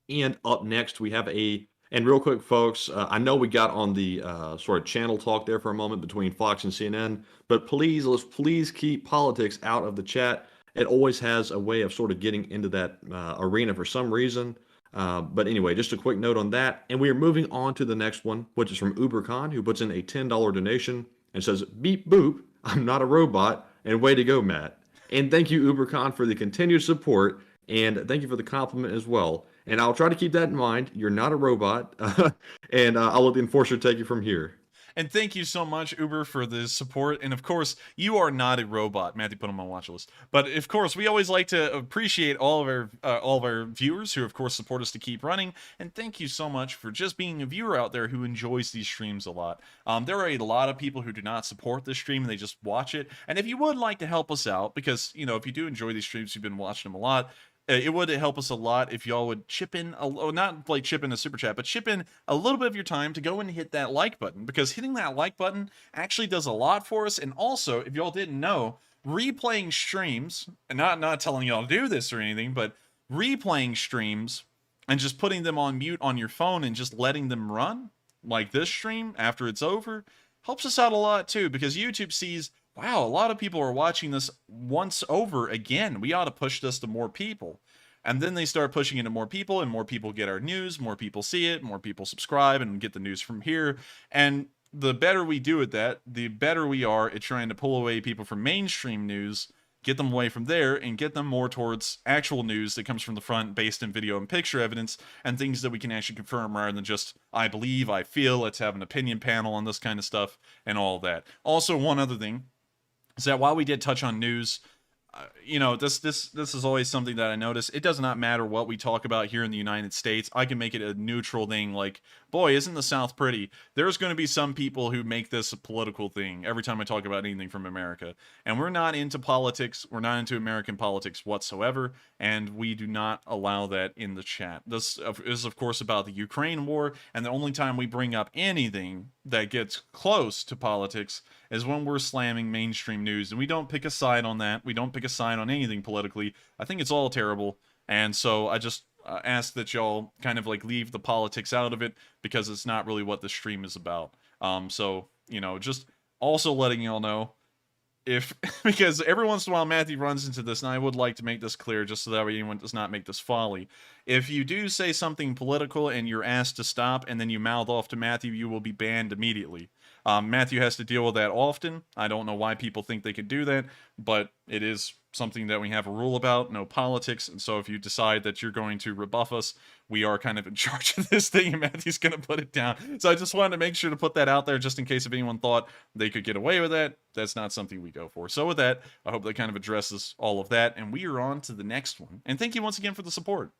And up next, we have and real quick, folks, I know we got on the sort of channel talk there for a moment between Fox and CNN, but let's please keep politics out of the chat. It always has a way of sort of getting into that arena for some reason. But anyway, just a quick note on that. And we are moving on to the next one, which is from UberCon, who puts in a $10 donation and says, "Beep boop, I'm not a robot, and way to go, Matt." And thank you, UberCon, for the continued support, and thank you for the compliment as well. And I'll try to keep that in mind. You're not a robot. And I'll let the enforcer take you from here. And thank you so much, Uber, for the support. And of course, you are not a robot. Matthew put him on watch list. But of course, we always like to appreciate all of our viewers who, of course, support us to keep running. And thank you so much for just being a viewer out there who enjoys these streams a lot. There are a lot of people who do not support this stream, and they just watch it. And if you would like to help us out, because, you know, if you do enjoy these streams, you've been watching them a lot, it would help us a lot if y'all would chip in, not like chip in a super chat, but chip in a little bit of your time to go and hit that like button, because hitting that like button actually does a lot for us. And also, if y'all didn't know, replaying streams, and not telling y'all to do this or anything, but replaying streams and just putting them on mute on your phone and just letting them run, like this stream after it's over, helps us out a lot too, because YouTube sees, wow, a lot of people are watching this once over again. We ought to push this to more people. And then they start pushing it to more people, and more people get our news, more people see it, more people subscribe and get the news from here. And the better we do at that, the better we are at trying to pull away people from mainstream news, get them away from there, and get them more towards actual news that comes from the front, based in video and picture evidence, and things that we can actually confirm rather than just, I believe, I feel, let's have an opinion panel on this kind of stuff, and all of that. Also, one other thing is that while we did touch on news, you know, this is always something that I notice. It does not matter what we talk about here in the United States. I can make it a neutral thing, like, boy, isn't the South pretty? There's going to be some people who make this a political thing every time I talk about anything from America. And we're not into politics. We're not into American politics whatsoever. And we do not allow that in the chat. This is, of course, about the Ukraine war. And the only time we bring up anything that gets close to politics is when we're slamming mainstream news. And we don't pick a side on that. We don't pick a side on anything politically. I think it's all terrible. And so I just ask that y'all kind of like leave the politics out of it, because it's not really what the stream is about. So, you know, just also letting y'all know, if because every once in a while Matthew runs into this, and I would like to make this clear just so that way anyone does not make this folly. If you do say something political and you're asked to stop and then you mouth off to Matthew, you will be banned immediately. Matthew has to deal with that often. I don't know why people think they can do that, but it is something that we have a rule about, no politics. And so if you decide that you're going to rebuff us, we are kind of in charge of this thing, and Matthew's going to put it down. So I just wanted to make sure to put that out there, just in case if anyone thought they could get away with that. That's not something we go for. So with that, I hope that kind of addresses all of that, and we are on to the next one. And thank you once again for the support.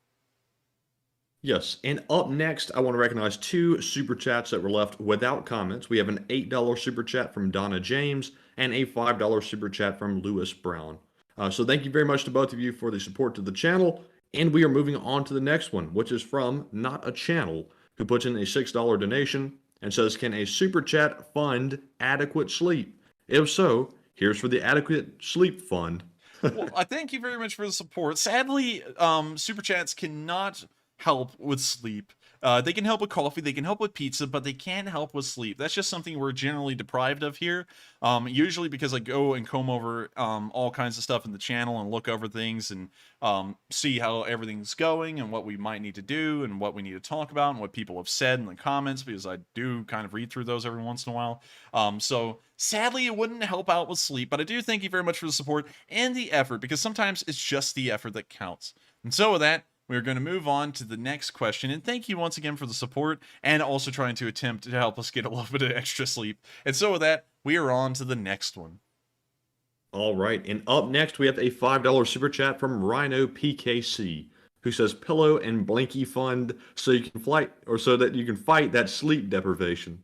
Yes, and up next, I want to recognize two super chats that were left without comments. We have an $8 super chat from Donna James and a $5 super chat from Lewis Brown. So thank you very much to both of you for the support to the channel. And we are moving on to the next one, which is from Not a Channel, who puts in a $6 donation and says, can a super chat fund adequate sleep? If so, here's for the adequate sleep fund. Well, I thank you very much for the support. Sadly, super chats cannot help with sleep. They can help with coffee, they can help with pizza, but they can't help with sleep. That's just something we're generally deprived of here. Usually because I go and comb over all kinds of stuff in the channel and look over things and see how everything's going and what we might need to do and what we need to talk about and what people have said in the comments, because I do kind of read through those every once in a while. So sadly, it wouldn't help out with sleep, but I do thank you very much for the support and the effort, because sometimes it's just the effort that counts. And so with that, we're going to move on to the next question, and thank you once again for the support and also trying to attempt to help us get a little bit of extra sleep. And so with that, we are on to the next one. All right, and up next we have a $5 super chat from Rhino PKC, who says pillow and blankie fund so you can so that you can fight that sleep deprivation.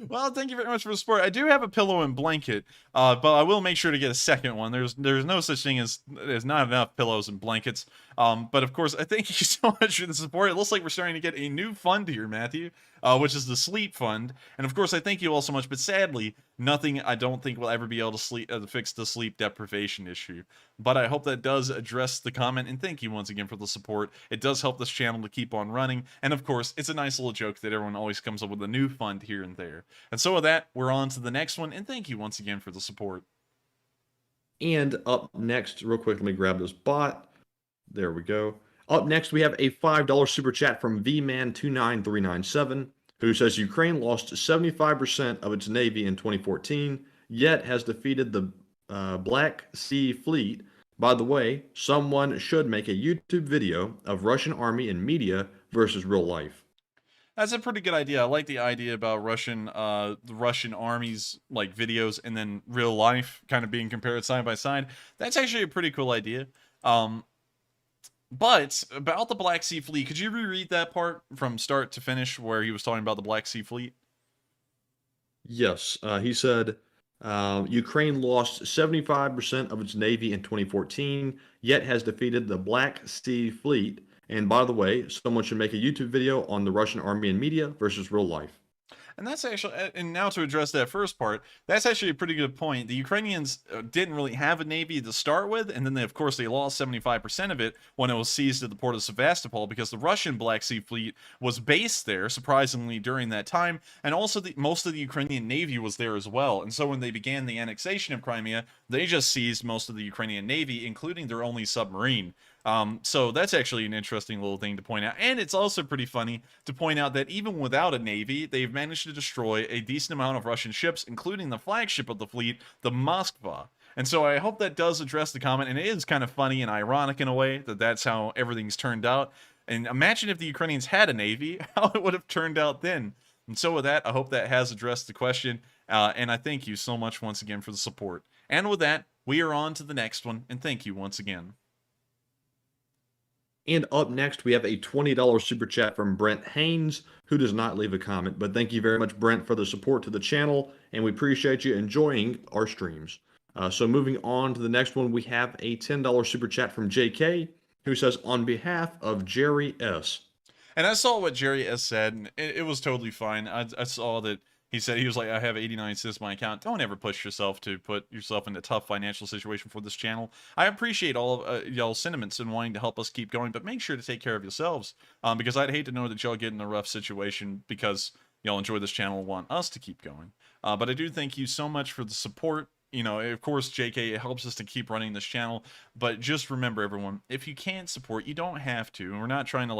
Well, thank you very much for the support. I do have a pillow and blanket, but I will make sure to get a second one. There's no such thing as there's not enough pillows and blankets. But of course, I thank you so much for the support. It looks like we're starting to get a new fund here, Matthew, which is the sleep fund. And of course, I thank you all so much. But sadly, nothing I don't think will ever be able to fix the sleep deprivation issue. But I hope that does address the comment. And thank you once again for the support. It does help this channel to keep on running. And of course, it's a nice little joke that everyone always comes up with a new fund here and there. And so with that, we're on to the next one. And thank you once again for the support. And up next, real quick, let me grab this bot. There we go. Up next, we have a $5 super chat from VMan29397, who says Ukraine lost 75% of its navy in 2014, yet has defeated the Black Sea Fleet. By the way, someone should make a YouTube video of Russian army and media versus real life. That's a pretty good idea. I like the idea about the Russian army's like videos and then real life kind of being compared side by side. That's actually a pretty cool idea. But about the Black Sea Fleet, could you reread that part from start to finish where he was talking about the Black Sea Fleet? Yes, he said Ukraine lost 75% of its navy in 2014, yet has defeated the Black Sea Fleet. And by the way, someone should make a YouTube video on the Russian army and media versus real life. And that's actually, and now to address that first part, that's actually a pretty good point. The Ukrainians didn't really have a navy to start with, and then of course they lost 75% of it when it was seized at the port of Sevastopol, because the Russian Black Sea Fleet was based there, surprisingly, during that time, and also most of the Ukrainian navy was there as well. And so when they began the annexation of Crimea, they just seized most of the Ukrainian navy, including their only submarine. So that's actually an interesting little thing to point out. And it's also pretty funny to point out that even without a navy, they've managed to destroy a decent amount of Russian ships, including the flagship of the fleet, the Moskva. And so I hope that does address the comment. And it is kind of funny and ironic in a way that that's how everything's turned out. And imagine if the Ukrainians had a navy, how it would have turned out then. And so with that, I hope that has addressed the question. And I thank you so much once again for the support. And with that, we are on to the next one. And thank you once again. And up next, we have a $20 super chat from Brent Haynes, who does not leave a comment. But thank you very much, Brent, for the support to the channel, and we appreciate you enjoying our streams. So moving on to the next one, we have a $10 super chat from JK, who says, on behalf of Jerry S. And I saw what Jerry S said, and it was totally fine. I saw that he said, he was like, I have 89 cents in my account. Don't ever push yourself to put yourself in a tough financial situation for this channel. I appreciate all of y'all's sentiments and wanting to help us keep going, but make sure to take care of yourselves, because I'd hate to know that y'all get in a rough situation because y'all enjoy this channel and want us to keep going. But I do thank you so much for the support. You know, of course, JK, it helps us to keep running this channel, but just remember, everyone, if you can't support, you don't have to. And we're not trying to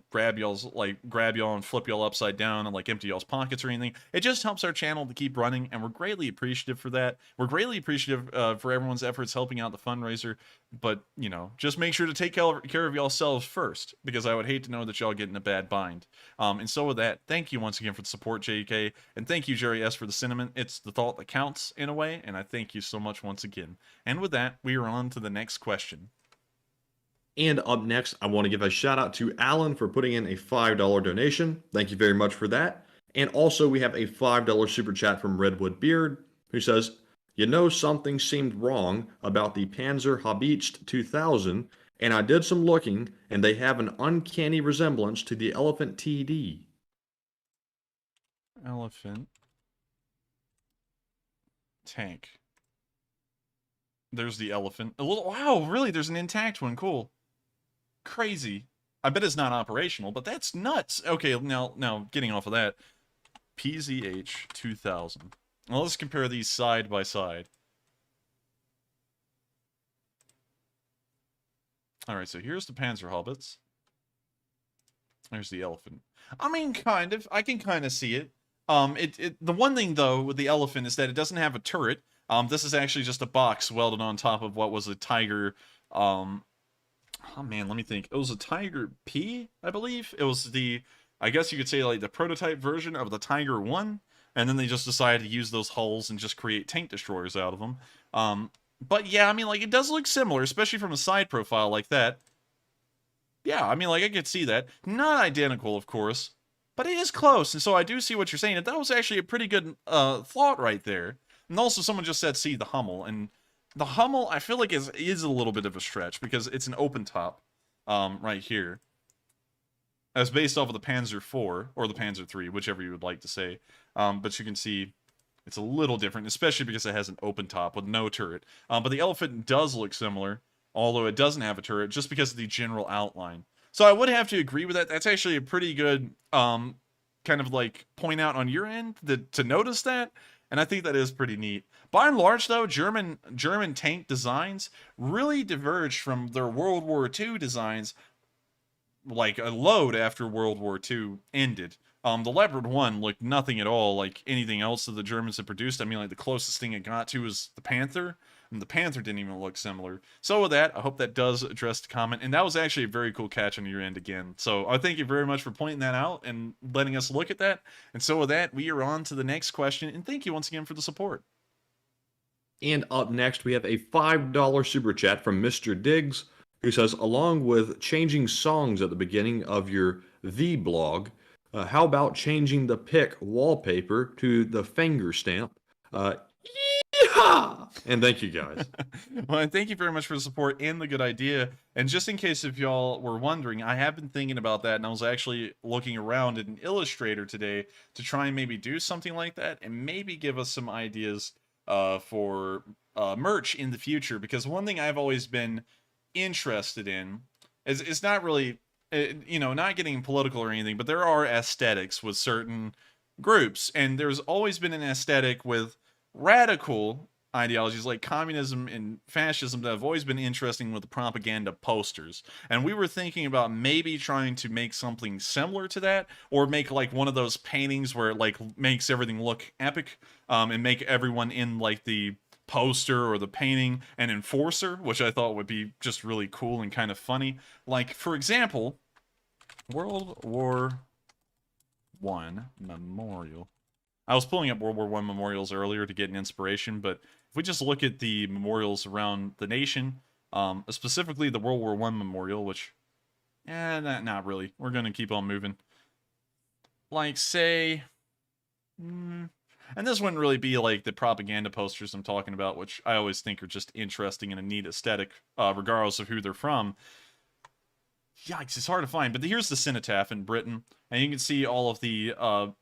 grab y'all and flip y'all upside down and like empty y'all's pockets or anything. It just helps our channel to keep running, and we're greatly appreciative for that. We're greatly appreciative for everyone's efforts helping out the fundraiser, but you know, just make sure to take care of yourselves first, because I would hate to know that y'all get in a bad bind. And so with that, thank you once again for the support, JK, and thank you, Jerry S, for the sentiment. It's the thought that counts in a way, and I thank you so much once again. And with that, we are on to the next question. And up next, I want to give a shout out to Alan for putting in a $5 donation. Thank you very much for that. And also, we have a $5 super chat from Redwood Beard, who says, You know something seemed wrong about the Panzer Haubitze 2000, and I did some looking, and they have an uncanny resemblance to the Elephant TD. Elephant. Tank. There's the elephant. A little. Wow, really? There's an intact one. Cool. Crazy. I bet it's not operational, but that's nuts. Okay, now getting off of that. PZH 2000. Well, let's compare these side by side. Alright, so here's the Panzerhaubitze. There's the elephant. I mean, kind of. I can kind of see it. The one thing, though, with the elephant is that it doesn't have a turret. This is actually just a box welded on top of what was a Tiger, oh man, let me think. It was a Tiger P, I believe. It was I guess you could say, like, the prototype version of the Tiger 1, and then they just decided to use those hulls and just create tank destroyers out of them. But yeah, I mean, like, it does look similar, especially from a side profile like that. Yeah, I mean, like, I could see that. Not identical, of course, but it is close, and so I do see what you're saying. That was actually a pretty good thought right there. And also, someone just said, see the Hummel, and the Hummel, I feel like, is a little bit of a stretch, because it's an open top right here. As based off of the Panzer IV, or the Panzer III, whichever you would like to say. But you can see it's a little different, especially because it has an open top with no turret. But the Elephant does look similar, although it doesn't have a turret, just because of the general outline. So I would have to agree with that. That's actually a pretty good kind of like point out on your end to notice that. And I think that is pretty neat. By and large, though, German tank designs really diverged from their World War II designs, like a load after World War II ended. The Leopard 1 looked nothing at all like anything else that the Germans had produced. I mean, like, the closest thing it got to was the Panther, and the Panther didn't even look similar. So with that, I hope that does address the comment, and that was actually a very cool catch on your end again. So I thank you very much for pointing that out and letting us look at that. And so with that, we are on to the next question, and thank you once again for the support. And up next, we have a $5 super chat from Mr. Diggs, who says, along with changing songs at the beginning of your The blog, how about changing the pic wallpaper to the finger stamp? Yeehaw! And thank you, guys. Well, and thank you very much for the support and the good idea. And just in case if y'all were wondering, I have been thinking about that, and I was actually looking around in Illustrator today to try and maybe do something like that, and maybe give us some ideas for merch in the future. Because one thing I've always been interested in is it's not really, you know, not getting political or anything, but there are aesthetics with certain groups, and there's always been an aesthetic with radical ideologies like communism and fascism that have always been interesting with the propaganda posters. And we were thinking about maybe trying to make something similar to that, or make like one of those paintings where it like makes everything look epic, and make everyone in like the poster or the painting an enforcer, which I thought would be just really cool and kind of funny. Like, for example, World War I Memorial. I was pulling up World War I memorials earlier to get an inspiration, but if we just look at the memorials around the nation, specifically the World War I memorial, which, not really. We're going to keep on moving. Like, say, and this wouldn't really be like the propaganda posters I'm talking about, which I always think are just interesting and a neat aesthetic, regardless of who they're from. Yikes, it's hard to find, but here's the cenotaph in Britain, and you can see all of the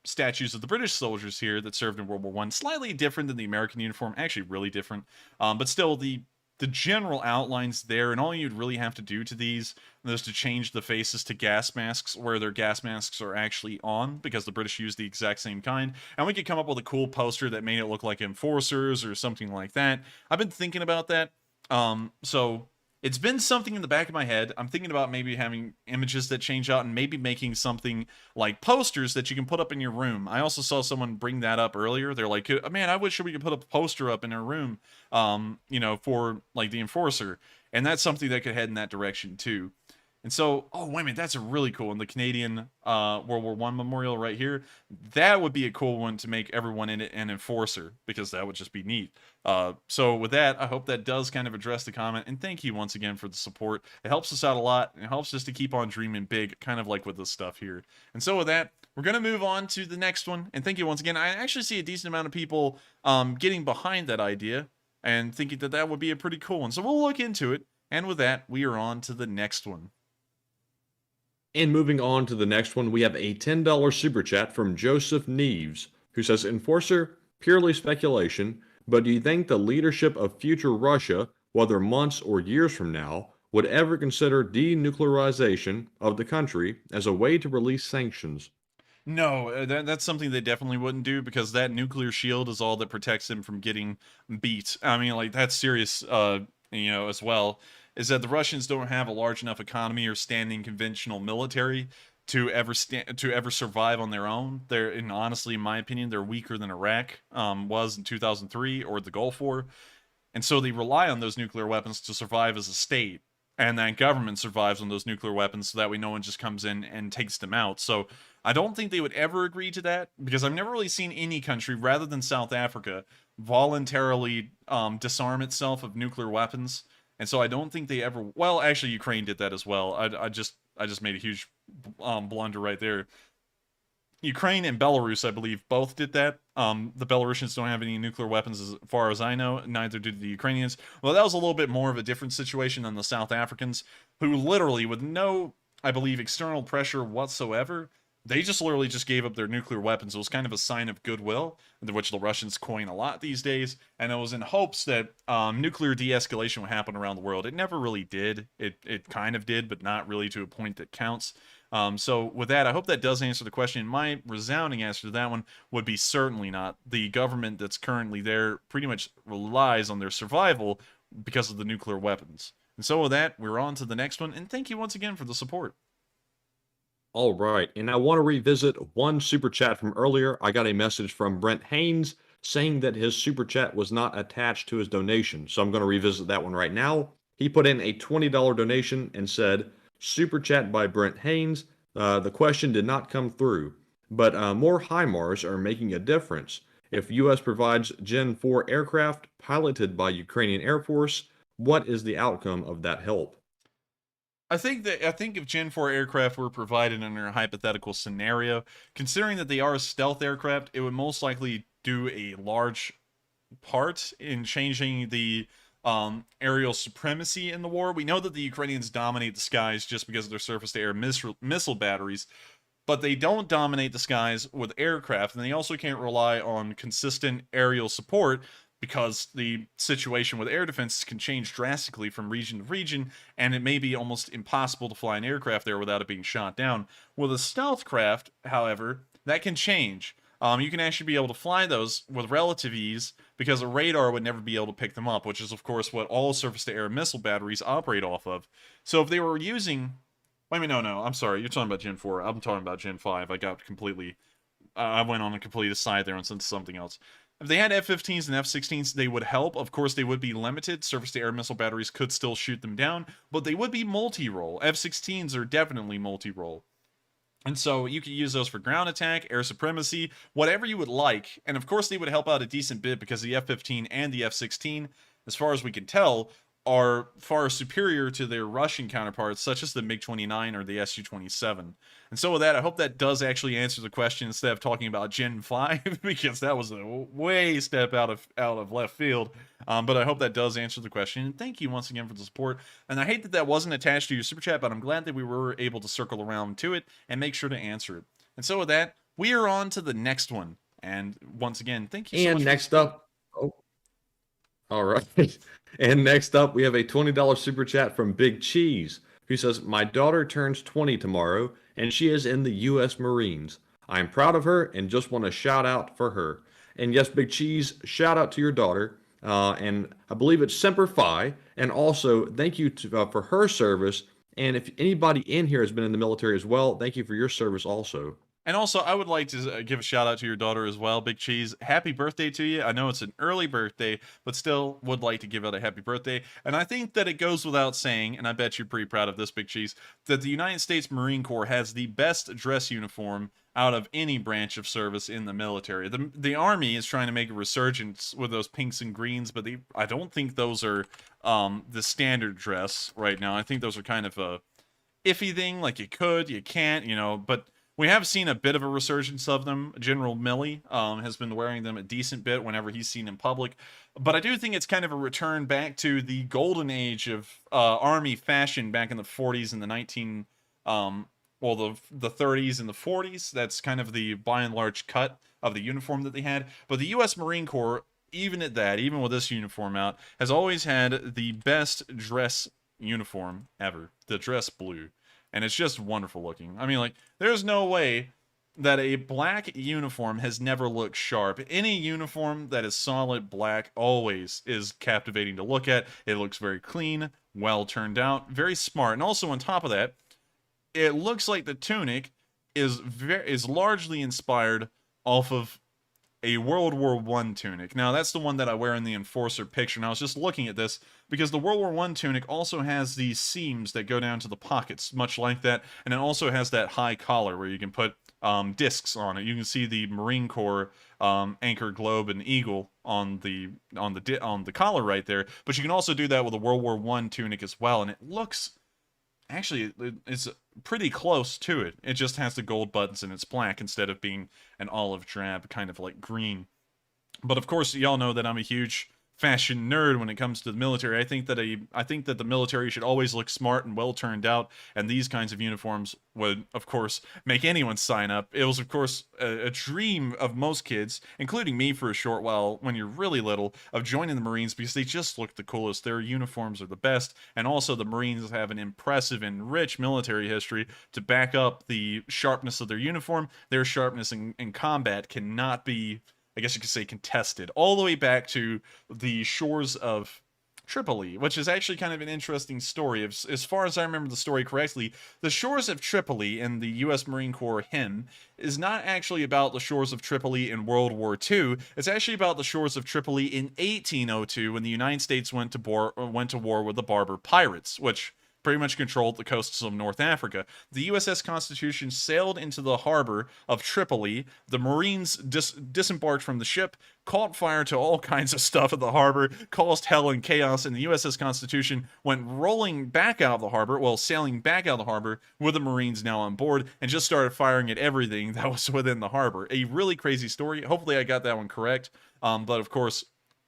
statues of the British soldiers here that served in World War I. Slightly different than the American uniform, actually really different, but still the general outlines there, and all you'd really have to do to these is to change the faces to gas masks, where their gas masks are actually on, because the British use the exact same kind, and we could come up with a cool poster that made it look like enforcers or something like that. I've been thinking about that, so it's been something in the back of my head. I'm thinking about maybe having images that change out and maybe making something like posters that you can put up in your room. I also saw someone bring that up earlier. They're like, man, I wish we could put a poster up in our room, you know, for like the enforcer. And that's something that could head in that direction too. And so, oh, wait a minute, that's a really cool one. The Canadian World War I memorial right here. That would be a cool one to make everyone in it an enforcer, because that would just be neat. So with that, I hope that does kind of address the comment. And thank you once again for the support. It helps us out a lot. And it helps us to keep on dreaming big, kind of like with this stuff here. And so with that, we're going to move on to the next one. And thank you once again. I actually see a decent amount of people getting behind that idea and thinking that that would be a pretty cool one. So we'll look into it. And with that, we are on to the next one. And moving on to the next one, we have a $10 super chat from Joseph Neves, who says, Enforcer, purely speculation, but do you think the leadership of future Russia, whether months or years from now, would ever consider denuclearization of the country as a way to release sanctions? No, that's something they definitely wouldn't do, because that nuclear shield is all that protects them from getting beat. I mean, like, that's serious, as well, is that the Russians don't have a large enough economy or standing conventional military to ever survive on their own. And honestly, in my opinion, they're weaker than Iraq was in 2003 or the Gulf War. And so they rely on those nuclear weapons to survive as a state. And that government survives on those nuclear weapons so that way no one just comes in and takes them out. So I don't think they would ever agree to that, because I've never really seen any country, rather than South Africa, voluntarily disarm itself of nuclear weapons. And so I don't think they ever... Well, actually, Ukraine did that as well. I just made a huge blunder right there. Ukraine and Belarus, I believe, both did that. The Belarusians don't have any nuclear weapons as far as I know. Neither do the Ukrainians. Well, that was a little bit more of a different situation than the South Africans, who literally, with no, I believe, external pressure whatsoever, they just literally just gave up their nuclear weapons. It was kind of a sign of goodwill, which the Russians coin a lot these days, and it was in hopes that nuclear de-escalation would happen around the world. It never really did. It kind of did, but not really to a point that counts. So with that, I hope that does answer the question. My resounding answer to that one would be certainly not. The government that's currently there pretty much relies on their survival because of the nuclear weapons. And so with that, we're on to the next one, and thank you once again for the support. All right, and I want to revisit one super chat from earlier. I got a message from Brent Haynes saying that his super chat was not attached to his donation, so I'm going to revisit that one right now. He put in a $20 donation and said, super chat by Brent Haynes. The question did not come through, but more HIMARS are making a difference. If U.S. provides Gen 4 aircraft piloted by Ukrainian Air Force, what is the outcome of that help? I think if Gen 4 aircraft were provided under a hypothetical scenario, considering that they are stealth aircraft, it would most likely do a large part in changing the aerial supremacy in the war. We know that the Ukrainians dominate the skies just because of their surface-to-air missile batteries, but they don't dominate the skies with aircraft, and they also can't rely on consistent aerial support, because the situation with air defenses can change drastically from region to region, and it may be almost impossible to fly an aircraft there without it being shot down. With a stealth craft, however, that can change. You can actually be able to fly those with relative ease, because a radar would never be able to pick them up, which is, of course, what all surface-to-air missile batteries operate off of. So if they were using... Wait a minute, no, I'm sorry, you're talking about Gen 4. I'm talking about Gen 5. I got completely... I went on a complete aside there and said something else. If they had F-15s and F-16s, they would help. Of course, they would be limited. Surface-to-air missile batteries could still shoot them down, but they would be multi-role. F-16s are definitely multi-role. And so you could use those for ground attack, air supremacy, whatever you would like. And of course, they would help out a decent bit, because the F-15 and the F-16, as far as we can tell, are far superior to their Russian counterparts, such as the MiG-29 or the Su-27. And so with that, I hope that does actually answer the question instead of talking about Gen 5, because that was a way step out of left field. But I hope that does answer the question. And thank you once again for the support. And I hate that that wasn't attached to your super chat, but I'm glad that we were able to circle around to it and make sure to answer it. And so with that, we are on to the next one. And once again, thank you so much. And next up... Oh. All right. And next up, we have a $20 super chat from Big Cheese, who says, my daughter turns 20 tomorrow, and she is in the U.S. Marines. I'm proud of her and just want to shout out for her. And yes, Big Cheese, shout out to your daughter. And I believe it's Semper Fi. And also, thank you for her service. And if anybody in here has been in the military as well, thank you for your service also. And also, I would like to give a shout out to your daughter as well, Big Cheese. Happy birthday to you. I know it's an early birthday, but still would like to give out a happy birthday. And I think that it goes without saying, and I bet you're pretty proud of this, Big Cheese, that the United States Marine Corps has the best dress uniform out of any branch of service in the military. The Army is trying to make a resurgence with those pinks and greens, but I don't think those are the standard dress right now. I think those are kind of a iffy thing, like you could, you can't, but We have seen a bit of a resurgence of them. General Milley has been wearing them a decent bit whenever he's seen in public. But I do think it's kind of a return back to the golden age of Army fashion back in the 40s and the the 30s and the 40s. That's kind of the by and large cut of the uniform that they had. But the U.S. Marine Corps, even at that, even with this uniform out, has always had the best dress uniform ever. The dress blue. And it's just wonderful looking. I mean, like, there's no way that a black uniform has never looked sharp. Any uniform that is solid black always is captivating to look at. It looks very clean, well turned out, very smart. And also on top of that, it looks like the tunic is largely inspired off of a World War I tunic. Now, that's the one that I wear in the Enforcer picture. And I was just looking at this because the World War I tunic also has these seams that go down to the pockets, much like that. And it also has that high collar where you can put discs on it. You can see the Marine Corps anchor, globe, and eagle on the collar right there. But you can also do that with a World War I tunic as well. And it looks... Actually, it's pretty close to it. It just has the gold buttons and it's black instead of being an olive drab, kind of like green. But of course, y'all know that I'm a huge fashion nerd when it comes to the military. I think that the military should always look smart and well turned out, and these kinds of uniforms would, of course, make anyone sign up. It was, of course, a dream of most kids, including me for a short while when you're really little, of joining the Marines because they just look the coolest. Their uniforms are the best, and also the Marines have an impressive and rich military history to back up the sharpness of their uniform. Their sharpness in combat cannot be, I guess you could say, contested, all the way back to the shores of Tripoli, which is actually kind of an interesting story. As far as I remember the story correctly, the shores of Tripoli in the U.S. Marine Corps hymn is not actually about the shores of Tripoli in World War II. It's actually about the shores of Tripoli in 1802 when the United States went to war with the Berber pirates, which pretty much controlled the coasts of North Africa. The USS Constitution sailed into the harbor of Tripoli. The Marines disembarked from the ship, caught fire to all kinds of stuff at the harbor, caused hell and chaos, and the USS Constitution went rolling back out of the harbor, well, sailing back out of the harbor with the Marines now on board, and just started firing at everything that was within the harbor. A really crazy story. Hopefully I got that one correct. But of course,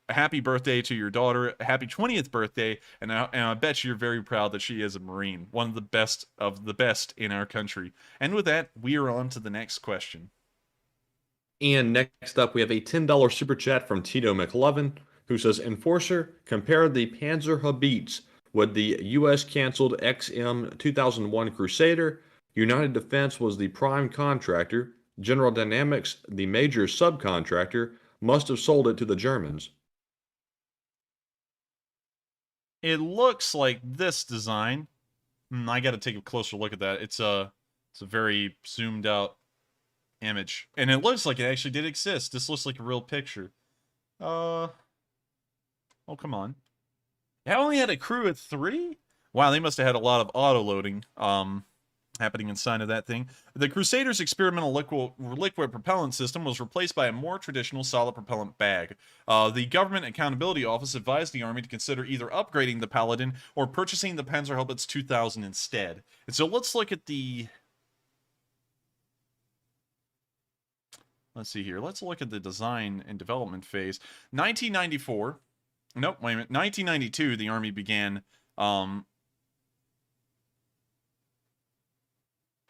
a happy birthday to your daughter, a happy 20th birthday, and I bet you're very proud that she is a Marine, one of the best in our country. And with that, we are on to the next question. And next up, we have a $10 super chat from Tito McLovin, who says, Enforcer, compare the Panzer Haubitze with the U.S. canceled XM 2001 Crusader. United Defense was the prime contractor. General Dynamics, the major subcontractor, must have sold it to the Germans. It looks like this design. I got to take a closer look at that. It's a very zoomed out image, and it looks like it actually did exist. This looks like a real picture. Oh, come on. It only had a crew of 3? Wow, they must have had a lot of auto loading happening inside of that thing. The Crusader's experimental liquid propellant system was replaced by a more traditional solid propellant bag. The Government Accountability Office advised the Army to consider either upgrading the Paladin or purchasing the Panzerhaubitze 2000 instead. And so let's look at the... Let's see here. Let's look at the design and development phase. 1994... Nope, wait a minute. 1992, the Army began...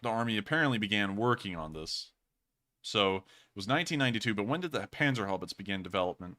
The Army apparently began working on this. So, it was 1992, but when did the Panzerhaubitze begin development?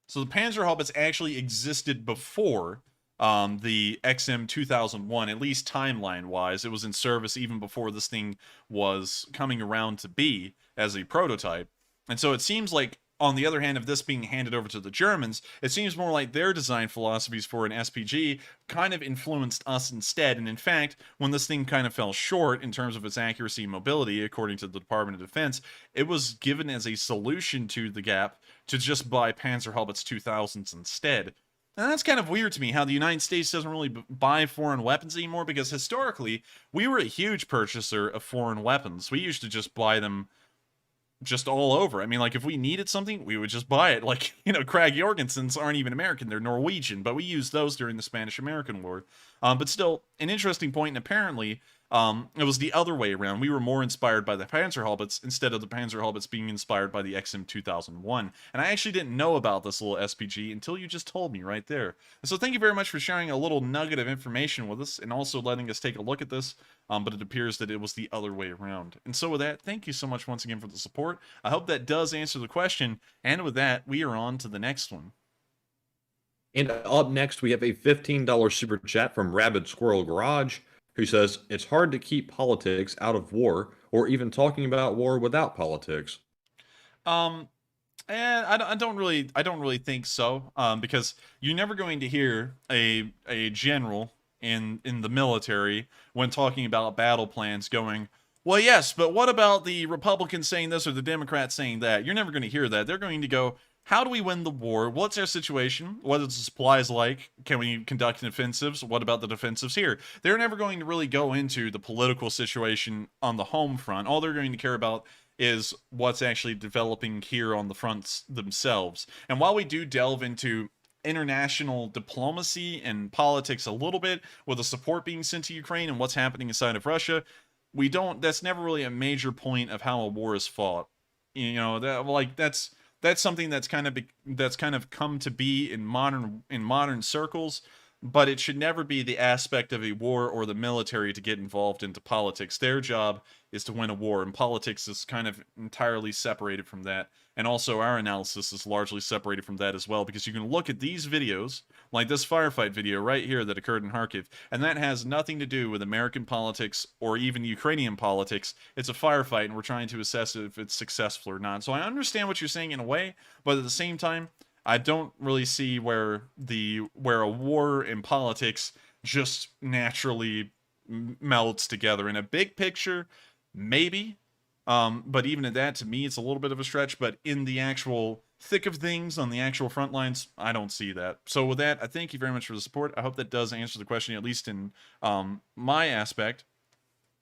So the Panzerhaubitze actually existed before the XM 2001, at least timeline-wise. It was in service even before this thing was coming around to be as a prototype. And so it seems like, on the other hand of this being handed over to the Germans, it seems more like their design philosophies for an SPG kind of influenced us instead. And in fact, when this thing kind of fell short in terms of its accuracy and mobility, according to the Department of Defense, it was given as a solution to the gap to just buy Panzerhaubitze 2000s instead. And that's kind of weird to me, how the United States doesn't really buy foreign weapons anymore, because historically, we were a huge purchaser of foreign weapons. We used to just buy them just all over. I mean, like, if we needed something, we would just buy it. Like, you know, Krag Jorgensens aren't even American, they're Norwegian, but we used those during the Spanish-American War. But still, an interesting point, and apparently, it was the other way around. We were more inspired by the Panzerhaubitze instead of the Panzerhaubitze being inspired by the XM2001. And I actually didn't know about this little SPG until you just told me right there. And so thank you very much for sharing a little nugget of information with us and also letting us take a look at this. But it appears that it was the other way around. And so with that, thank you so much once again for the support. I hope that does answer the question. And with that, we are on to the next one. And up next, we have a $15 super chat from Rabid Squirrel Garage, who says, it's hard to keep politics out of war or even talking about war without politics. And I don't really think so. Because you're never going to hear a general in the military when talking about battle plans going, well, yes, but what about the Republicans saying this or the Democrats saying that? You're never going to hear that. They're going to go, how do we win the war? What's our situation? What is the supplies like? Can we conduct offensives? What about the defensives here? They're never going to really go into the political situation on the home front. All they're going to care about is what's actually developing here on the fronts themselves. And while we do delve into international diplomacy and politics a little bit with the support being sent to Ukraine and what's happening inside of Russia, that's never really a major point of how a war is fought. You know, that's something that's kind of come to be in modern circles, but it should never be the aspect of a war or the military to get involved into politics. Their job is to win a war, and politics is kind of entirely separated from that. And also our analysis is largely separated from that as well, because you can look at these videos, like this firefight video right here that occurred in Kharkiv, and that has nothing to do with American politics or even Ukrainian politics. It's a firefight, and we're trying to assess if it's successful or not. So I understand what you're saying in a way, but at the same time, I don't really see where a war in politics just naturally melds together. In a big picture, maybe. But even at that, to me, it's a little bit of a stretch. But in the actual thick of things, on the actual front lines, I don't see that. So with that, I thank you very much for the support. I hope that does answer the question, at least in my aspect.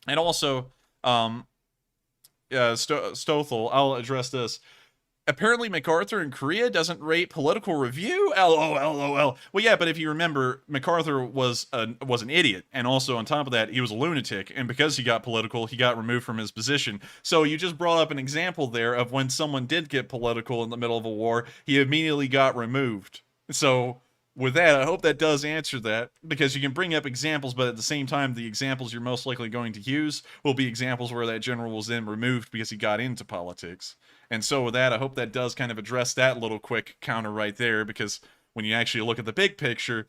And also, Stothel, I'll address this. Apparently, MacArthur in Korea doesn't rate political review? LOL. Well, yeah, but if you remember, MacArthur was an idiot. And also, on top of that, he was a lunatic. And because he got political, he got removed from his position. So you just brought up an example there of when someone did get political in the middle of a war, he immediately got removed. So with that, I hope that does answer that, because you can bring up examples, but at the same time, the examples you're most likely going to use will be examples where that general was then removed because he got into politics. And so with that, I hope that does kind of address that little quick counter right there, because when you actually look at the big picture,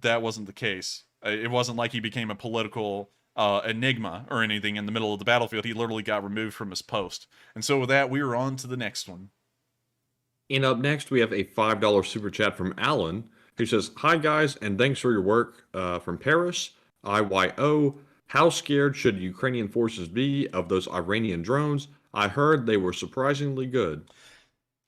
that wasn't the case. It wasn't like he became a political enigma or anything in the middle of the battlefield. He literally got removed from his post. And so with that, we are on to the next one. And up next, we have a $5 super chat from Alan, who says, hi guys, and thanks for your work. From Paris, IYO, how scared should Ukrainian forces be of those Iranian drones? I heard they were surprisingly good.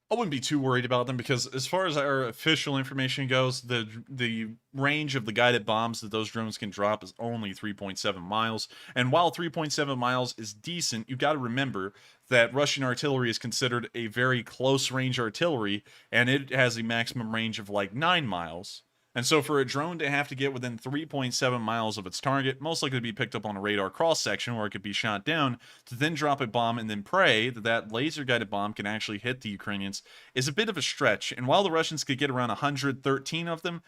I wouldn't be too worried about them, because as far as our official information goes, the range of the guided bombs that those drones can drop is only 3.7 miles. And while 3.7 miles is decent, you've got to remember that Russian artillery is considered a very close-range artillery, and it has a maximum range of like 9 miles. And so for a drone to have to get within 3.7 miles of its target, most likely to be picked up on a radar cross-section where it could be shot down, to then drop a bomb and then pray that that laser-guided bomb can actually hit the Ukrainians, is a bit of a stretch. And while the Russians could get around 113 of them,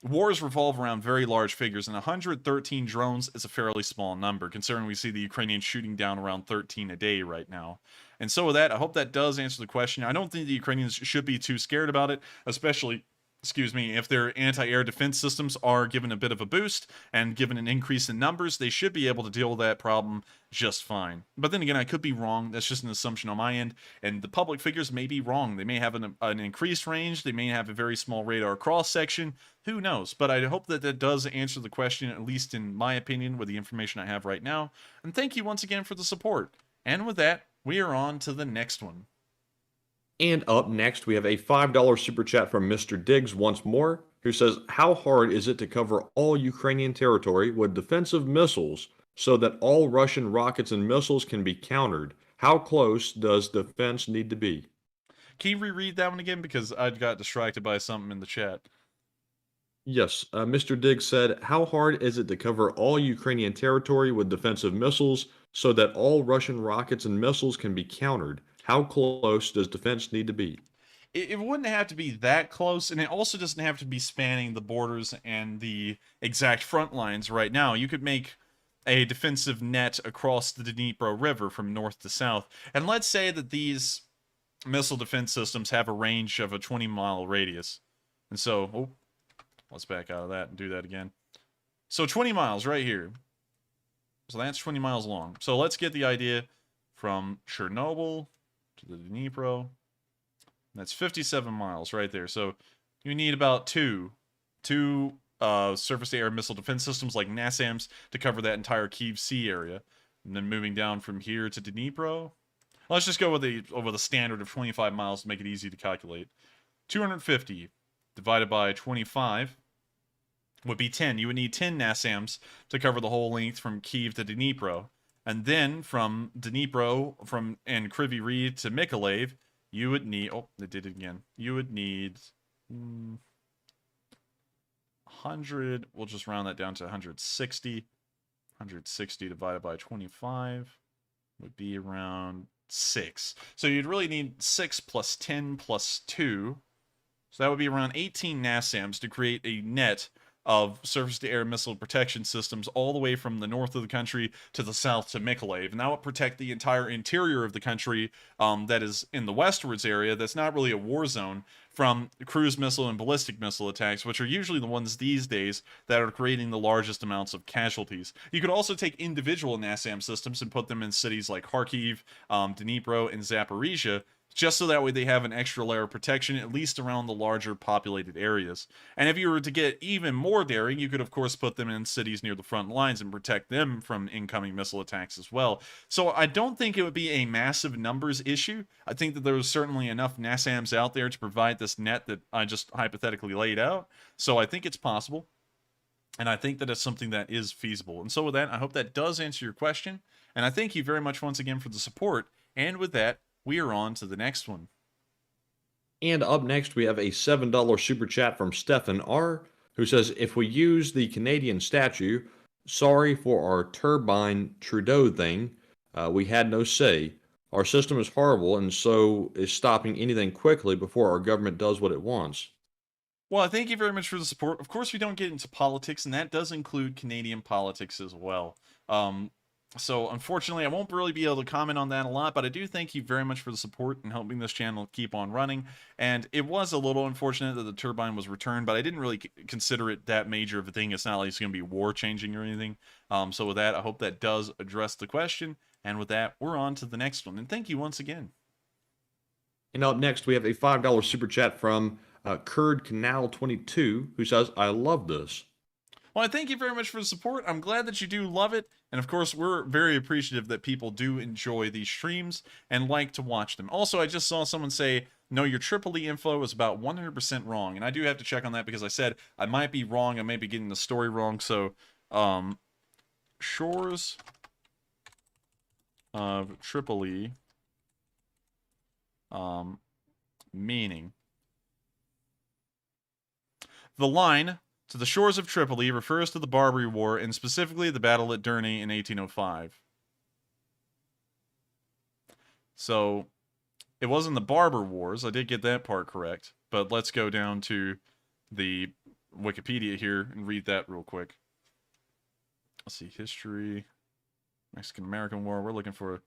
wars revolve around very large figures, and 113 drones is a fairly small number, considering we see the Ukrainians shooting down around 13 a day right now. And so with that, I hope that does answer the question. I don't think the Ukrainians should be too scared about it, especially if their anti-air defense systems are given a bit of a boost and given an increase in numbers, they should be able to deal with that problem just fine. But then again, I could be wrong. That's just an assumption on my end, and the public figures may be wrong. They may have an increased range. They may have a very small radar cross-section. Who knows? But I hope that that does answer the question, at least in my opinion, with the information I have right now. And thank you once again for the support. And with that, we are on to the next one. And up next, we have a $5 super chat from Mr. Diggs once more, who says, how hard is it to cover all Ukrainian territory with defensive missiles so that all Russian rockets and missiles can be countered? How close does defense need to be? Can you reread that one again? Because I got distracted by something in the chat. Yes, Mr. Diggs said, how hard is it to cover all Ukrainian territory with defensive missiles so that all Russian rockets and missiles can be countered? How close does defense need to be? It wouldn't have to be that close, and it also doesn't have to be spanning the borders and the exact front lines right now. You could make a defensive net across the Dnipro River from north to south. And let's say that these missile defense systems have a range of a 20-mile radius. And so, oh, let's back out of that and do that again. So 20 miles right here. So that's 20 miles long. So let's get the idea from Chernobyl to the Dnipro. That's 57 miles right there. So you need about two surface-to-air missile defense systems like NASAMS to cover that entire Kyiv Sea area. And then moving down from here to Dnipro. Let's just go with the standard of 25 miles to make it easy to calculate. 250 divided by 25 would be 10. You would need 10 NASAMS to cover the whole length from Kyiv to Dnipro. And then from Dnipro and Kryvyi Rih to Mykolaiv, you would need, oh, they did it again. You would need 100, we'll just round that down to 160. 160 divided by 25 would be around 6. So you'd really need 6 plus 10 plus 2. So that would be around 18 NASAMS to create a net of surface-to-air missile protection systems all the way from the north of the country to the south to Mykolaiv. And that would protect the entire interior of the country that is in the westwards area that's not really a war zone from cruise missile and ballistic missile attacks, which are usually the ones these days that are creating the largest amounts of casualties. You could also take individual NASAM systems and put them in cities like Kharkiv, Dnipro, and Zaporizhia, just so that way they have an extra layer of protection, at least around the larger populated areas. And if you were to get even more daring, you could of course put them in cities near the front lines and protect them from incoming missile attacks as well. So I don't think it would be a massive numbers issue. I think that there's certainly enough NASAMS out there to provide this net that I just hypothetically laid out. So I think it's possible. And I think that it's something that is feasible. And so with that, I hope that does answer your question. And I thank you very much once again for the support. And with that, we are on to the next one. And up next, we have a $7 super chat from Stefan R., who says, if we use the Canadian statue, sorry for our turbine Trudeau thing, we had no say. Our system is horrible and so is stopping anything quickly before our government does what it wants. Well, thank you very much for the support. Of course, we don't get into politics, and that does include Canadian politics as well. So, unfortunately, I won't really be able to comment on that a lot, but I do thank you very much for the support and helping this channel keep on running. And it was a little unfortunate that the turbine was returned, but I didn't really consider it that major of a thing. It's not like it's going to be war-changing or anything. So with that, I hope that does address the question. And with that, we're on to the next one. And thank you once again. And up next, we have a $5 super chat from Kurd Canal 22, who says, I love this. Well, I thank you very much for the support. I'm glad that you do love it. And of course, we're very appreciative that people do enjoy these streams and like to watch them. Also, I just saw someone say, no, your Tripoli info is about 100% wrong. And I do have to check on that because I said I might be wrong. I may be getting the story wrong. So, shores of Tripoli, meaning the line to the shores of Tripoli refers to the Barbary War and specifically the battle at Derny in 1805. So, it wasn't the Barbar Wars. I did get that part correct. But let's go down to the Wikipedia here and read that real quick. Let's see. History. Mexican-American War. We're looking for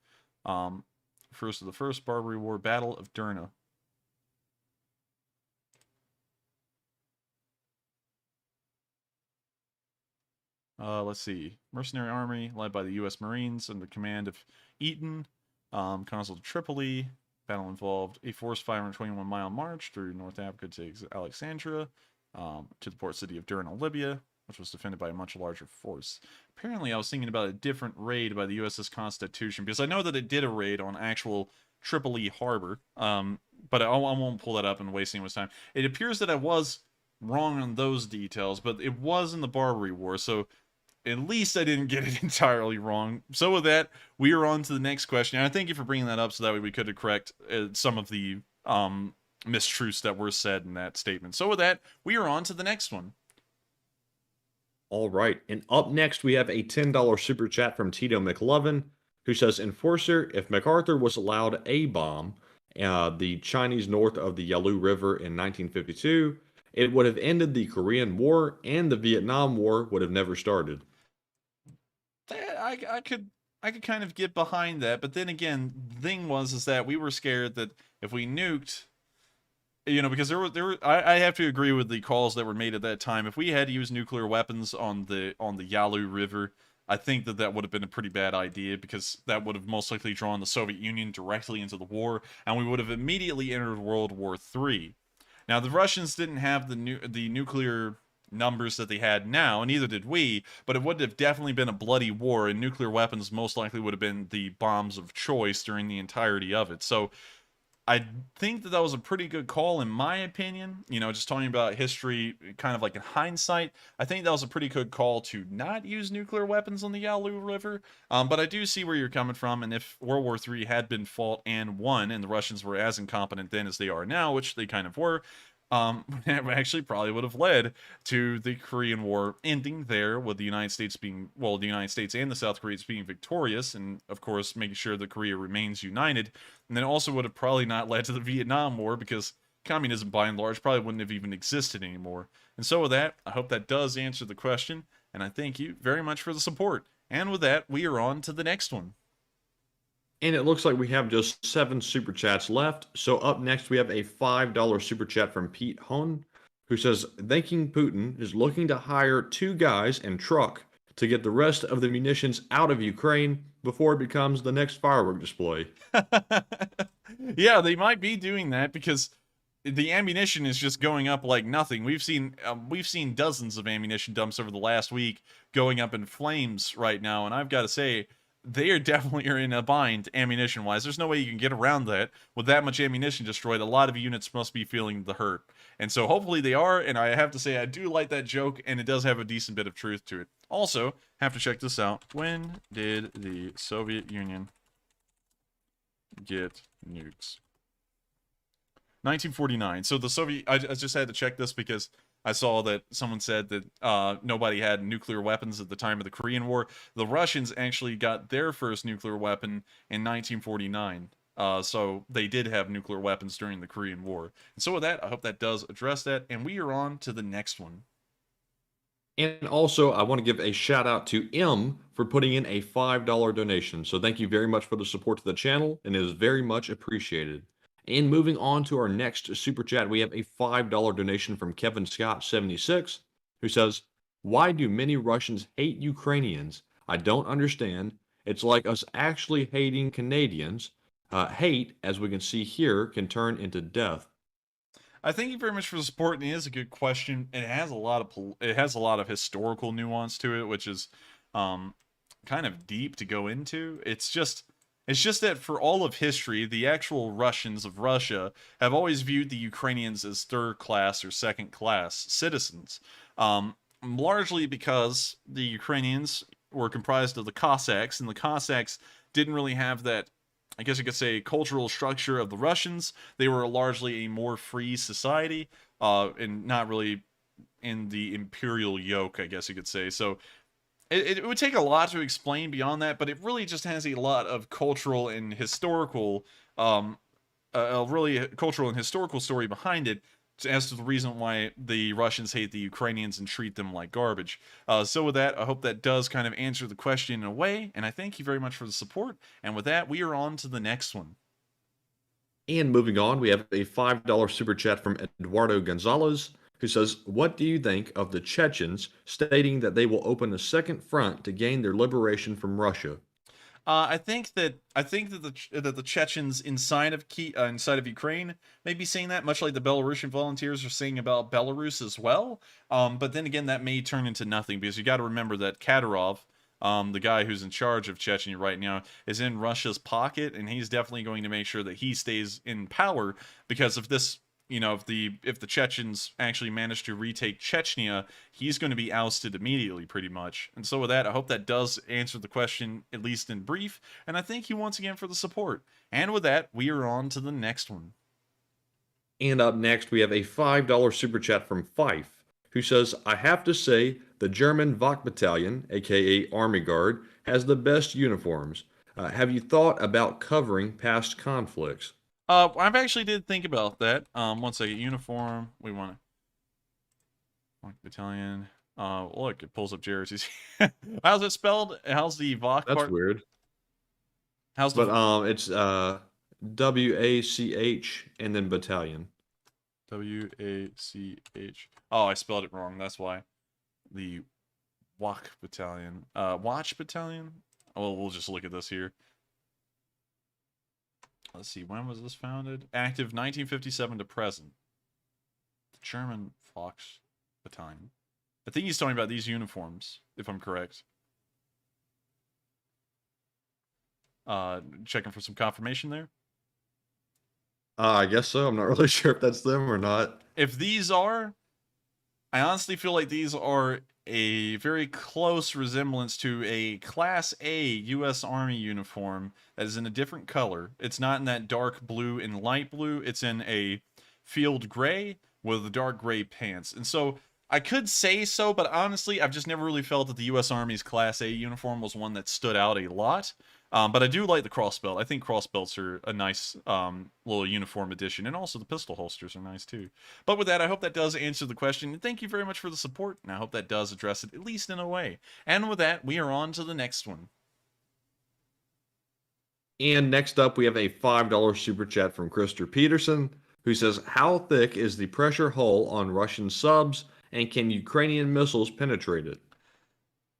refers to the First Barbary War, Battle of Derna. Let's see. Mercenary army led by the U.S. Marines under the command of Eaton. Consul to Tripoli. Battle involved a forced 521-mile march through North Africa to Alexandria, to the port city of Derna, Libya, which was defended by a much larger force. Apparently, I was thinking about a different raid by the USS Constitution, because I know that it did a raid on actual Tripoli harbor, but I won't pull that up and waste anyone's time. It appears that I was wrong on those details, but it was in the Barbary War, so at least I didn't get it entirely wrong. So with that, we are on to the next question. And I thank you for bringing that up so that way we could correct some of the mistruths that were said in that statement. So with that, we are on to the next one. All right. And up next, we have a $10 super chat from Tito McLovin, who says, Enforcer, if MacArthur was allowed a bomb the Chinese north of the Yalu River in 1952, it would have ended the Korean War and the Vietnam War would have never started. I could kind of get behind that, but then again, the thing is that we were scared that if we nuked, because I have to agree with the calls that were made at that time. If we had to use nuclear weapons on the Yalu River, I think that would have been a pretty bad idea, because that would have most likely drawn the Soviet Union directly into the war, and we would have immediately entered World War III. Now, the Russians didn't have the nuclear numbers that they had now, and neither did we, but it would have definitely been a bloody war, and nuclear weapons most likely would have been the bombs of choice during the entirety of it. So I think that was a pretty good call, in my opinion. Just talking about history, kind of like in hindsight, I think that was a pretty good call to not use nuclear weapons on the Yalu River. But I do see where you're coming from, and if World War III had been fought and won, and the Russians were as incompetent then as they are now, which they kind of were, it actually probably would have led to the Korean War ending there, with the United States the United States and the South Koreans being victorious, and of course making sure that Korea remains united. And then also would have probably not led to the Vietnam War, because communism by and large probably wouldn't have even existed anymore. And so with that, I hope that does answer the question, and I thank you very much for the support. And with that, we are on to the next one. And it looks like we have just 7 super chats left. So up next, we have a $5 super chat from Pete Hon, who says, thinking Putin is looking to hire 2 guys and truck to get the rest of the munitions out of Ukraine before it becomes the next firework display. Yeah, they might be doing that, because the ammunition is just going up like nothing. We've seen dozens of ammunition dumps over the last week going up in flames right now, and I've got to say, they are definitely in a bind ammunition-wise. There's no way you can get around that. With that much ammunition destroyed, a lot of units must be feeling the hurt. And so hopefully they are, and I have to say I do like that joke, and it does have a decent bit of truth to it. Also, have to check this out. When did the Soviet Union get nukes? 1949. So the Soviet... I just had to check this because I saw that someone said that nobody had nuclear weapons at the time of the Korean War. The Russians actually got their first nuclear weapon in 1949. So they did have nuclear weapons during the Korean War. And so with that, I hope that does address that. And we are on to the next one. And also, I want to give a shout out to M for putting in a $5 donation. So thank you very much for the support to the channel, and it is very much appreciated. And moving on to our next super chat, we have a $5 donation from Kevin Scott 76, who says, why do many Russians hate Ukrainians? I don't understand. It's like us actually hating Canadians. Hate, as we can see here, can turn into death. I thank you very much for the support, and it is a good question. It has a lot of historical nuance to it, which is kind of deep to go into. It's just that for all of history, the actual Russians of Russia have always viewed the Ukrainians as third-class or second-class citizens, largely because the Ukrainians were comprised of the Cossacks, and the Cossacks didn't really have that, I guess you could say, cultural structure of the Russians. They were largely a more free society, and not really in the imperial yoke, I guess you could say. So it would take a lot to explain beyond that, but it really just has a lot of cultural and historical, a really cultural and historical story behind it, as to the reason why the Russians hate the Ukrainians and treat them like garbage. So with that, I hope that does kind of answer the question in a way, and I thank you very much for the support. And with that, we are on to the next one. And moving on, we have a $5 super chat from Eduardo Gonzalez, who says, what do you think of the Chechens stating that they will open a second front to gain their liberation from Russia? I think that the Chechens inside of Ukraine may be saying that, much like the Belarusian volunteers are saying about Belarus as well. But then again, that may turn into nothing, because you got to remember that Kadyrov, the guy who's in charge of Chechnya right now, is in Russia's pocket, and he's definitely going to make sure that he stays in power, because if this, if the Chechens actually manage to retake Chechnya, he's going to be ousted immediately, pretty much. And so with that, I hope that does answer the question, at least in brief, and I thank you once again for the support. And with that, we are on to the next one. And up next, we have a $5 super chat from Fife, who says, I have to say, the German Wach Battalion, aka Army Guard, has the best uniforms. Have you thought about covering past conflicts? I've actually did think about that. One second. Uniform. We want to battalion. Look, it pulls up Jared's. How's it spelled? How's the Vach That's part? weird. How's the But it's WACH and then battalion. WACH? Oh, I spelled it wrong. That's why. The Wach Battalion. Watch Battalion? Oh, we'll just look at this here. Let's see, when was this founded? Active 1957 to present. The German Fox Battalion. I think he's talking about these uniforms, if I'm correct. Checking for some confirmation there. I guess so. I'm not really sure if that's them or not. If these are, I honestly feel like these are a very close resemblance to a Class A U.S. Army uniform that is in a different color. It's not in that dark blue and light blue. It's in a field gray with dark gray pants. And so I could say so, but honestly, I've just never really felt that the U.S. Army's Class A uniform was one that stood out a lot. But I do like the crossbelt. I think crossbelts are a nice little uniform addition, and also the pistol holsters are nice too. But with that, I hope that does answer the question, and thank you very much for the support, and I hope that does address it, at least in a way. And with that, we are on to the next one. And next up, we have a $5 super chat from Krister Peterson, who says, how thick is the pressure hull on Russian subs, and can Ukrainian missiles penetrate it?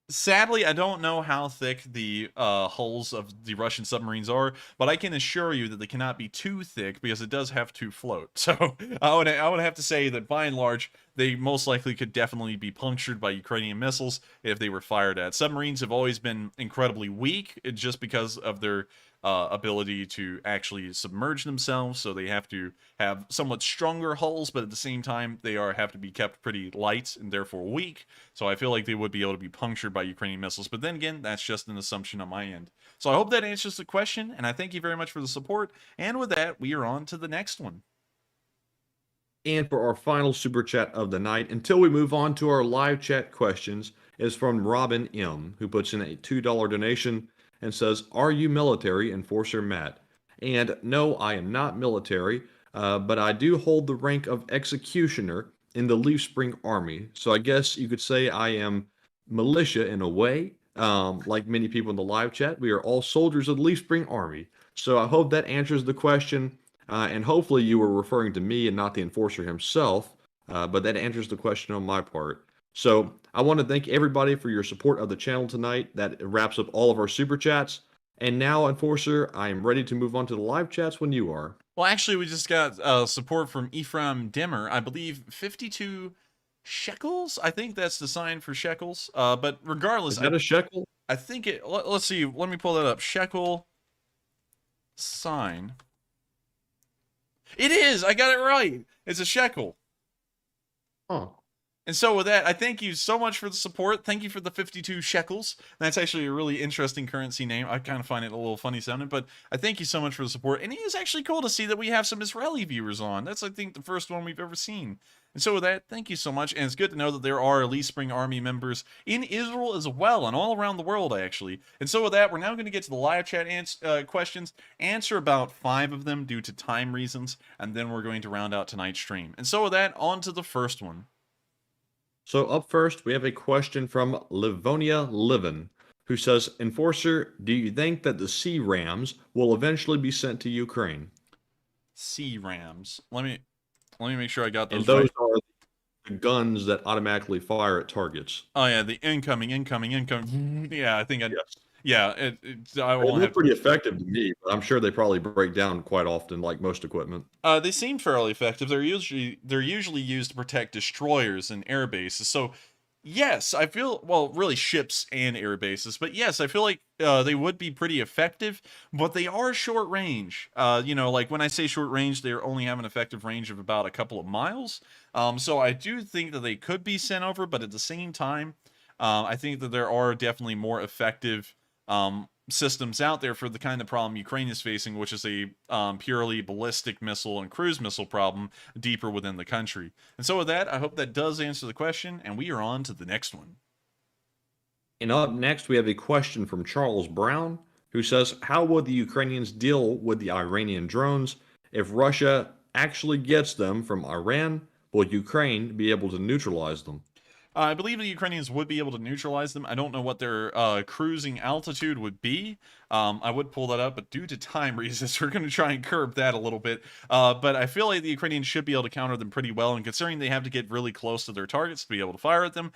Sadly, I don't know how thick the hulls of the Russian submarines are, but I can assure you that they cannot be too thick because it does have to float. So I would have to say that by and large, they most likely could definitely be punctured by Ukrainian missiles if they were fired at. Submarines have always been incredibly weak just because of their ability to actually submerge themselves, so they have to have somewhat stronger hulls, but at the same time they have to be kept pretty light and therefore weak. So I feel like they would be able to be punctured by Ukrainian missiles, but then again, that's just an assumption on my end. So I hope that answers the question, and I thank you very much for the support. And with that, we are on to the next one. And for our final super chat of the night, until we move on to our live chat questions, is from Robin M, who puts in a $2 donation and says, are you military, Enforcer Matt? And no, I am not military, but I do hold the rank of executioner in the Leaf Spring Army. So I guess you could say I am militia in a way. Like many people in the live chat, we are all soldiers of the Leaf Spring Army. So I hope that answers the question. And hopefully you were referring to me and not the enforcer himself. But that answers the question on my part. So I want to thank everybody for your support of the channel tonight. That wraps up all of our super chats. And now, Enforcer, I am ready to move on to the live chats when you are. Well, actually, we just got support from Ephraim Dimmer. I believe 52 shekels. I think that's the sign for shekels. But regardless, is that a shekel? I think it. Let's see. Let me pull that up. Shekel sign. It is. I got it right. It's a shekel. Huh. And so with that, I thank you so much for the support. Thank you for the 52 shekels. That's actually a really interesting currency name. I kind of find it a little funny sounding, but I thank you so much for the support. And it is actually cool to see that we have some Israeli viewers on. That's, I think, the first one we've ever seen. And so with that, thank you so much. And it's good to know that there are Leaf Spring Army members in Israel as well, and all around the world, actually. And so with that, we're now going to get to the live chat questions, answer about 5 of them due to time reasons, and then we're going to round out tonight's stream. And so with that, on to the first one. So up first, we have a question from Livonia Livin, who says, Enforcer, do you think that the Sea Rams will eventually be sent to Ukraine? Sea Rams. Let me make sure I got those. And those right. are the guns that automatically fire at targets. Oh yeah, the incoming. Yeah, I think I. Yes. Yeah, it look pretty effective to me, but I'm sure they probably break down quite often, like most equipment. They seem fairly effective. They're usually used to protect destroyers and air bases. So, yes, I feel really ships and air bases. But yes, I feel like they would be pretty effective. But they are short range. Like when I say short range, they only have an effective range of about a couple of miles. So I do think that they could be sent over, but at the same time, I think that there are definitely more effective systems out there for the kind of problem Ukraine is facing, which is a purely ballistic missile and cruise missile problem deeper within the country. And so with that, I hope that does answer the question, and we are on to the next one. And up next, we have a question from Charles Brown, who says, how will the Ukrainians deal with the Iranian drones? If Russia actually gets them from Iran, will Ukraine be able to neutralize them? I believe the Ukrainians would be able to neutralize them. I don't know what their cruising altitude would be. I would pull that up, but due to time reasons, we're going to try and curb that a little bit. But I feel like the Ukrainians should be able to counter them pretty well, and considering they have to get really close to their targets to be able to fire at them,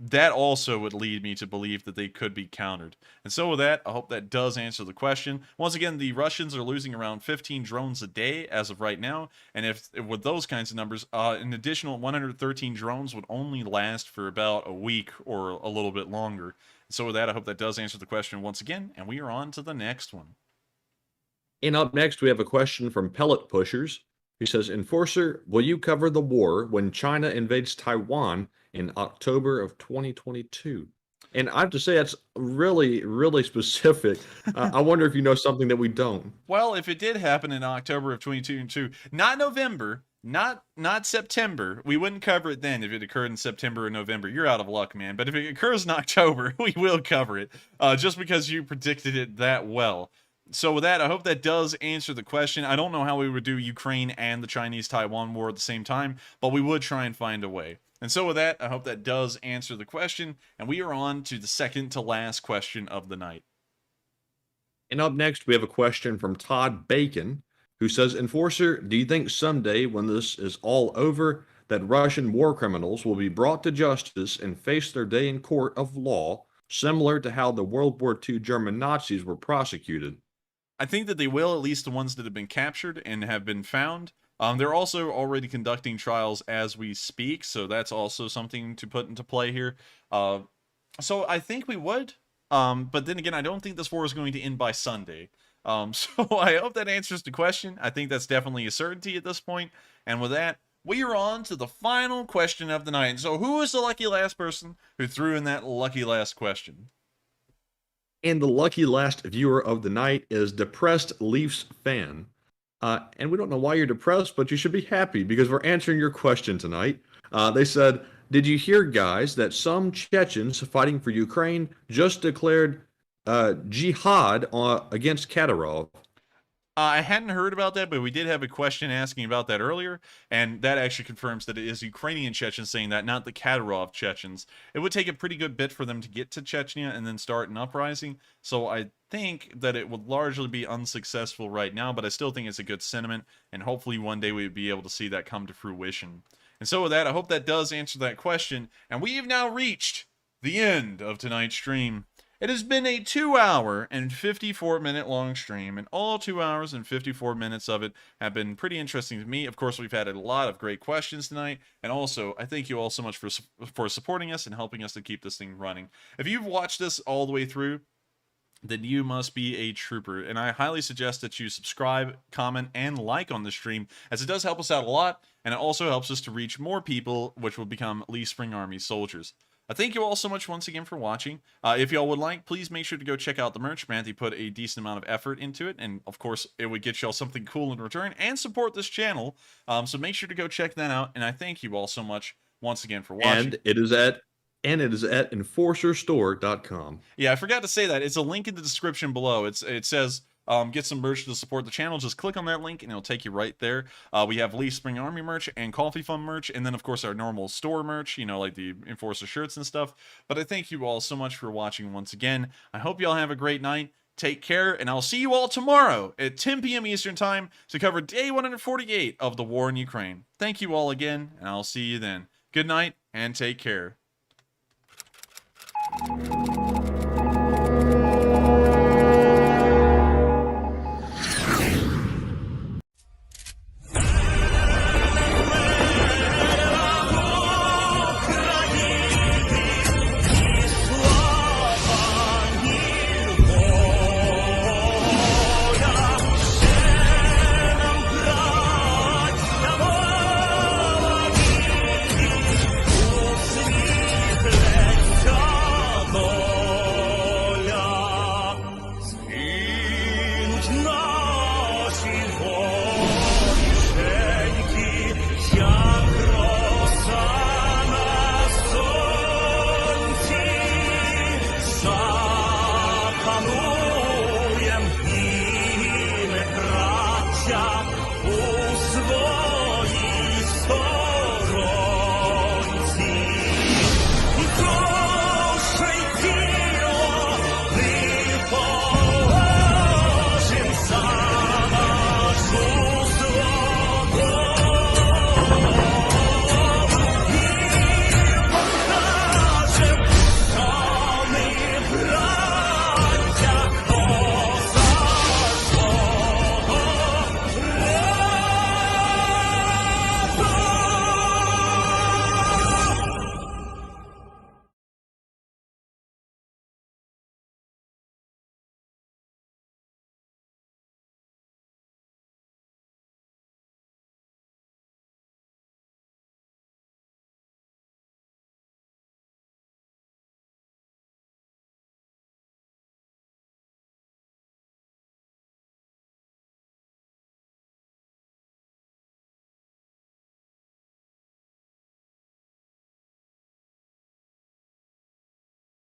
that also would lead me to believe that they could be countered. And so with that, I hope that does answer the question. Once again, the Russians are losing around 15 drones a day as of right now, and if with those kinds of numbers, an additional 113 drones would only last for about a week or a little bit longer. So with that, I hope that does answer the question once again, and we are on to the next one. And up next, we have a question from Pellet Pushers, who says, Enforcer, will you cover the war when China invades Taiwan in October of 2022? And I have to say, that's really, really specific. I wonder if you know something that we don't. Well, if it did happen in October of 2022, not November, not September, we wouldn't cover it then if it occurred in September or November. You're out of luck, man. But if it occurs in October, we will cover it, just because you predicted it that well. So with that, I hope that does answer the question. I don't know how we would do Ukraine and the Chinese-Taiwan war at the same time, but we would try and find a way. And so with that, I hope that does answer the question, and we are on to the second to last question of the night. And up next, we have a question from Todd Bacon, who says, Enforcer, do you think someday when this is all over, that Russian war criminals will be brought to justice and face their day in court of law, similar to how the World War II German Nazis were prosecuted? I think that they will, at least the ones that have been captured and have been found. They're also already conducting trials as we speak, so that's also something to put into play here. So I think we would, but then again, I don't think this war is going to end by Sunday. So I hope that answers the question. I think that's definitely a certainty at this point. And with that, we are on to the final question of the night. So who is the lucky last person who threw in that lucky last question? And the lucky last viewer of the night is Depressed Leafs Fan. And we don't know why you're depressed, but you should be happy because we're answering your question tonight. They said, did you hear, guys, that some Chechens fighting for Ukraine just declared jihad against Kadyrov? I hadn't heard about that, but we did have a question asking about that earlier, and that actually confirms that it is Ukrainian Chechens saying that, not the Kadyrov Chechens. It would take a pretty good bit for them to get to Chechnya and then start an uprising, so I think that it would largely be unsuccessful right now, but I still think it's a good sentiment, and hopefully one day we'd be able to see that come to fruition. And so with that, I hope that does answer that question, and we have now reached the end of tonight's stream. It has been a 2-hour and 54-minute long stream, and all 2 hours and 54 minutes of it have been pretty interesting to me. Of course, we've had a lot of great questions tonight, and also, I thank you all so much for supporting us and helping us to keep this thing running. If you've watched this all the way through, then you must be a trooper, and I highly suggest that you subscribe, comment, and like on the stream, as it does help us out a lot, and it also helps us to reach more people, which will become Lee Spring Army soldiers. I thank you all so much once again for watching. If y'all would like, please make sure to go check out the merch. Matthew put a decent amount of effort into it, and of course, it would get y'all something cool in return and support this channel. So make sure to go check that out, and I thank you all so much once again for watching. And it is at enforcerstore.com. Yeah, I forgot to say that. It's a link in the description below. It says get some merch to support the channel. Just click on that link and it'll take you right there. We have Lee Spring Army merch and Coffee Fund merch, and then of course our normal store merch, you know, like the Enforcer shirts and stuff. But I thank you all so much for watching once again. I hope y'all have a great night. Take care, and I'll see you all tomorrow at 10 p.m. Eastern Time to cover day 148 of the war in Ukraine. Thank you all again, and I'll see you then. Good night, and take care.